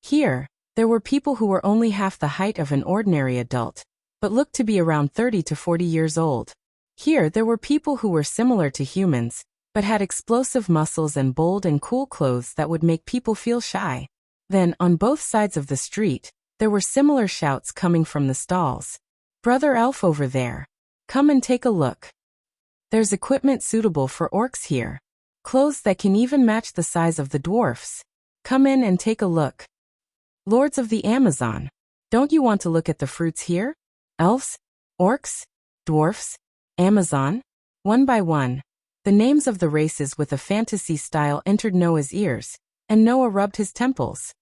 [SPEAKER 1] Here, there were people who were only half the height of an ordinary adult, but looked to be around 30 to 40 years old. Here there were people who were similar to humans, but had explosive muscles and bold and cool clothes that would make people feel shy. Then, on both sides of the street, there were similar shouts coming from the stalls. Brother Elf over there. Come and take a look. There's equipment suitable for orcs here. Clothes that can even match the size of the dwarfs. Come in and take a look. Lords of the Amazon. Don't you want to look at the fruits here? Elves? Orcs? Dwarfs? Amazon? One by one, the names of the races with a fantasy style entered Noah's ears, and Noah rubbed his temples.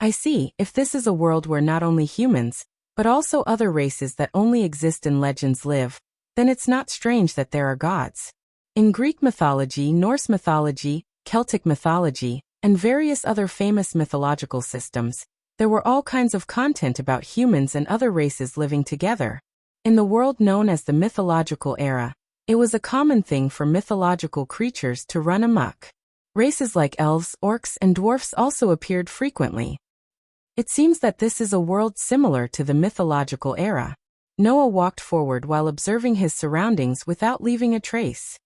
[SPEAKER 1] I see, if this is a world where not only humans, but also other races that only exist in legends live, then it's not strange that there are gods. In Greek mythology, Norse mythology, Celtic mythology, and various other famous mythological systems, there were all kinds of content about humans and other races living together. In the world known as the mythological era, it was a common thing for mythological creatures to run amok. Races like elves, orcs, and dwarfs also appeared frequently. It seems that this is a world similar to the mythological era. Noah walked forward while observing his surroundings without leaving a trace.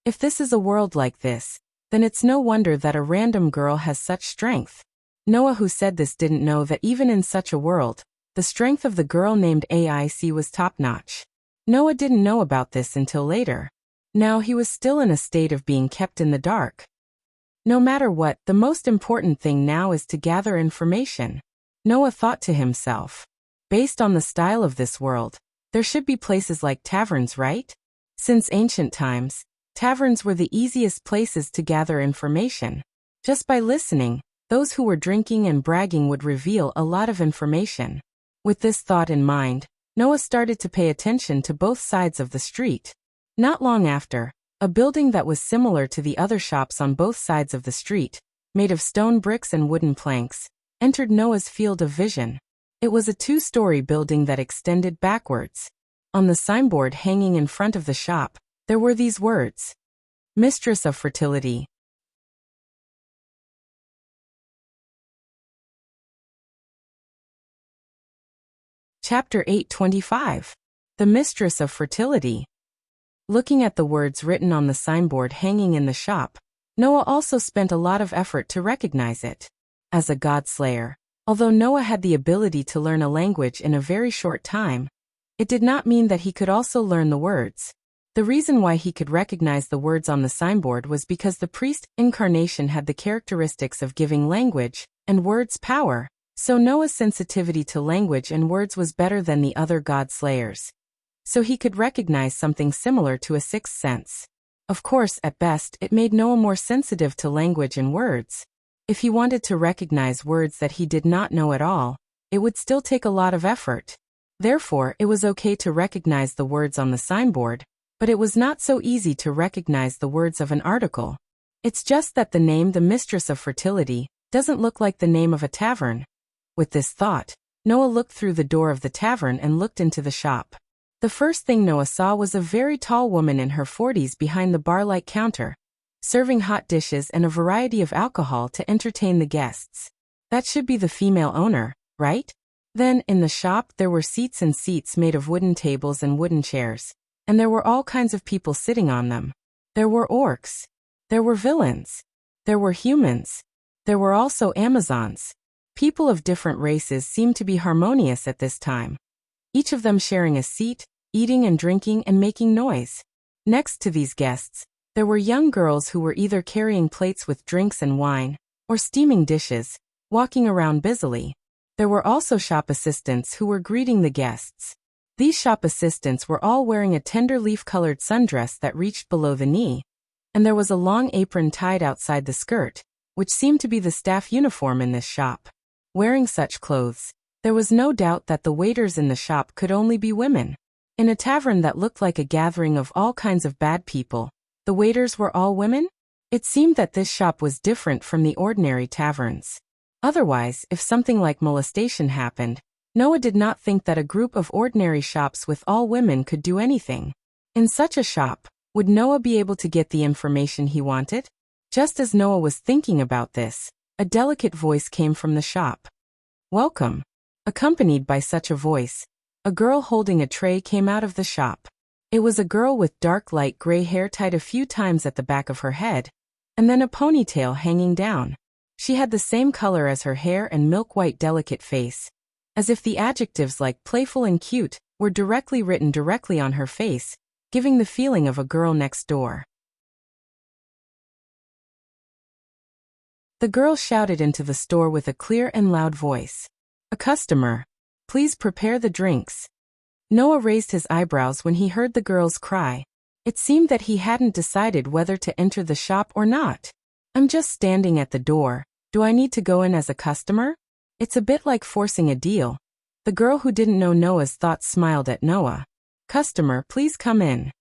[SPEAKER 1] If this is a world like this, then it's no wonder that a random girl has such strength. Noah, who said this, didn't know that even in such a world, the strength of the girl named AIC was top-notch. Noah didn't know about this until later. Now he was still in a state of being kept in the dark. No matter what, the most important thing now is to gather information. Noah thought to himself. Based on the style of this world, there should be places like taverns, right? Since ancient times, taverns were the easiest places to gather information. Just by listening, those who were drinking and bragging would reveal a lot of information. With this thought in mind, Noah started to pay attention to both sides of the street. Not long after, a building that was similar to the other shops on both sides of the street, made of stone bricks and wooden planks, entered Noah's field of vision. It was a two-story building that extended backwards. On the signboard hanging in front of the shop, there were these words: Mistress of Fertility. Chapter 8:25. The Mistress of Fertility. Looking at the words written on the signboard hanging in the shop, Noah also spent a lot of effort to recognize it. As a god-slayer, although Noah had the ability to learn a language in a very short time, it did not mean that he could also learn the words. The reason why he could recognize the words on the signboard was because the priest incarnation had the characteristics of giving language and words power, so Noah's sensitivity to language and words was better than the other god-slayers. So he could recognize something similar to a sixth sense. Of course, at best, it made Noah more sensitive to language and words. If he wanted to recognize words that he did not know at all, it would still take a lot of effort. Therefore, it was okay to recognize the words on the signboard, but it was not so easy to recognize the words of an article. It's just that the name "The Mistress of Fertility" doesn't look like the name of a tavern. With this thought, Noah looked through the door of the tavern and looked into the shop. The first thing Noah saw was a very tall woman in her 40s behind the bar-like counter, serving hot dishes and a variety of alcohol to entertain the guests. That should be the female owner, right? Then, in the shop, there were seats and seats made of wooden tables and wooden chairs, and there were all kinds of people sitting on them. There were orcs. There were villains. There were humans. There were also Amazons. People of different races seemed to be harmonious at this time, each of them sharing a seat, eating and drinking and making noise. Next to these guests, There were young girls who were either carrying plates with drinks and wine, or steaming dishes, walking around busily. There were also shop assistants who were greeting the guests. These shop assistants were all wearing a tender leaf-colored sundress that reached below the knee, and there was a long apron tied outside the skirt, which seemed to be the staff uniform in this shop. Wearing such clothes, there was no doubt that the waiters in the shop could only be women. In a tavern that looked like a gathering of all kinds of bad people, the waiters were all women? It seemed that this shop was different from the ordinary taverns. Otherwise, if something like molestation happened, Noah did not think that a group of ordinary shops with all women could do anything. In such a shop, would Noah be able to get the information he wanted? Just as Noah was thinking about this, a delicate voice came from the shop. "Welcome." Accompanied by such a voice, a girl holding a tray came out of the shop. It was a girl with dark light gray hair tied a few times at the back of her head, and then a ponytail hanging down. She had the same color as her hair and milk-white delicate face, as if the adjectives like playful and cute were written directly on her face, giving the feeling of a girl next door. The girl shouted into the store with a clear and loud voice. "A customer. Please prepare the drinks." Noah raised his eyebrows when he heard the girl's cry. It seemed that he hadn't decided whether to enter the shop or not. "I'm just standing at the door. Do I need to go in as a customer? It's a bit like forcing a deal." The girl who didn't know Noah's thoughts smiled at Noah. "Customer, please come in."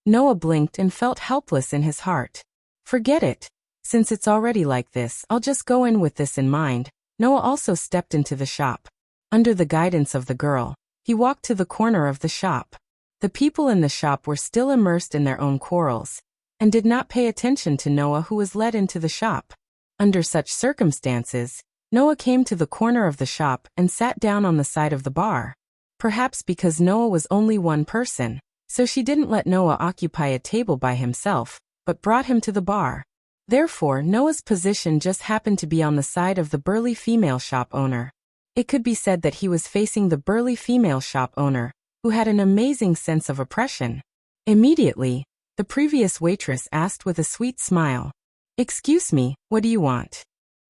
[SPEAKER 1] Noah blinked and felt helpless in his heart. Forget it. Since it's already like this, I'll just go in with this in mind. Noah also stepped into the shop. Under the guidance of the girl, he walked to the corner of the shop. The people in the shop were still immersed in their own quarrels, and did not pay attention to Noah, who was led into the shop. Under such circumstances, Noah came to the corner of the shop and sat down on the side of the bar. Perhaps because Noah was only one person, so she didn't let Noah occupy a table by himself, but brought him to the bar. Therefore, Noah's position just happened to be on the side of the burly female shop owner. It could be said that he was facing the burly female shop owner, who had an amazing sense of oppression. Immediately, the previous waitress asked with a sweet smile, "Excuse me, what do you want?"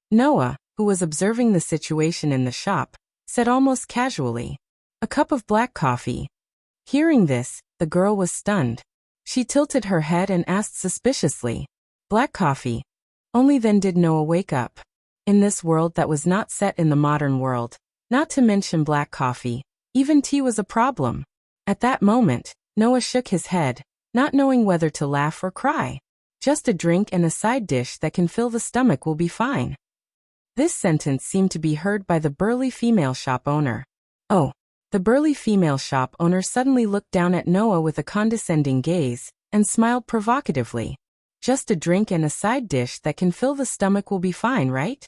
[SPEAKER 1] Noah, who was observing the situation in the shop, said almost casually, "A cup of black coffee." Hearing this, the girl was stunned. She tilted her head and asked suspiciously, "Black coffee?" Only then did Noah wake up. In this world that was not set in the modern world, not to mention black coffee, even tea was a problem. At that moment, Noah shook his head, not knowing whether to laugh or cry. "Just a drink and a side dish that can fill the stomach will be fine." This sentence seemed to be heard by the burly female shop owner. "Oh." The burly female shop owner suddenly looked down at Noah with a condescending gaze, and smiled provocatively. "Just a drink and a side dish that can fill the stomach will be fine, right?"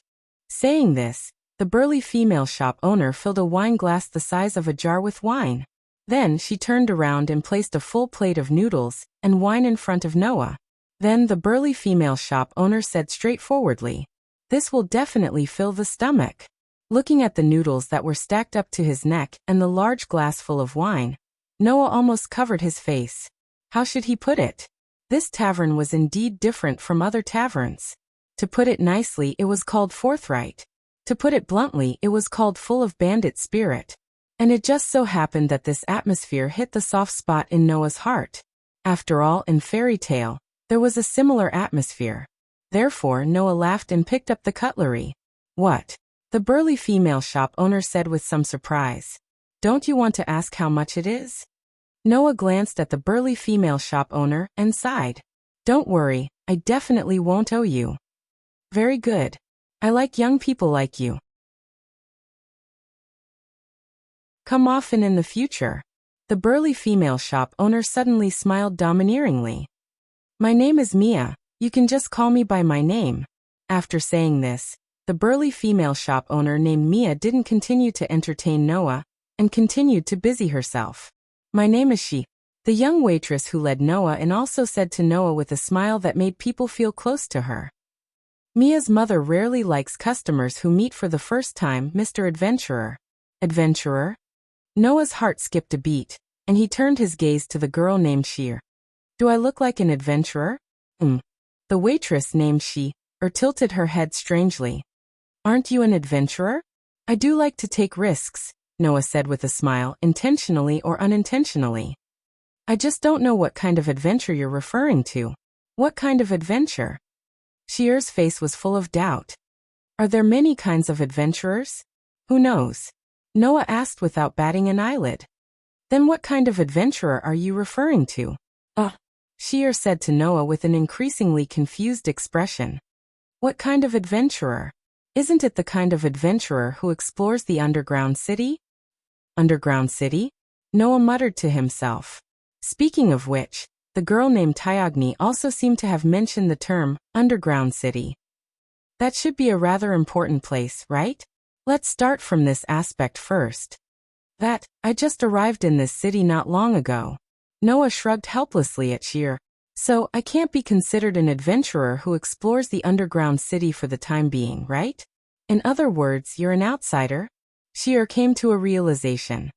[SPEAKER 1] Saying this, the burly female shop owner filled a wine glass the size of a jar with wine. Then she turned around and placed a full plate of noodles and wine in front of Noah. Then the burly female shop owner said straightforwardly, "This will definitely fill the stomach." Looking at the noodles that were stacked up to his neck and the large glass full of wine, Noah almost covered his face. How should he put it? This tavern was indeed different from other taverns. To put it nicely, it was called forthright. To put it bluntly, it was called full of bandit spirit. And it just so happened that this atmosphere hit the soft spot in Noah's heart. After all, in fairy tale, there was a similar atmosphere. Therefore, Noah laughed and picked up the cutlery. "What?" the burly female shop owner said with some surprise. "Don't you want to ask how much it is?" Noah glanced at the burly female shop owner and sighed. "Don't worry, I definitely won't owe you." "Very good. I like young people like you. Come often in the future." The burly female shop owner suddenly smiled domineeringly. "My name is Mia, you can just call me by my name." After saying this, the burly female shop owner named Mia didn't continue to entertain Noah, and continued to busy herself. "My name is she." The young waitress who led Noah and also said to Noah with a smile that made people feel close to her. "Mia's mother rarely likes customers who meet for the first time, Mr. Adventurer." "Adventurer?" Noah's heart skipped a beat, and he turned his gaze to the girl named Sheer. "Do I look like an adventurer?" Hmm. The waitress named tilted her head strangely. Aren't you an adventurer? I do like to take risks, Noah said with a smile, intentionally or unintentionally. I just don't know what kind of adventure you're referring to. What kind of adventure? Shier's face was full of doubt. Are there many kinds of adventurers? Who knows? Noah asked without batting an eyelid. Then what kind of adventurer are you referring to? Shier said to Noah with an increasingly confused expression. What kind of adventurer? Isn't it the kind of adventurer who explores the underground city? Underground city? Noah muttered to himself. Speaking of which, the girl named Tyogni also seemed to have mentioned the term, underground city. That should be a rather important place, right? Let's start from this aspect first. I just arrived in this city not long ago. Noah shrugged helplessly at Shier. So, I can't be considered an adventurer who explores the underground city for the time being, right? In other words, you're an outsider? Shier came to a realization.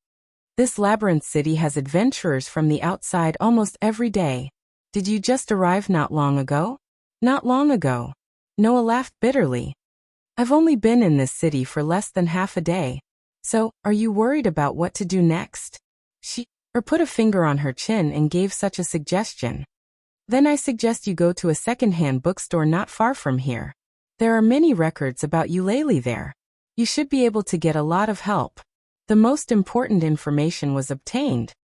[SPEAKER 1] This labyrinth city has adventurers from the outside almost every day. Did you just arrive not long ago? Not long ago. Noah laughed bitterly. I've only been in this city for less than half a day. So, are you worried about what to do next? She put a finger on her chin and gave such a suggestion. Then I suggest you go to a second-hand bookstore not far from here. There are many records about ukulele there. You should be able to get a lot of help. The most important information was obtained.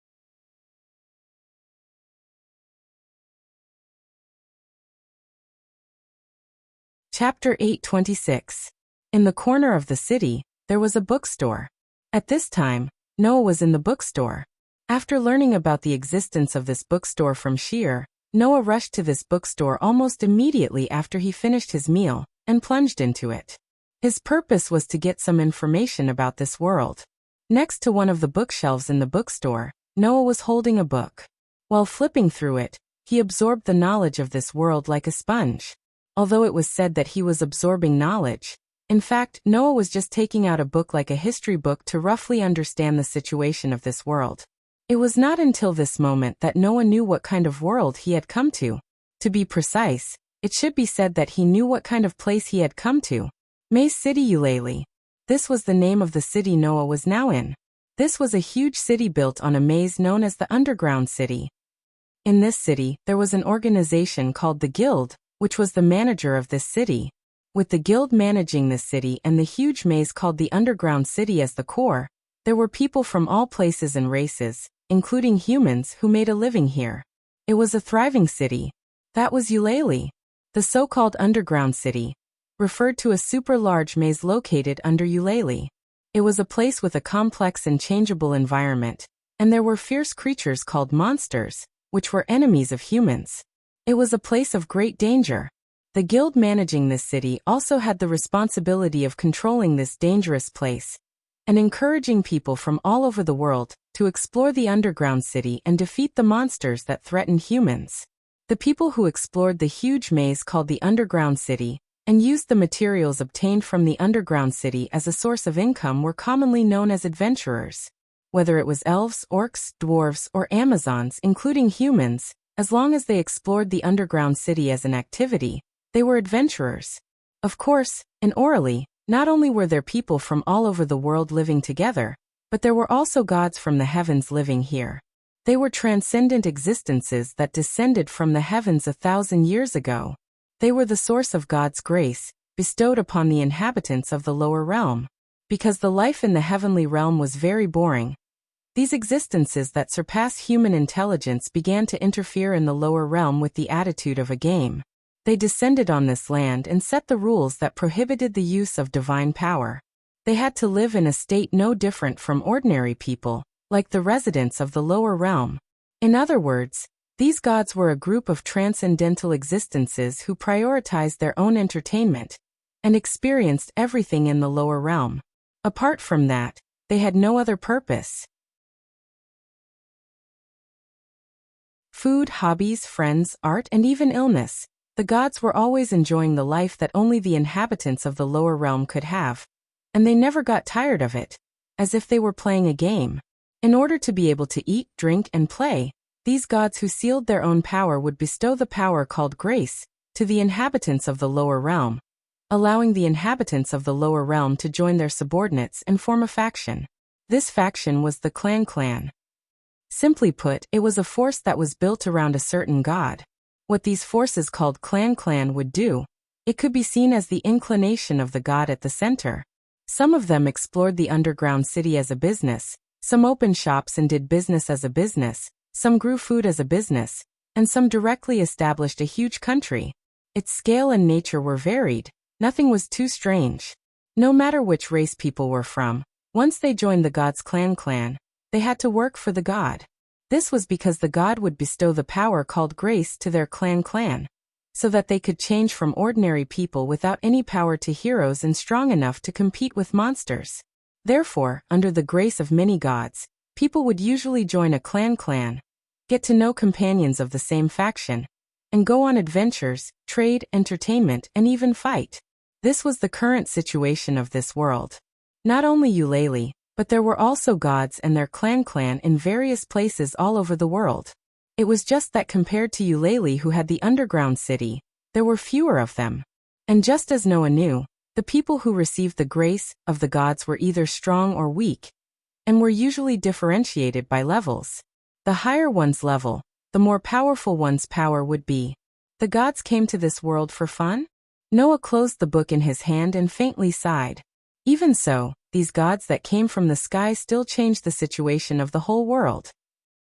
[SPEAKER 1] Chapter 826. In the corner of the city, there was a bookstore. At this time, Noah was in the bookstore. After learning about the existence of this bookstore from Shier, Noah rushed to this bookstore almost immediately after he finished his meal, and plunged into it. His purpose was to get some information about this world. Next to one of the bookshelves in the bookstore, Noah was holding a book. While flipping through it, he absorbed the knowledge of this world like a sponge. Although it was said that he was absorbing knowledge, in fact, Noah was just taking out a book like a history book to roughly understand the situation of this world. It was not until this moment that Noah knew what kind of world he had come to. To be precise, it should be said that he knew what kind of place he had come to. Maze City Eulalie. This was the name of the city Noah was now in. This was a huge city built on a maze known as the Underground City. In this city, there was an organization called the Guild, which was the manager of this city. With the Guild managing this city and the huge maze called the Underground City as the core, there were people from all places and races, including humans, who made a living here. It was a thriving city. That was Eulalie. The so-called Underground City referred to a super-large maze located under Eulalie. It was a place with a complex and changeable environment, and there were fierce creatures called monsters, which were enemies of humans. It was a place of great danger. The guild managing this city also had the responsibility of controlling this dangerous place and encouraging people from all over the world to explore the underground city and defeat the monsters that threatened humans. The people who explored the huge maze called the Underground City and used the materials obtained from the underground city as a source of income were commonly known as adventurers. Whether it was elves, orcs, dwarves, or Amazons, including humans, as long as they explored the underground city as an activity, they were adventurers. Of course, in Eulalie, not only were there people from all over the world living together, but there were also gods from the heavens living here. They were transcendent existences that descended from the heavens 1,000 years ago. They were the source of God's grace, bestowed upon the inhabitants of the lower realm. Because the life in the heavenly realm was very boring, these existences that surpass human intelligence began to interfere in the lower realm with the attitude of a game. They descended on this land and set the rules that prohibited the use of divine power. They had to live in a state no different from ordinary people, like the residents of the lower realm. In other words, these gods were a group of transcendental existences who prioritized their own entertainment and experienced everything in the lower realm. Apart from that, they had no other purpose. Food, hobbies, friends, art, and even illness. The gods were always enjoying the life that only the inhabitants of the lower realm could have, and they never got tired of it, as if they were playing a game. In order to be able to eat, drink, and play, These gods who sealed their own power would bestow the power called grace to the inhabitants of the lower realm, allowing the inhabitants of the lower realm to join their subordinates and form a faction. This faction was the clan. Simply put, it was a force that was built around a certain god. What these forces called clan would do, it could be seen as the inclination of the god at the center. Some of them explored the underground city as a business, some opened shops and did business as a business, some grew food as a business, and some directly established a huge country. Its scale and nature were varied, nothing was too strange. No matter which race people were from, once they joined the god's clan, they had to work for the god. This was because the god would bestow the power called grace to their clan, so that they could change from ordinary people without any power to heroes and strong enough to compete with monsters. Therefore, under the grace of many gods, people would usually join a clan, get to know companions of the same faction, and go on adventures, trade, entertainment, and even fight. This was the current situation of this world. Not only Eulalie, but there were also gods and their clan in various places all over the world. It was just that compared to Eulalie, who had the underground city, there were fewer of them. And just as Noah knew, the people who received the grace of the gods were either strong or weak, and were usually differentiated by levels. The higher one's level, the more powerful one's power would be. The gods came to this world for fun? Noah closed the book in his hand and faintly sighed. Even so, these gods that came from the sky still changed the situation of the whole world.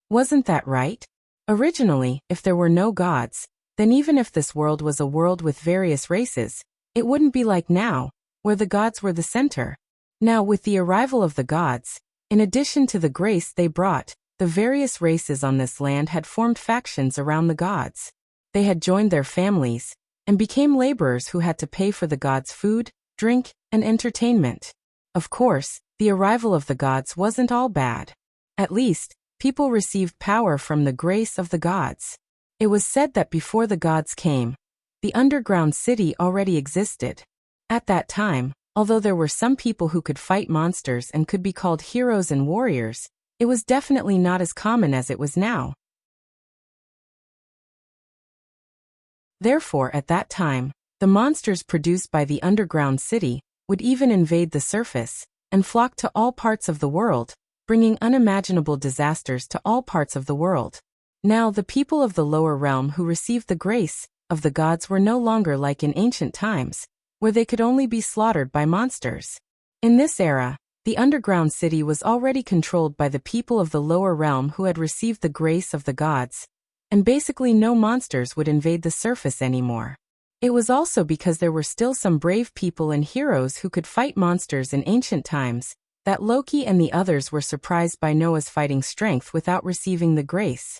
[SPEAKER 1] Wasn't that right? Originally, if there were no gods, then even if this world was a world with various races, it wouldn't be like now, where the gods were the center. Now, with the arrival of the gods, in addition to the grace they brought, the various races on this land had formed factions around the gods. They had joined their families, and became laborers who had to pay for the gods' food, drink, and entertainment. Of course, the arrival of the gods wasn't all bad. At least, people received power from the grace of the gods. It was said that before the gods came, the underground city already existed. At that time, although there were some people who could fight monsters and could be called heroes and warriors, it was definitely not as common as it was now. Therefore, at that time, the monsters produced by the underground city would even invade the surface and flock to all parts of the world, bringing unimaginable disasters to all parts of the world. Now, the people of the lower realm who received the grace of the gods were no longer like in ancient times, where they could only be slaughtered by monsters. In this era, the underground city was already controlled by the people of the lower realm who had received the grace of the gods, and basically no monsters would invade the surface anymore. It was also because there were still some brave people and heroes who could fight monsters in ancient times, that Loki and the others were surprised by Noah's fighting strength without receiving the grace.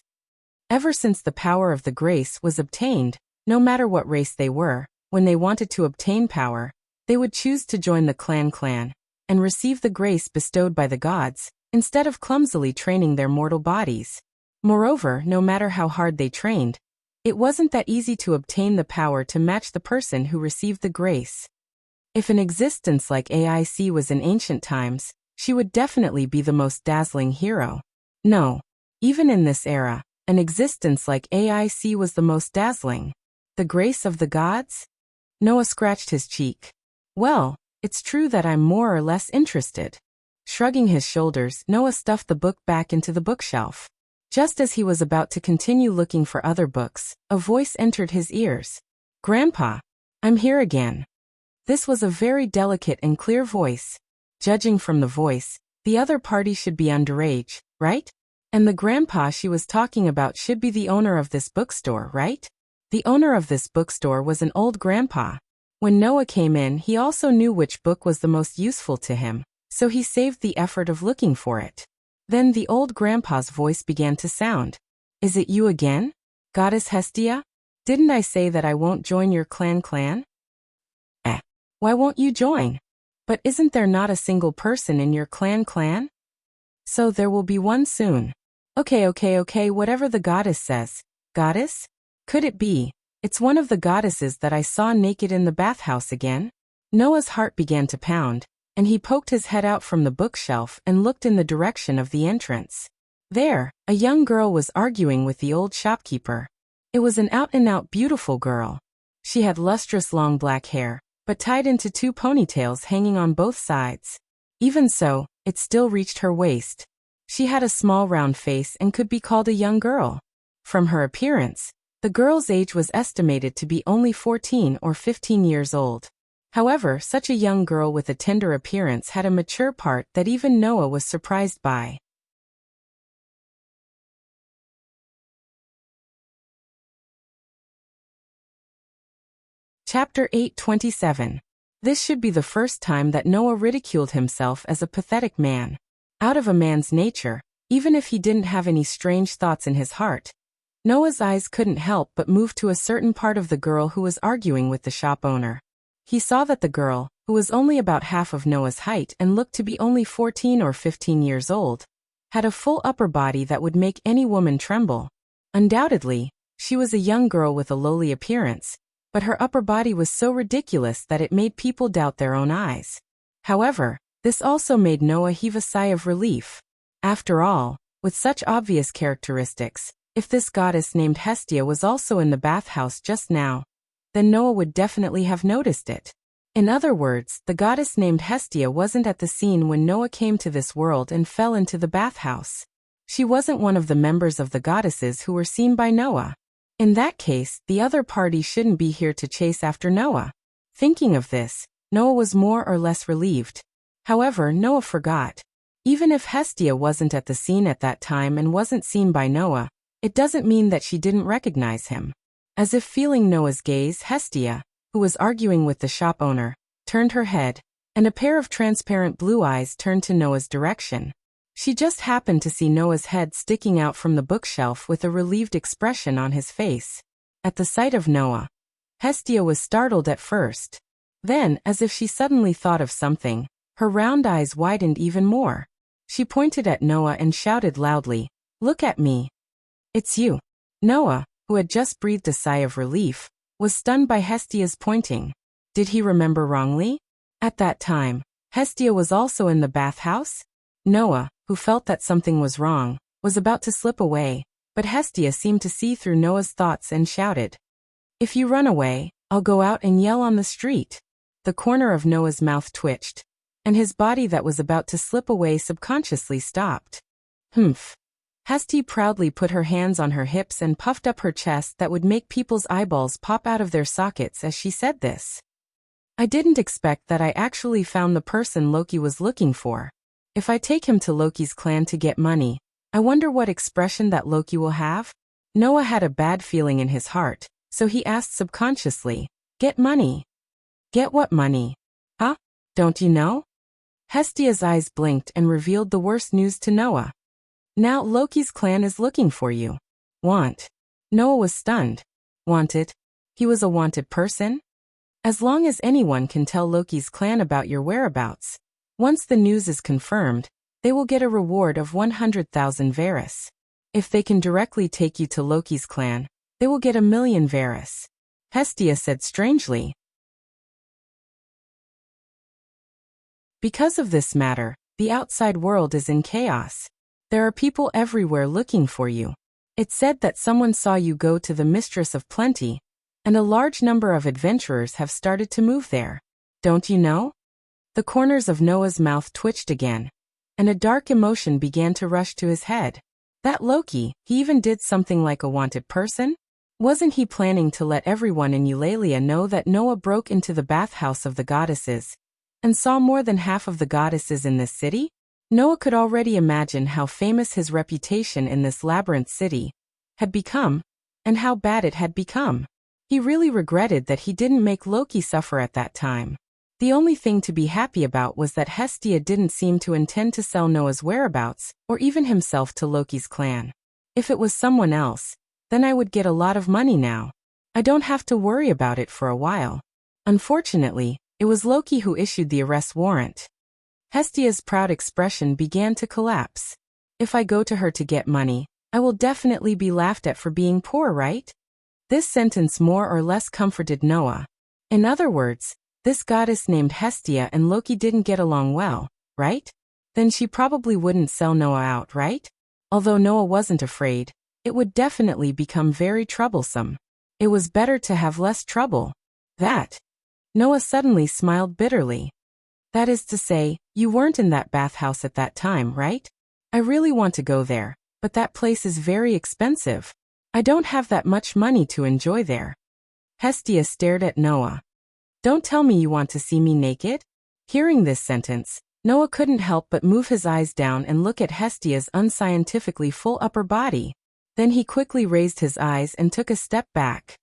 [SPEAKER 1] Ever since the power of the grace was obtained, no matter what race they were, when they wanted to obtain power, they would choose to join the clan and receive the grace bestowed by the gods, instead of clumsily training their mortal bodies. Moreover, no matter how hard they trained, it wasn't that easy to obtain the power to match the person who received the grace. If an existence like AIC was in ancient times, she would definitely be the most dazzling hero. No, even in this era, an existence like AIC was the most dazzling. The grace of the gods? Noah scratched his cheek. Well, it's true that I'm more or less interested. Shrugging his shoulders, Noah stuffed the book back into the bookshelf. Just as he was about to continue looking for other books, a voice entered his ears. "Grandpa, I'm here again." This was a very delicate and clear voice. Judging from the voice, the other party should be underage, right? And the grandpa she was talking about should be the owner of this bookstore, right? The owner of this bookstore was an old grandpa. When Noah came in, he also knew which book was the most useful to him, so he saved the effort of looking for it. Then the old grandpa's voice began to sound. "Is it you again? Goddess Hestia? Didn't I say that I won't join your clan? Why won't you join? But isn't there not a single person in your clan? So there will be one soon. Okay, whatever the goddess says. Goddess? Could it be? It's one of the goddesses that I saw naked in the bathhouse again?" Noah's heart began to pound, and he poked his head out from the bookshelf and looked in the direction of the entrance. There, a young girl was arguing with the old shopkeeper. It was an out-and-out beautiful girl. She had lustrous long black hair, but tied into two ponytails hanging on both sides. Even so, it still reached her waist. She had a small round face and could be called a young girl. From her appearance, the girl's age was estimated to be only 14 or 15 years old. However, such a young girl with a tender appearance had a mature part that even Noah was surprised by. Chapter 8:27. This should be the first time that Noah ridiculed himself as a pathetic man. Out of a man's nature, even if he didn't have any strange thoughts in his heart, Noah's eyes couldn't help but move to a certain part of the girl who was arguing with the shop owner. He saw that the girl, who was only about half of Noah's height and looked to be only 14 or 15 years old, had a full upper body that would make any woman tremble. Undoubtedly, she was a young girl with a lowly appearance, but her upper body was so ridiculous that it made people doubt their own eyes. However, this also made Noah heave a sigh of relief. After all, with such obvious characteristics, if this goddess named Hestia was also in the bathhouse just now, then Noah would definitely have noticed it. In other words, the goddess named Hestia wasn't at the scene when Noah came to this world and fell into the bathhouse. She wasn't one of the members of the goddesses who were seen by Noah. In that case, the other party shouldn't be here to chase after Noah. Thinking of this, Noah was more or less relieved. However, Noah forgot. Even if Hestia wasn't at the scene at that time and wasn't seen by Noah, it doesn't mean that she didn't recognize him. As if feeling Noah's gaze, Hestia, who was arguing with the shop owner, turned her head, and a pair of transparent blue eyes turned to Noah's direction. She just happened to see Noah's head sticking out from the bookshelf with a relieved expression on his face. At the sight of Noah, Hestia was startled at first. Then, as if she suddenly thought of something, her round eyes widened even more. She pointed at Noah and shouted loudly, "Look at me. It's you." Noah, who had just breathed a sigh of relief, was stunned by Hestia's pointing. Did he remember wrongly? At that time, Hestia was also in the bathhouse? Noah, who felt that something was wrong, was about to slip away, but Hestia seemed to see through Noah's thoughts and shouted, "If you run away, I'll go out and yell on the street." The corner of Noah's mouth twitched, and his body that was about to slip away subconsciously stopped. Humph. Hestia proudly put her hands on her hips and puffed up her chest that would make people's eyeballs pop out of their sockets as she said this. "I didn't expect that I actually found the person Loki was looking for. If I take him to Loki's clan to get money, I wonder what expression that Loki will have?" Noah had a bad feeling in his heart, so he asked subconsciously, "Get money? Get what money? Huh? Don't you know?" Hestia's eyes blinked and revealed the worst news to Noah. "Now Loki's clan is looking for you." Want? Noah was stunned. Wanted? He was a wanted person? As long as anyone can tell Loki's clan about your whereabouts, once the news is confirmed, they will get a reward of 100,000 Varus. If they can directly take you to Loki's clan, they will get 1,000,000 Varus. Hestia said strangely. Because of this matter, the outside world is in chaos. There are people everywhere looking for you. It's said that someone saw you go to the Mistress of Plenty, and a large number of adventurers have started to move there. Don't you know? The corners of Noah's mouth twitched again, and a dark emotion began to rush to his head. That Loki, he even did something like a wanted person? Wasn't he planning to let everyone in Eulalia know that Noah broke into the bathhouse of the goddesses, and saw more than half of the goddesses in this city? Noah could already imagine how famous his reputation in this labyrinth city had become, and how bad it had become. He really regretted that he didn't make Loki suffer at that time. The only thing to be happy about was that Hestia didn't seem to intend to sell Noah's whereabouts, or even himself to Loki's clan. If it was someone else, then I would get a lot of money now. I don't have to worry about it for a while. Unfortunately, it was Loki who issued the arrest warrant. Hestia's proud expression began to collapse. If I go to her to get money, I will definitely be laughed at for being poor, right? This sentence more or less comforted Noah. In other words, this goddess named Hestia and Loki didn't get along well, right? Then she probably wouldn't sell Noah out, right? Although Noah wasn't afraid, it would definitely become very troublesome. It was better to have less trouble. That. Noah suddenly smiled bitterly. That is to say, you weren't in that bathhouse at that time, right? I really want to go there, but that place is very expensive. I don't have that much money to enjoy there. Hestia stared at Noah. Don't tell me you want to see me naked? Hearing this sentence, Noah couldn't help but move his eyes down and look at Hestia's unscientifically full upper body. Then he quickly raised his eyes and took a step back.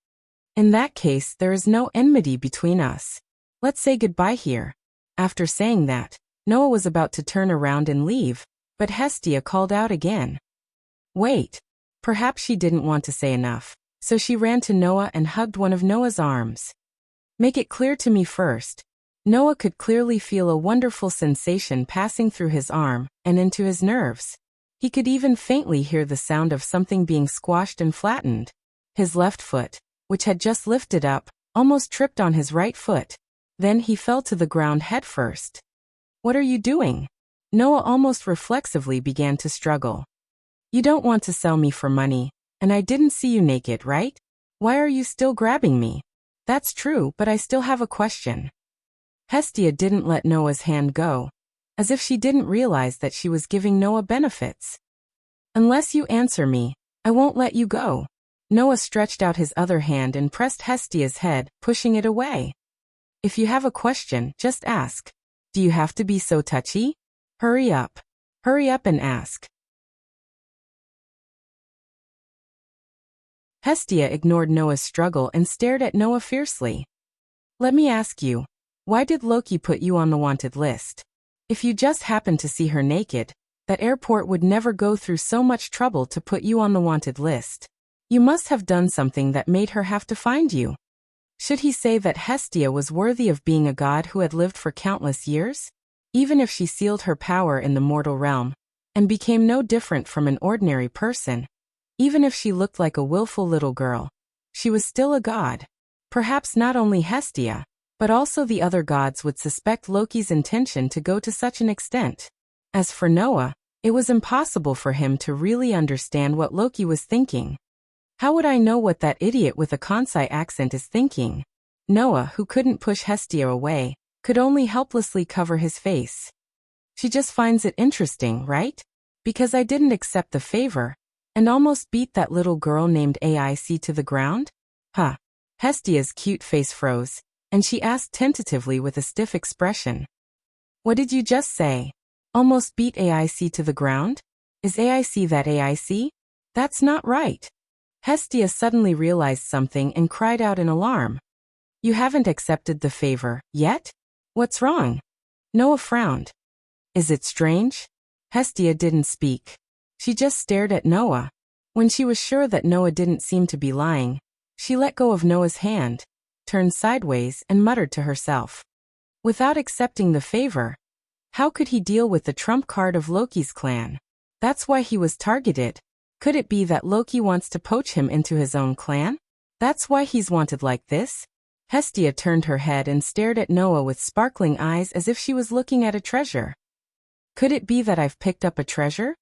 [SPEAKER 1] In that case, there is no enmity between us. Let's say goodbye here. After saying that, Noah was about to turn around and leave, but Hestia called out again. Wait. Perhaps she didn't want to say enough, so she ran to Noah and hugged one of Noah's arms. Make it clear to me first. Noah could clearly feel a wonderful sensation passing through his arm and into his nerves. He could even faintly hear the sound of something being squashed and flattened. His left foot, which had just lifted up, almost tripped on his right foot. Then he fell to the ground headfirst. What are you doing? Noah almost reflexively began to struggle. You don't want to sell me for money, and I didn't see you naked, right? Why are you still grabbing me? That's true, but I still have a question. Hestia didn't let Noah's hand go, as if she didn't realize that she was giving Noah benefits. Unless you answer me, I won't let you go. Noah stretched out his other hand and pressed Hestia's head, pushing it away. If you have a question, just ask. Do you have to be so touchy? Hurry up. Hurry up and ask. Hestia ignored Noah's struggle and stared at Noah fiercely. Let me ask you, why did Loki put you on the wanted list? If you just happened to see her naked, that airport would never go through so much trouble to put you on the wanted list. You must have done something that made her have to find you. Should he say that Hestia was worthy of being a god who had lived for countless years? Even if she sealed her power in the mortal realm, and became no different from an ordinary person, even if she looked like a willful little girl, she was still a god. Perhaps not only Hestia, but also the other gods would suspect Loki's intention to go to such an extent. As for Noah, it was impossible for him to really understand what Loki was thinking. How would I know what that idiot with a Kansai accent is thinking? Noah, who couldn't push Hestia away, could only helplessly cover his face. She just finds it interesting, right? Because I didn't accept the favor, and almost beat that little girl named AIC to the ground? Huh. Hestia's cute face froze, and she asked tentatively with a stiff expression. What did you just say? Almost beat AIC to the ground? Is AIC that AIC? That's not right. Hestia suddenly realized something and cried out in alarm. You haven't accepted the favor, yet? What's wrong? Noah frowned. Is it strange? Hestia didn't speak. She just stared at Noah. When she was sure that Noah didn't seem to be lying, she let go of Noah's hand, turned sideways and muttered to herself. Without accepting the favor, how could he deal with the trump card of Loki's clan? That's why he was targeted. Could it be that Loki wants to poach him into his own clan? That's why he's wanted like this? Hestia turned her head and stared at Noah with sparkling eyes as if she was looking at a treasure. Could it be that I've picked up a treasure?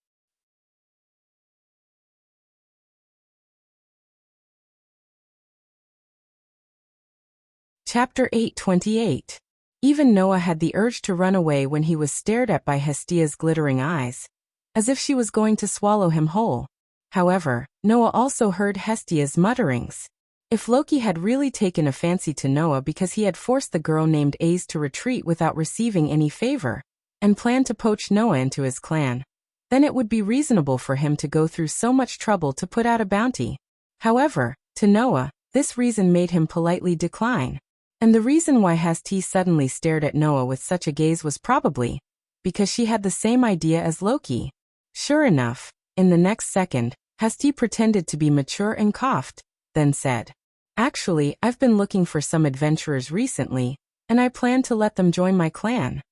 [SPEAKER 1] Chapter 8:28. Even Noah had the urge to run away when he was stared at by Hestia's glittering eyes, as if she was going to swallow him whole. However, Noah also heard Hestia's mutterings. If Loki had really taken a fancy to Noah because he had forced the girl named Ace to retreat without receiving any favor, and planned to poach Noah into his clan, then it would be reasonable for him to go through so much trouble to put out a bounty. However, to Noah, this reason made him politely decline. And the reason why Hesti suddenly stared at Noah with such a gaze was probably because she had the same idea as Loki. Sure enough, in the next second, Hesti pretended to be mature and coughed, then said, Actually, I've been looking for some adventurers recently, and I plan to let them join my clan.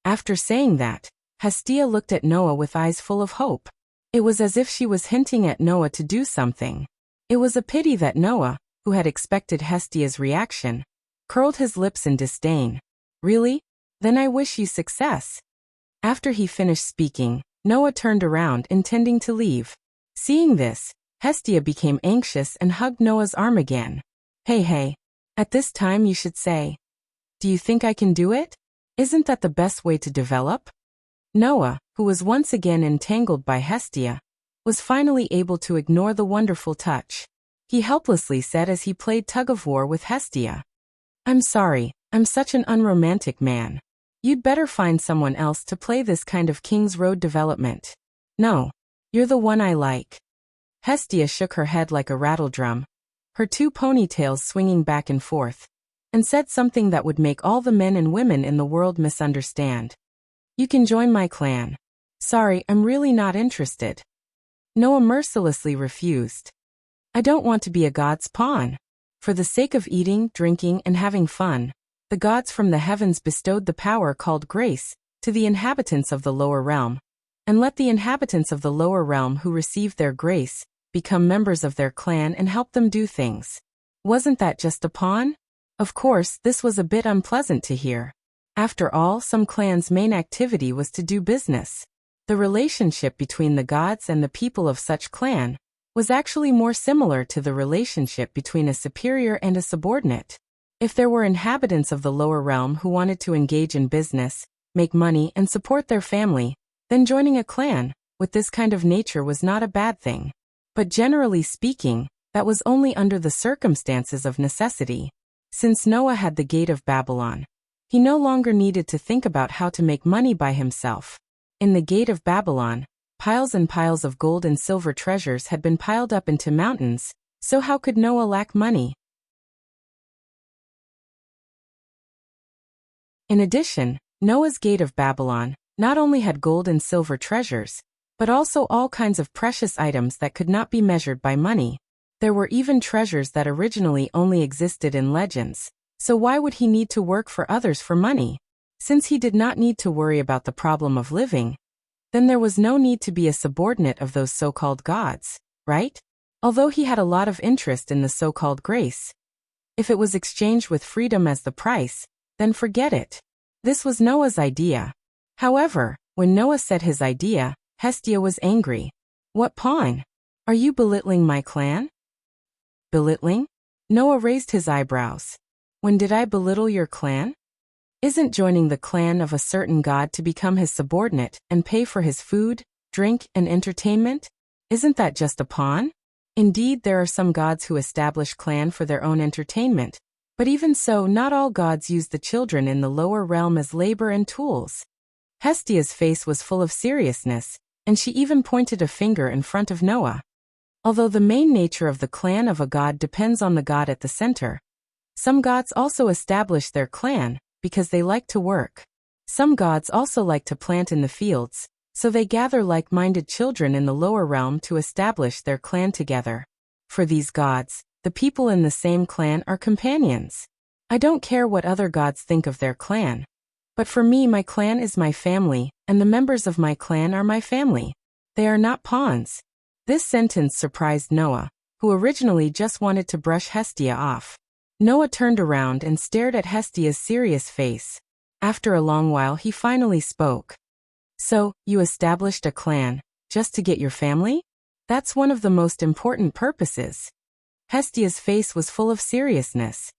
[SPEAKER 1] After saying that, Hestia looked at Noah with eyes full of hope. It was as if she was hinting at Noah to do something. It was a pity that Noah, who had expected Hestia's reaction, curled his lips in disdain. Really? Then I wish you success. After he finished speaking, Noah turned around, intending to leave. Seeing this, Hestia became anxious and hugged Noah's arm again. Hey. At this time you should say, "Do you think I can do it? Isn't that the best way to develop?" Noah, who was once again entangled by Hestia, was finally able to ignore the wonderful touch. He helplessly said as he played tug-of-war with Hestia, "I'm sorry, I'm such an unromantic man. You'd better find someone else to play this kind of King's Road development. No, you're the one I like." Hestia shook her head like a rattledrum, her two ponytails swinging back and forth, and said something that would make all the men and women in the world misunderstand. "You can join my clan. Sorry, I'm really not interested." Noah mercilessly refused. "I don't want to be a god's pawn. For the sake of eating, drinking, and having fun, the gods from the heavens bestowed the power called grace to the inhabitants of the lower realm, and let the inhabitants of the lower realm who received their grace become members of their clan and help them do things. Wasn't that just a pawn?" Of course, this was a bit unpleasant to hear. After all, some clans' main activity was to do business. The relationship between the gods and the people of such clan was actually more similar to the relationship between a superior and a subordinate. If there were inhabitants of the lower realm who wanted to engage in business, make money, and support their family, then joining a clan with this kind of nature was not a bad thing. But generally speaking, that was only under the circumstances of necessity. Since Noah had the Gate of Babylon, he no longer needed to think about how to make money by himself. In the Gate of Babylon, piles and piles of gold and silver treasures had been piled up into mountains, so how could Noah lack money? In addition, Noah's Gate of Babylon not only had gold and silver treasures, but also all kinds of precious items that could not be measured by money. There were even treasures that originally only existed in legends, so why would he need to work for others for money? Since he did not need to worry about the problem of living, then there was no need to be a subordinate of those so-called gods, right? Although he had a lot of interest in the so-called grace, if it was exchanged with freedom as the price, then forget it. This was Noah's idea. However, when Noah said his idea, Hestia was angry. "What pawn? Are you belittling my clan?" Belittling? Noah raised his eyebrows. "When did I belittle your clan? Isn't joining the clan of a certain god to become his subordinate and pay for his food, drink, and entertainment? Isn't that just a pawn? Indeed, there are some gods who establish clan for their own entertainment, but even so, not all gods use the children in the lower realm as labor and tools." Hestia's face was full of seriousness, and she even pointed a finger in front of Noah. Although the main nature of the clan of a god depends on the god at the center, some gods also establish their clan because they like to work. Some gods also like to plant in the fields, so they gather like-minded children in the lower realm to establish their clan together. For these gods, the people in the same clan are companions. I don't care what other gods think of their clan, but for me, my clan is my family, and the members of my clan are my family. They are not pawns. This sentence surprised Noah, who originally just wanted to brush Hestia off. Noah turned around and stared at Hestia's serious face. After a long while he finally spoke. "So, you established a clan, just to get your family? That's one of the most important purposes." Hestia's face was full of seriousness.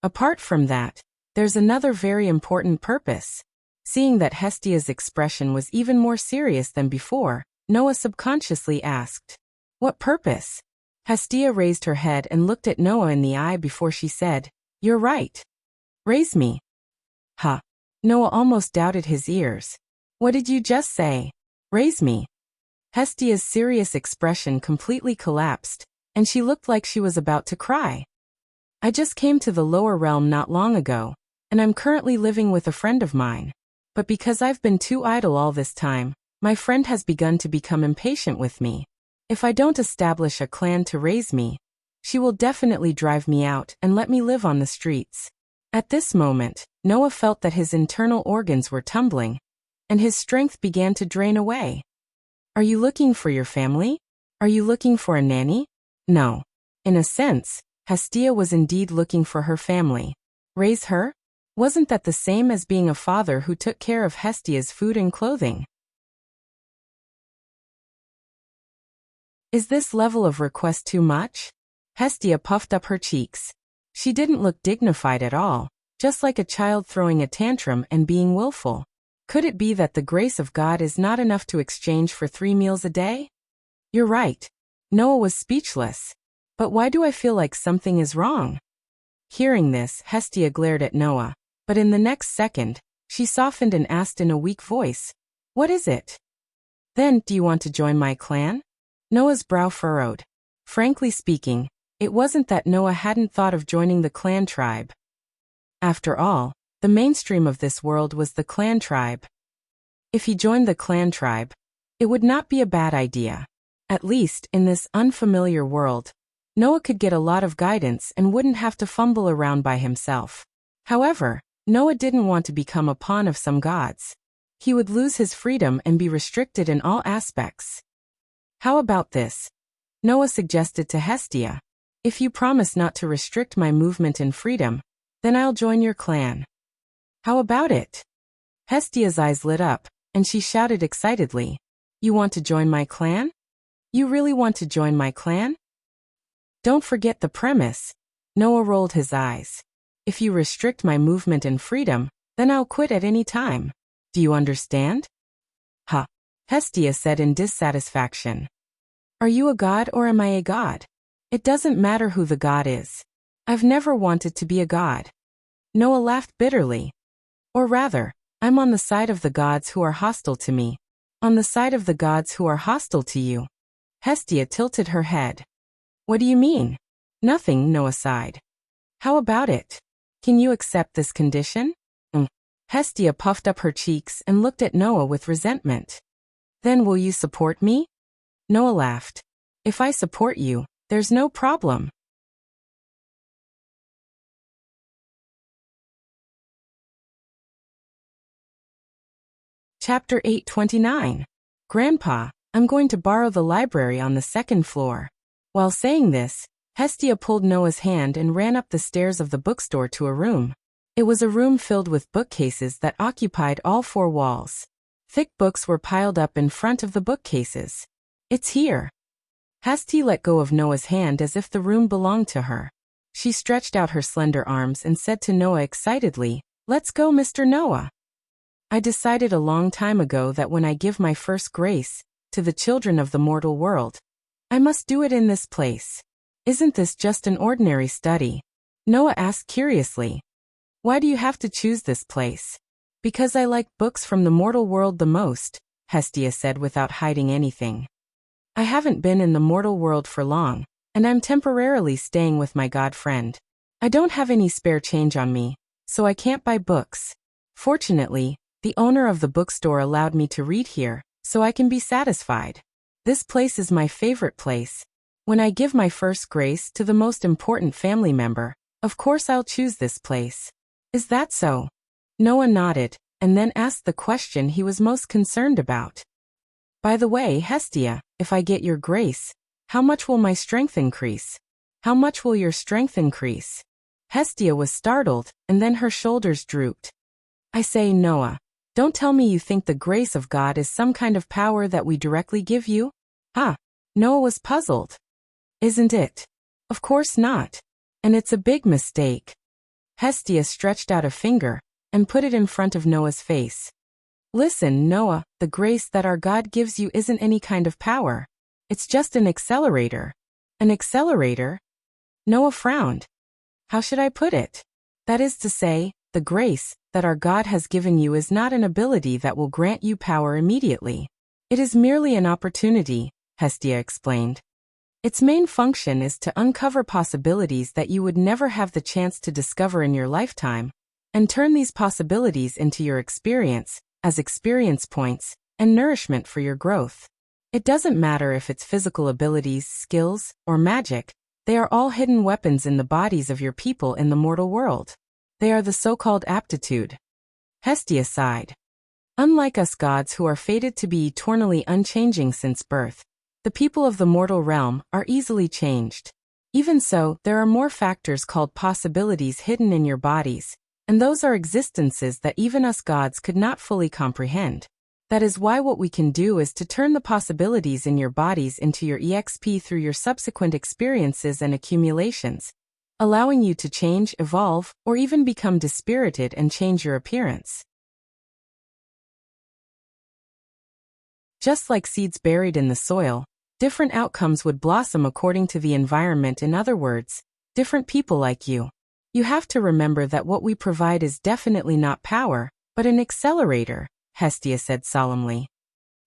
[SPEAKER 1] "Apart from that, there's another very important purpose." Seeing that Hestia's expression was even more serious than before, Noah subconsciously asked, "What purpose?" Hestia raised her head and looked at Noah in the eye before she said, "You're right. Raise me." Huh. Noah almost doubted his ears. "What did you just say? Raise me?" Hestia's serious expression completely collapsed, and she looked like she was about to cry. "I just came to the lower realm not long ago, and I'm currently living with a friend of mine. But because I've been too idle all this time, my friend has begun to become impatient with me. If I don't establish a clan to raise me, she will definitely drive me out and let me live on the streets." At this moment, Noah felt that his internal organs were tumbling, and his strength began to drain away. "Are you looking for your family? Are you looking for a nanny?" No. In a sense, Hestia was indeed looking for her family. Raise her? Wasn't that the same as being a father who took care of Hestia's food and clothing? Is this level of request too much? Hestia puffed up her cheeks. She didn't look dignified at all, just like a child throwing a tantrum and being willful. Could it be that the grace of God is not enough to exchange for 3 meals a day? You're right. Noah was speechless. But why do I feel like something is wrong? Hearing this, Hestia glared at Noah, but in the next second, she softened and asked in a weak voice, "What is it?" "Then, do you want to join my clan?" Noah's brow furrowed. Frankly speaking, it wasn't that Noah hadn't thought of joining the clan tribe. After all, the mainstream of this world was the clan tribe. If he joined the clan tribe, it would not be a bad idea. At least, in this unfamiliar world, Noah could get a lot of guidance and wouldn't have to fumble around by himself. However, Noah didn't want to become a pawn of some gods. He would lose his freedom and be restricted in all aspects. "How about this?" Noah suggested to Hestia. "If you promise not to restrict my movement and freedom, then I'll join your clan." "How about it?" Hestia's eyes lit up, and she shouted excitedly, "You want to join my clan? You really want to join my clan?" "Don't forget the premise." Noah rolled his eyes. "If you restrict my movement and freedom, then I'll quit at any time. Do you understand?" "Huh," Hestia said in dissatisfaction. "Are you a god or am I a god? It doesn't matter who the god is. I've never wanted to be a god." Noah laughed bitterly. "Or rather, I'm on the side of the gods who are hostile to me. On the side of the gods who are hostile to you." Hestia tilted her head. "What do you mean?" "Nothing," Noah sighed. "How about it? Can you accept this condition?" Hestia puffed up her cheeks and looked at Noah with resentment. "Then will you support me?" Noah laughed. "If I support you, there's no problem." Chapter 829. "Grandpa, I'm going to borrow the library on the 2nd floor." While saying this, Hestia pulled Noah's hand and ran up the stairs of the bookstore to a room. It was a room filled with bookcases that occupied all 4 walls. Thick books were piled up in front of the bookcases. "It's here." Hestia let go of Noah's hand as if the room belonged to her. She stretched out her slender arms and said to Noah excitedly, "Let's go, Mr. Noah." "I decided a long time ago that when I give my first grace to the children of the mortal world, I must do it in this place. Isn't this just an ordinary study?" Noah asked curiously. "Why do you have to choose this place?" "Because I like books from the mortal world the most," Hestia said without hiding anything. "I haven't been in the mortal world for long, and I'm temporarily staying with my god friend. I don't have any spare change on me, so I can't buy books. Fortunately, the owner of the bookstore allowed me to read here, so I can be satisfied. This place is my favorite place. When I give my first grace to the most important family member, of course I'll choose this place. Is that so?" Noah nodded, and then asked the question he was most concerned about. "By the way, Hestia, if I get your grace, how much will my strength increase?" "How much will your strength increase?" Hestia was startled, and then her shoulders drooped. "I say, Noah, don't tell me you think the grace of God is some kind of power that we directly give you?" "Huh?" Noah was puzzled. "Isn't it?" "Of course not. And it's a big mistake." Hestia stretched out a finger and put it in front of Noah's face. "Listen, Noah, the grace that our God gives you isn't any kind of power. It's just an accelerator." "An accelerator?" Noah frowned. "How should I put it?" "That is to say, the grace that our God has given you is not an ability that will grant you power immediately. It is merely an opportunity," Hestia explained. "Its main function is to uncover possibilities that you would never have the chance to discover in your lifetime, and turn these possibilities into your experience, as experience points, and nourishment for your growth. It doesn't matter if it's physical abilities, skills, or magic, they are all hidden weapons in the bodies of your people in the mortal world. They are the so-called aptitude." Hestia sighed. "Unlike us gods who are fated to be eternally unchanging since birth, the people of the mortal realm are easily changed. Even so, there are more factors called possibilities hidden in your bodies, and those are existences that even us gods could not fully comprehend. That is why what we can do is to turn the possibilities in your bodies into your EXP through your subsequent experiences and accumulations, allowing you to change, evolve, or even become dispirited and change your appearance. Just like seeds buried in the soil, different outcomes would blossom according to the environment. In other words, different people like you. You have to remember that what we provide is definitely not power, but an accelerator, Hestia said solemnly.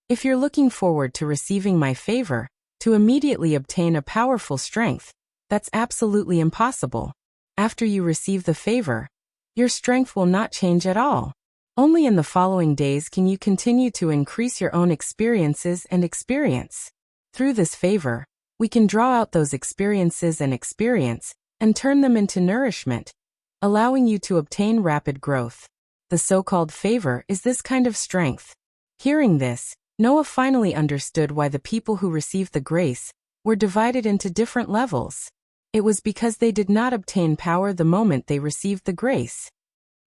[SPEAKER 1] If you're looking forward to receiving my favor, to immediately obtain a powerful strength, that's absolutely impossible. After you receive the favor, your strength will not change at all. Only in the following days can you continue to increase your own experiences and experience. Through this favor, we can draw out those experiences and experience, and turn them into nourishment, allowing you to obtain rapid growth. The so-called favor is this kind of strength. Hearing this, Noah finally understood why the people who received the grace were divided into different levels. It was because they did not obtain power the moment they received the grace.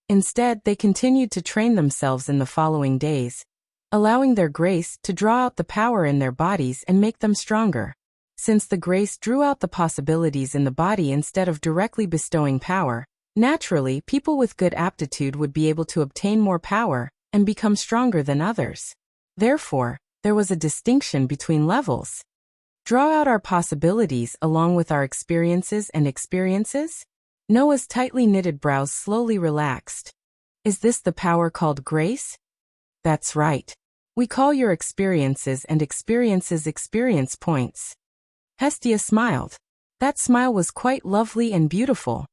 [SPEAKER 1] Instead, they continued to train themselves in the following days, allowing their grace to draw out the power in their bodies and make them stronger. Since the grace drew out the possibilities in the body instead of directly bestowing power, naturally, people with good aptitude would be able to obtain more power and become stronger than others. Therefore, there was a distinction between levels. Draw out our possibilities along with our experiences and experiences? Noah's tightly knitted brows slowly relaxed. Is this the power called grace? That's right. We call your experiences and experiences experience points. Hestia smiled. That smile was quite lovely and beautiful.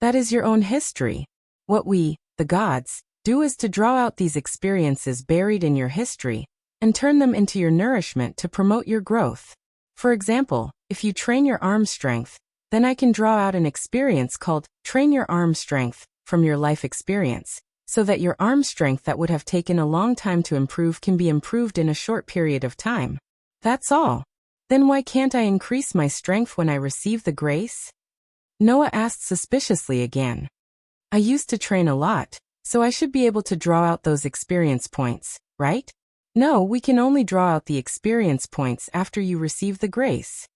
[SPEAKER 1] That is your own history. What we, the gods, do is to draw out these experiences buried in your history and turn them into your nourishment to promote your growth. For example, if you train your arm strength, then I can draw out an experience called train your arm strength from your life experience, so that your arm strength that would have taken a long time to improve can be improved in a short period of time. That's all. Then why can't I increase my strength when I receive the grace? Noah asked suspiciously again. I used to train a lot, so I should be able to draw out those experience points, right? No, we can only draw out the experience points after you receive the grace.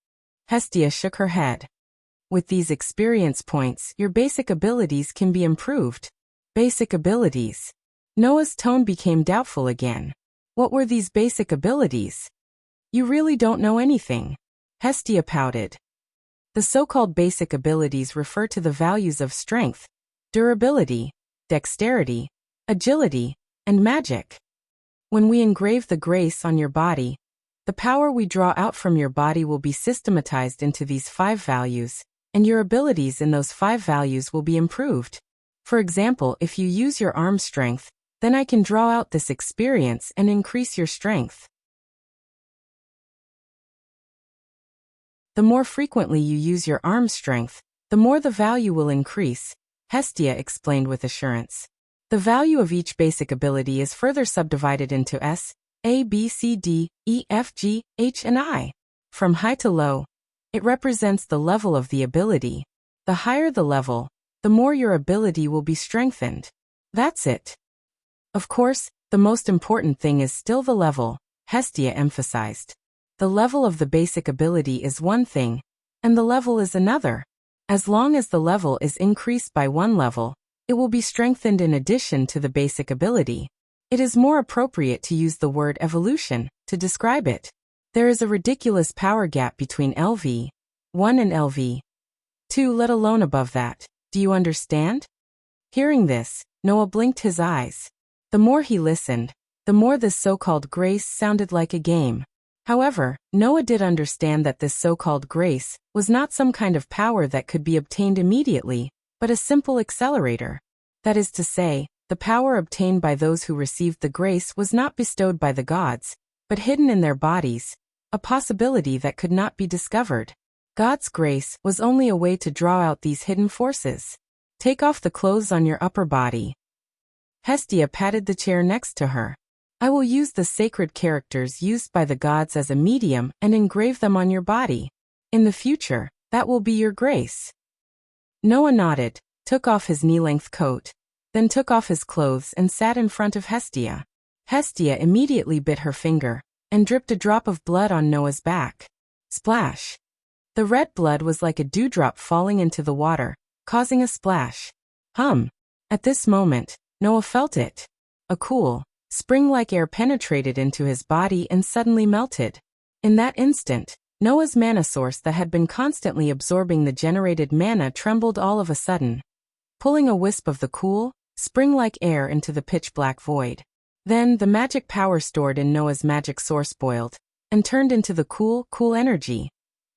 [SPEAKER 1] Hestia shook her head. With these experience points, your basic abilities can be improved. Basic abilities. Noah's tone became doubtful again. What were these basic abilities? You really don't know anything. Hestia pouted. The so-called basic abilities refer to the values of strength, durability, dexterity, agility, and magic. When we engrave the grace on your body, the power we draw out from your body will be systematized into these 5 values, and your abilities in those 5 values will be improved. For example, if you use your arm strength, then I can draw out this experience and increase your strength. The more frequently you use your arm strength, the more the value will increase, Hestia explained with assurance. The value of each basic ability is further subdivided into S, A, B, C, D, E, F, G, H, and I. From high to low, it represents the level of the ability. The higher the level, the more your ability will be strengthened. That's it. Of course, the most important thing is still the level, Hestia emphasized. The level of the basic ability is one thing, and the level is another. As long as the level is increased by one level, it will be strengthened in addition to the basic ability. It is more appropriate to use the word evolution to describe it. There is a ridiculous power gap between LV 1 and LV 2, let alone above that. Do you understand? Hearing this, Noah blinked his eyes. The more he listened, the more this so-called grace sounded like a game. However, Noah did understand that this so-called grace was not some kind of power that could be obtained immediately, but a simple accelerator. That is to say, the power obtained by those who received the grace was not bestowed by the gods, but hidden in their bodies, a possibility that could not be discovered. God's grace was only a way to draw out these hidden forces. Take off the clothes on your upper body. Hestia patted the chair next to her. I will use the sacred characters used by the gods as a medium and engrave them on your body. In the future, that will be your grace. Noah nodded, took off his knee-length coat, then took off his clothes and sat in front of Hestia. Hestia immediately bit her finger and dripped a drop of blood on Noah's back. Splash! The red blood was like a dewdrop falling into the water, causing a splash. At this moment, Noah felt it. A cool, spring-like air penetrated into his body and suddenly melted. In that instant, Noah's mana source that had been constantly absorbing the generated mana trembled all of a sudden, pulling a wisp of the cool, spring-like air into the pitch-black void. Then the magic power stored in Noah's magic source boiled and turned into the cool energy.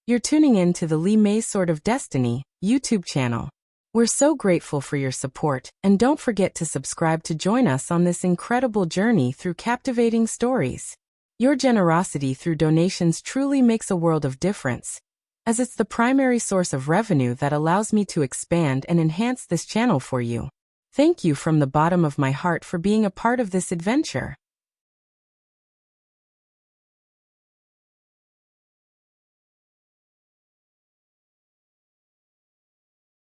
[SPEAKER 1] You're tuning in to the Lee May's Sword of Destiny YouTube channel. We're so grateful for your support, and don't forget to subscribe to join us on this incredible journey through captivating stories. Your generosity through donations truly makes a world of difference, as it's the primary source of revenue that allows me to expand and enhance this channel for you. Thank you from the bottom of my heart for being a part of this adventure.